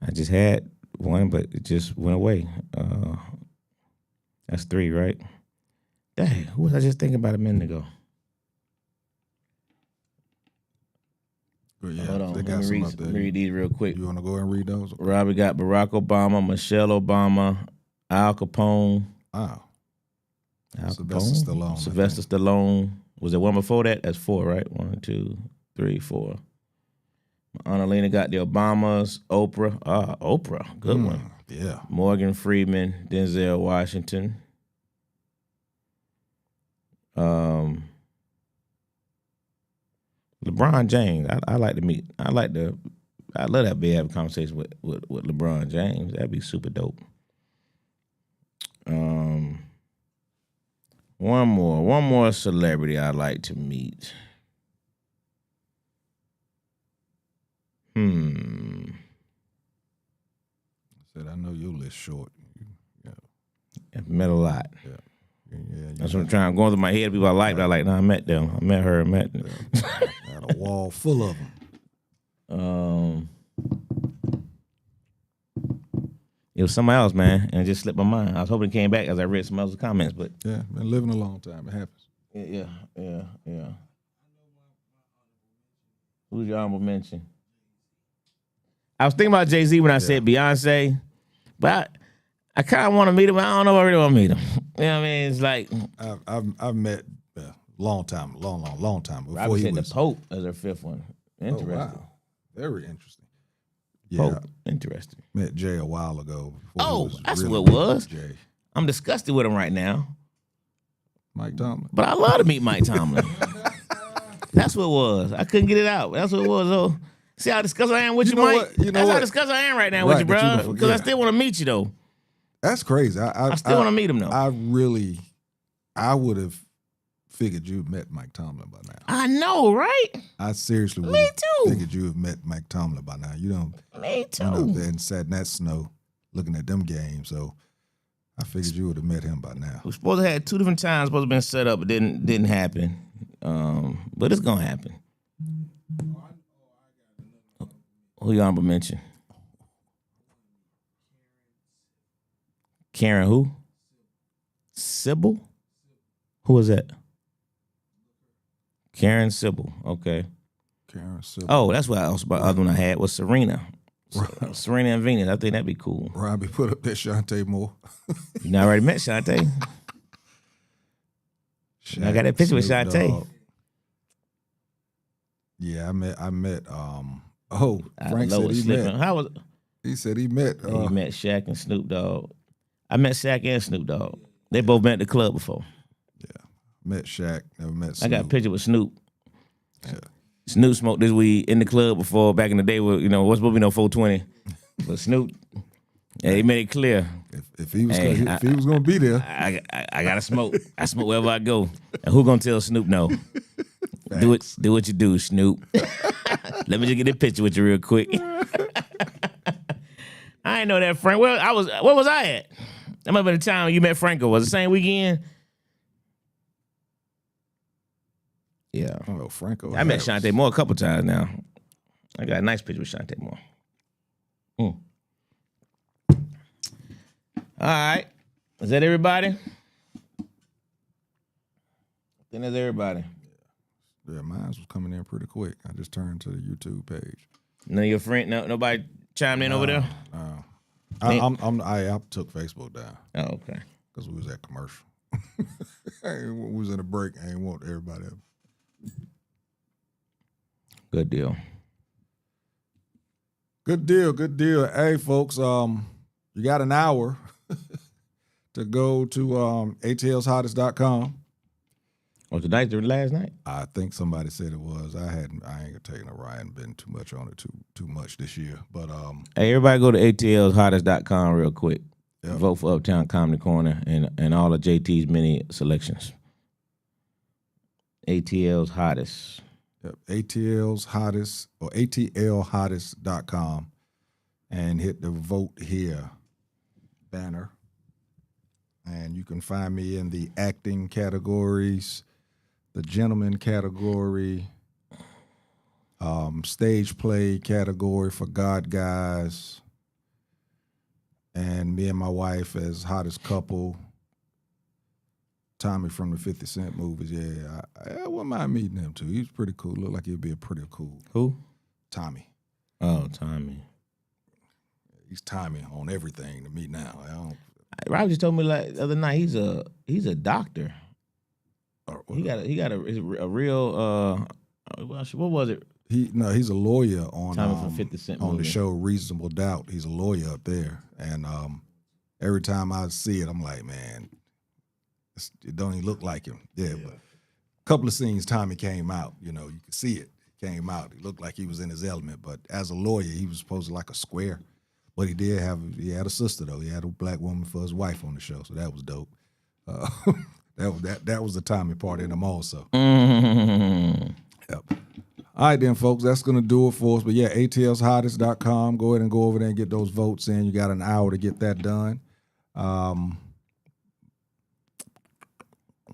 I just had one, but it just went away. That's 3, right? Dang, who was I just thinking about a minute ago? But yeah, Hold on, they let got me some read, up there. read these real quick. You want to go and read those? Robbie got Barack Obama, Michelle Obama, Al Capone. Wow. Al Sylvester Capone, Stallone, I Sylvester Stallone. Was there one before that? That's 4, right? 1, 2, 3, 4. Annalena got the Obamas, Oprah. Oprah, good one. Yeah. Morgan Freeman, Denzel Washington. LeBron James. I like to meet. I love that be have a conversation with LeBron James. That'd be super dope. One more celebrity I'd like to meet. I said, I know your list short. I've met a lot. Yeah. That's what I'm trying. I'm going through my head. People I liked. I met them. I met her. I met them. Got a wall full of them. It was somebody else, man, and it just slipped my mind. I was hoping it came back as I read some other comments, but Yeah, been living a long time. It happens. yeah. Who's your honorable mention? I was thinking about Jay-Z when I said Beyonce, but I kind of want to meet him. I don't know if I really want to meet him. You know what I mean? It's like I've met long time before Robert he said was the Pope as her 5th one. Interesting. Oh, wow. Very interesting. Yeah, Pope. Interesting. met Jay a while ago. before he Oh, was that's really what it was. Jay. I'm disgusted with him right now, Mike Tomlin. but I love to meet Mike Tomlin. That's what it was. I couldn't get it out. That's what it was. Oh, see how disgusted I am with you, know Mike? what? You know That's how what? disgusted I am right now Right, with you, but you bro. can Because I forget. still want to meet you, though. That's crazy. I still want to meet him, though. I would have figured you met Mike Tomlin by now. I know, right? I seriously would Me have too. figured you have met Mike Tomlin by now. You don't Me went up too. there and sat in that snow looking at them games. So I figured you would have met him by now. We're supposed to have 2 different times supposed to been set up, but didn't happen. But it's gonna happen. Who you honorable mention? Karen who? Sybil? Who was that? Karen Sybil. Okay. Karen Sybil. Oh, that's what else. The other one I had was Serena. Serena and Venus. I think that'd be cool. Robbie put up that Shantae Moore. You know, I already met Shantae. I got that picture with Snoop Shantae. Dogg. Yeah, I met Frank said he met. How was He said he met he met Shaq and Snoop Dogg. I met Shaq and Snoop Dogg. They both been at the club before. met Shaq, never met I Snoop. got a picture with Snoop. Yeah. Snoop smoked this weed in the club before back in the day with, what's supposed to be no 420. But Snoop, he made it clear. If he was if he was gonna be there. I gotta smoke. I smoke wherever I go. And who gonna tell Snoop no? Do what you do, Snoop. Let me just get a picture with you real quick. I ain't know that Frank. Well, where was I at? That might have been the time you met Franco. Was it the same weekend? Yeah. Oh, Franco. I met Shantae Moore a couple times now. I got a nice picture with Shantae Moore. All right. Is that everybody? I think that's everybody. Yeah, mine was coming in pretty quick. I just turned to the YouTube page. None of your friends, nobody chimed in over there? No. I took Facebook down. Oh, okay. Because we was at commercial. We was in a break. I ain't want everybody up. Good deal. Good deal. Hey, folks, you got an hour to go to atlshottest.com. Oh, tonight's the last night? I think somebody said it was. I ain't taking a ride and been too much on it too much this year. But hey, everybody go to atlshottest.com real quick. Yep. Vote for Uptown Comedy Corner and all of JT's many selections. ATL's Hottest. Yep, ATL's Hottest or atlhottest.com and hit the vote here banner. And you can find me in the acting categories, the gentleman category, stage play category for God Guys, and me and my wife as hottest couple. Tommy from the 50 Cent movies, yeah. I wouldn't mind meeting him too. He's pretty cool. Look like he'd be a pretty cool. Who? Tommy. Oh, Tommy. He's Tommy on everything to me now. Rob just told me like the other night he's a doctor. He got a real what was it? He's a lawyer on Tommy from 50 Cent on movie. the show Reasonable Doubt. He's a lawyer up there, and every time I see it, I'm like, man, it don't even look like him. Yeah, but a couple of scenes, Tommy came out. You could see it. Came out. He looked like he was in his element, but as a lawyer, he was supposed to like a square. But he had a sister though. He had a black woman for his wife on the show, so that was dope. That was the Tommy part in him also. Mm-hmm. Yep. All right then, folks, that's gonna do it for us. But yeah, atlshottest.com. Go ahead and go over there and get those votes in. You got an hour to get that done.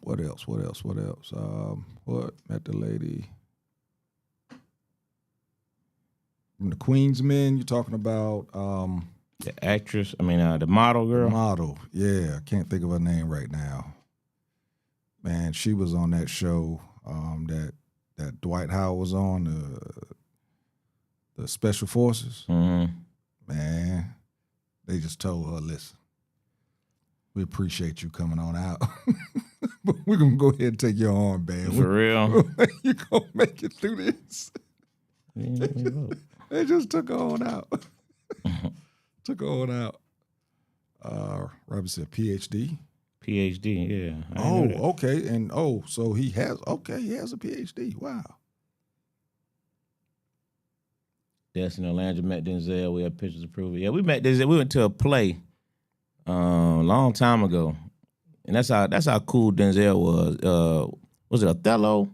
What else? What met the lady from the Queens Men. You're talking about The actress, the model girl. model. Yeah, I can't think of her name right now. Man, she was on that show that Dwight Howard was on, the Special Forces. Mm-hmm. Man, they just told her, listen, we appreciate you coming on out. But we're going to go ahead and take your armband. For real? You're going to make it through this. They just took her on out. Took her on out. Robbie said PhD. PhD, yeah. Oh, okay. And so he has a PhD. Wow. Destiny Landry met Denzel. We have pictures to prove it. Yeah, we met Denzel. We went to a play a long time ago. And that's how cool Denzel was. Was it Othello?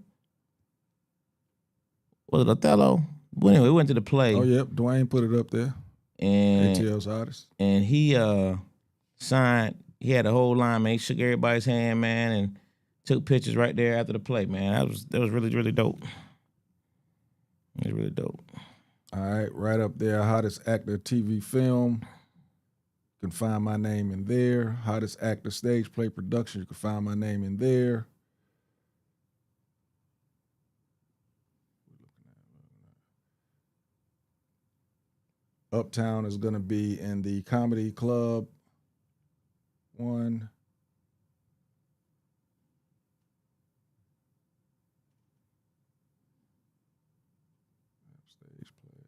Was it Othello? Well, anyway, we went to the play. Oh, yep. Dwayne put it up there. And ATL's Hottest. And he signed. He had a whole line, man. He shook everybody's hand, man, and took pictures right there after the play, man. That was really, really dope. It was really dope. All right, right up there, hottest actor TV film. You can find my name in there. Hottest actor stage play production. You can find my name in there. Uptown is going to be in the Comedy Club 1. Stage play.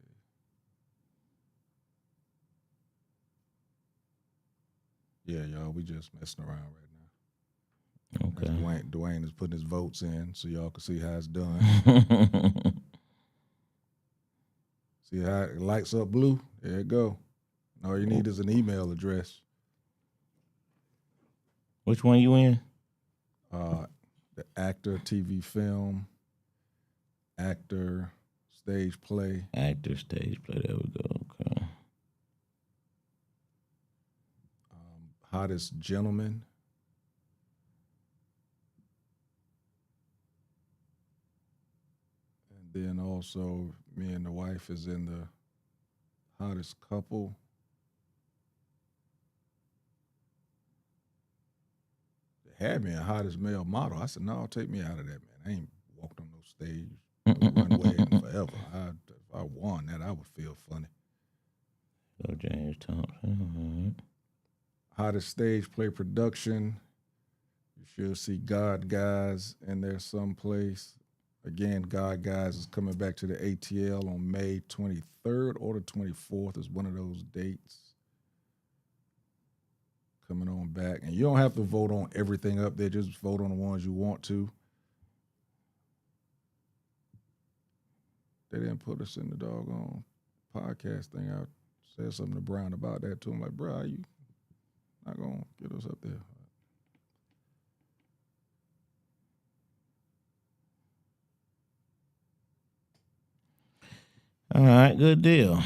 Yeah, y'all, we just messing around right now. Okay. Dwayne is putting his votes in so y'all can see how it's done. See how it lights up blue? There you go. All you need is an email address. Which one you in? The actor, TV, film, actor, stage play. Actor, stage play. There we go. Okay. Hottest gentleman. And then also, me and the wife is in the hottest couple. They had me in hottest male model. I said, no, take me out of that, man. I ain't walked on no stage, no runway in forever. If I won that, I would feel funny. So James Thompson. Hottest stage play production. You should see God Guys in there someplace. Again, God Guys is coming back to the ATL on May 23rd or the 24th is one of those dates. Coming on back. And you don't have to vote on everything up there. Just vote on the ones you want to. They didn't put us in the doggone podcast thing. I said something to Brown about that too. I'm like, bro, you not going to get us up there. All right, good deal.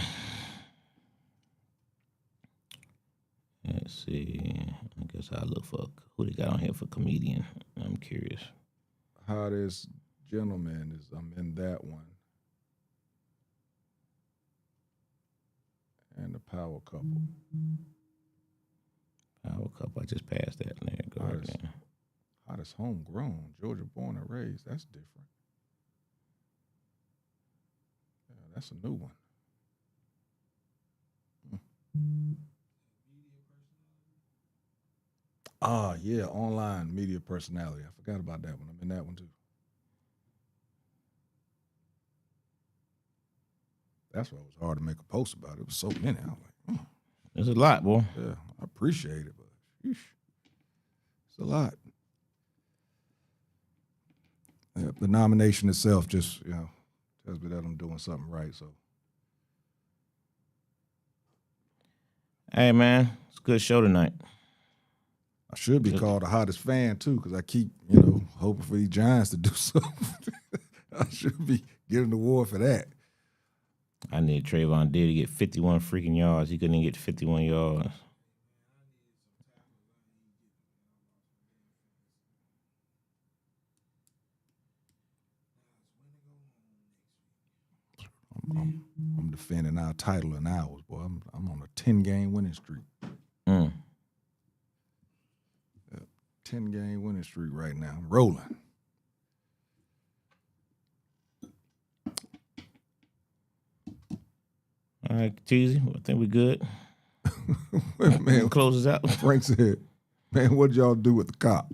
Let's see. I guess I'll look for who they got on here for comedian. I'm curious. Hottest gentleman is I'm in that one. And the power couple. Power couple. I just passed that. There you go. Hottest homegrown. Georgia born and raised. That's different. Yeah, that's a new one. Yeah, online media personality. I forgot about that one. I'm in that one too. That's why it was hard to make a post about it. It was so many. I was like, There's a lot, boy. yeah, I appreciate it, but sheesh, it's a lot. Yeah, the nomination itself just, tells me that I'm doing something right. So, Hey, man, it's a good show tonight. I should be called the hottest fan too, because I keep, hoping for these Giants to do something. I should be getting the award for that. I need Trayvon Diggs to get 51 freaking yards. He couldn't even get 51 yards. I'm defending our title in hours, boy. I'm on a 10-game winning streak. 10-game winning streak right now. I'm rolling. All right, Cheesy, I think we're good. Man, Close us out. Frank said, man, what did y'all do with the cop?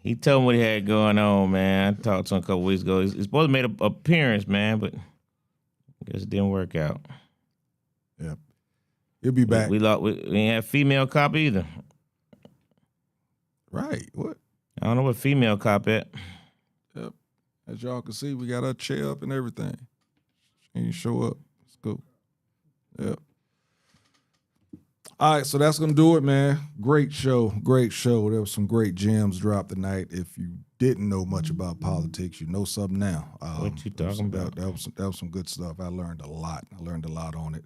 He told me what he had going on, man. I talked to him a couple weeks ago. He's supposed to make an appearance, man, but I guess it didn't work out. Yep. He'll be back. We ain't have female cop either. Right. What? I don't know what female cop at. Yep. As y'all can see, we got our chair up and everything. She ain't show up. It's cool. Yep. All right, so that's going to do it, man. Great show. Great show. There was some great gems dropped tonight. If you didn't know much about politics, you know something now. What you talking about? That was some good stuff. I learned a lot. On it.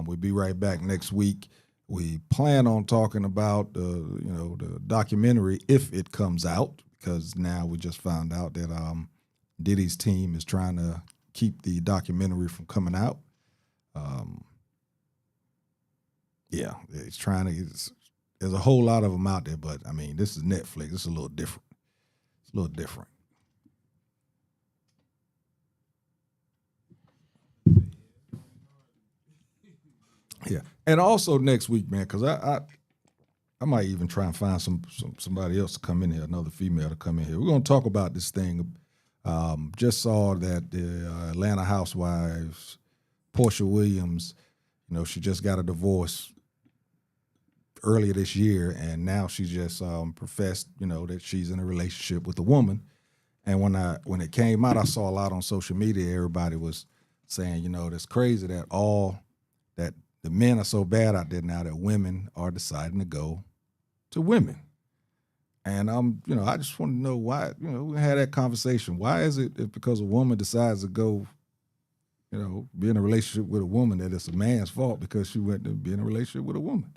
We'll be right back next week. We plan on talking about the documentary if it comes out, because now we just found out that Diddy's team is trying to keep the documentary from coming out. Yeah, it's trying to. There's a whole lot of them out there, but I mean, this is Netflix. It's a little different. And also next week, man, because I might even try and find somebody else to come in here, another female to come in here. We're gonna talk about this thing. Just saw that the Atlanta Housewives, Portia Williams, she just got a divorce earlier this year, and now she just professed, that she's in a relationship with a woman. And when it came out, I saw a lot on social media. Everybody was saying, that's crazy that the men are so bad out there now that women are deciding to go to women. And I just want to know why, we had that conversation. Why is it if because a woman decides to go, be in a relationship with a woman, that it's a man's fault because she went to be in a relationship with a woman?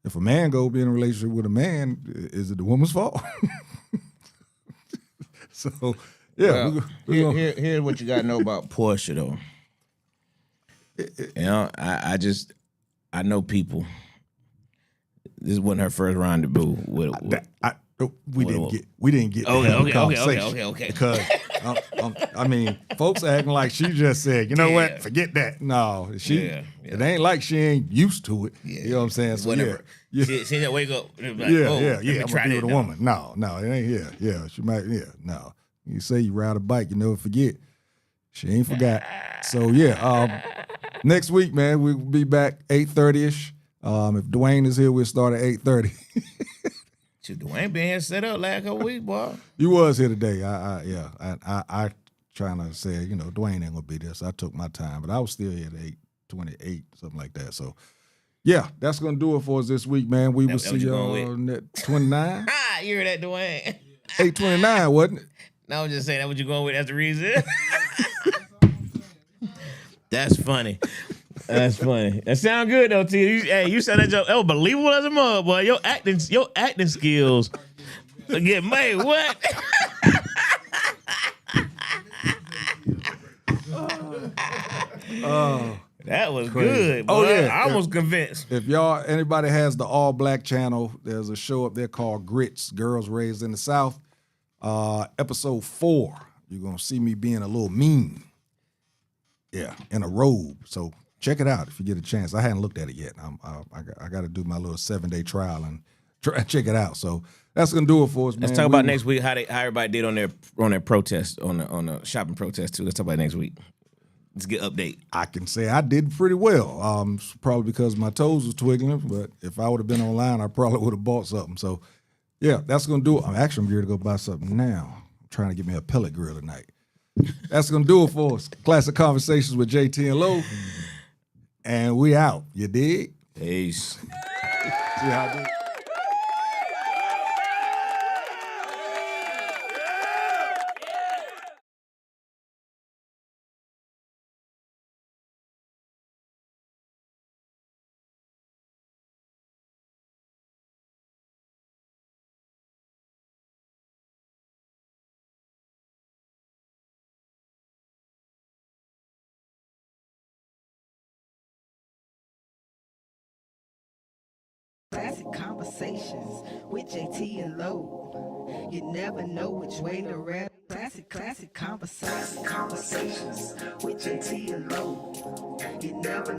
If a man go be in a relationship with a man, is it the woman's fault? So, yeah. Well, here's what you got to know about Portia, though. I know people. This wasn't her first rendezvous. We didn't get the conversation. Okay. Because folks acting like she just said, what, forget that. No, it ain't like she ain't used to it. Yeah. You know what I'm saying? So whatever. Yeah. She that wake up. Like, I'm gonna try be that with a now. woman. No, it ain't. Yeah, she might. Yeah, no. You say you ride a bike, you never forget. She ain't forgot. So yeah, next week, man, we'll be back 8:30ish. If Dwayne is here, we'll start at 8:30. Dwayne been here set up last couple weeks, boy. You was here today. I trying to say, Dwayne ain't gonna be there, so I took my time, but I was still here at 8:28, something like that. So, yeah, that's gonna do it for us this week, man. We will see y'all at 29. You heard that, Dwayne? 8:29, wasn't it? No, I'm just saying that what you going with. That's the reason. That's funny. That's funny. That sound good though, T. You said that joke. That was believable as a mug, boy. Your acting skills get made. What? That was Crazy. good, boy. Oh yeah, I almost convinced. If anybody has the All Black channel, there's a show up there called Grits, Girls Raised in the South. Episode 4, you're gonna see me being a little mean. Yeah, in a robe. So check it out if you get a chance. I hadn't looked at it yet. I got to do my little 7-day trial and check it out. So that's gonna do it for us, man. Let's talk about next week how everybody did on their protest on the shopping protest too. Let's talk about next week. Let's get update. I can say I did pretty well. Probably because my toes was twiggling, but if I would have been online, I probably would have bought something. So yeah, that's gonna do it. I'm geared to go buy something now. I'm trying to get me a pellet grill tonight. That's gonna do it for us. Classic Conversations with JT and Lo. And we out. You dig? Peace. See how I do? Classic Conversations with JT and Lo. You never know which way to rap. Classic Conversations with JT and Lo. You never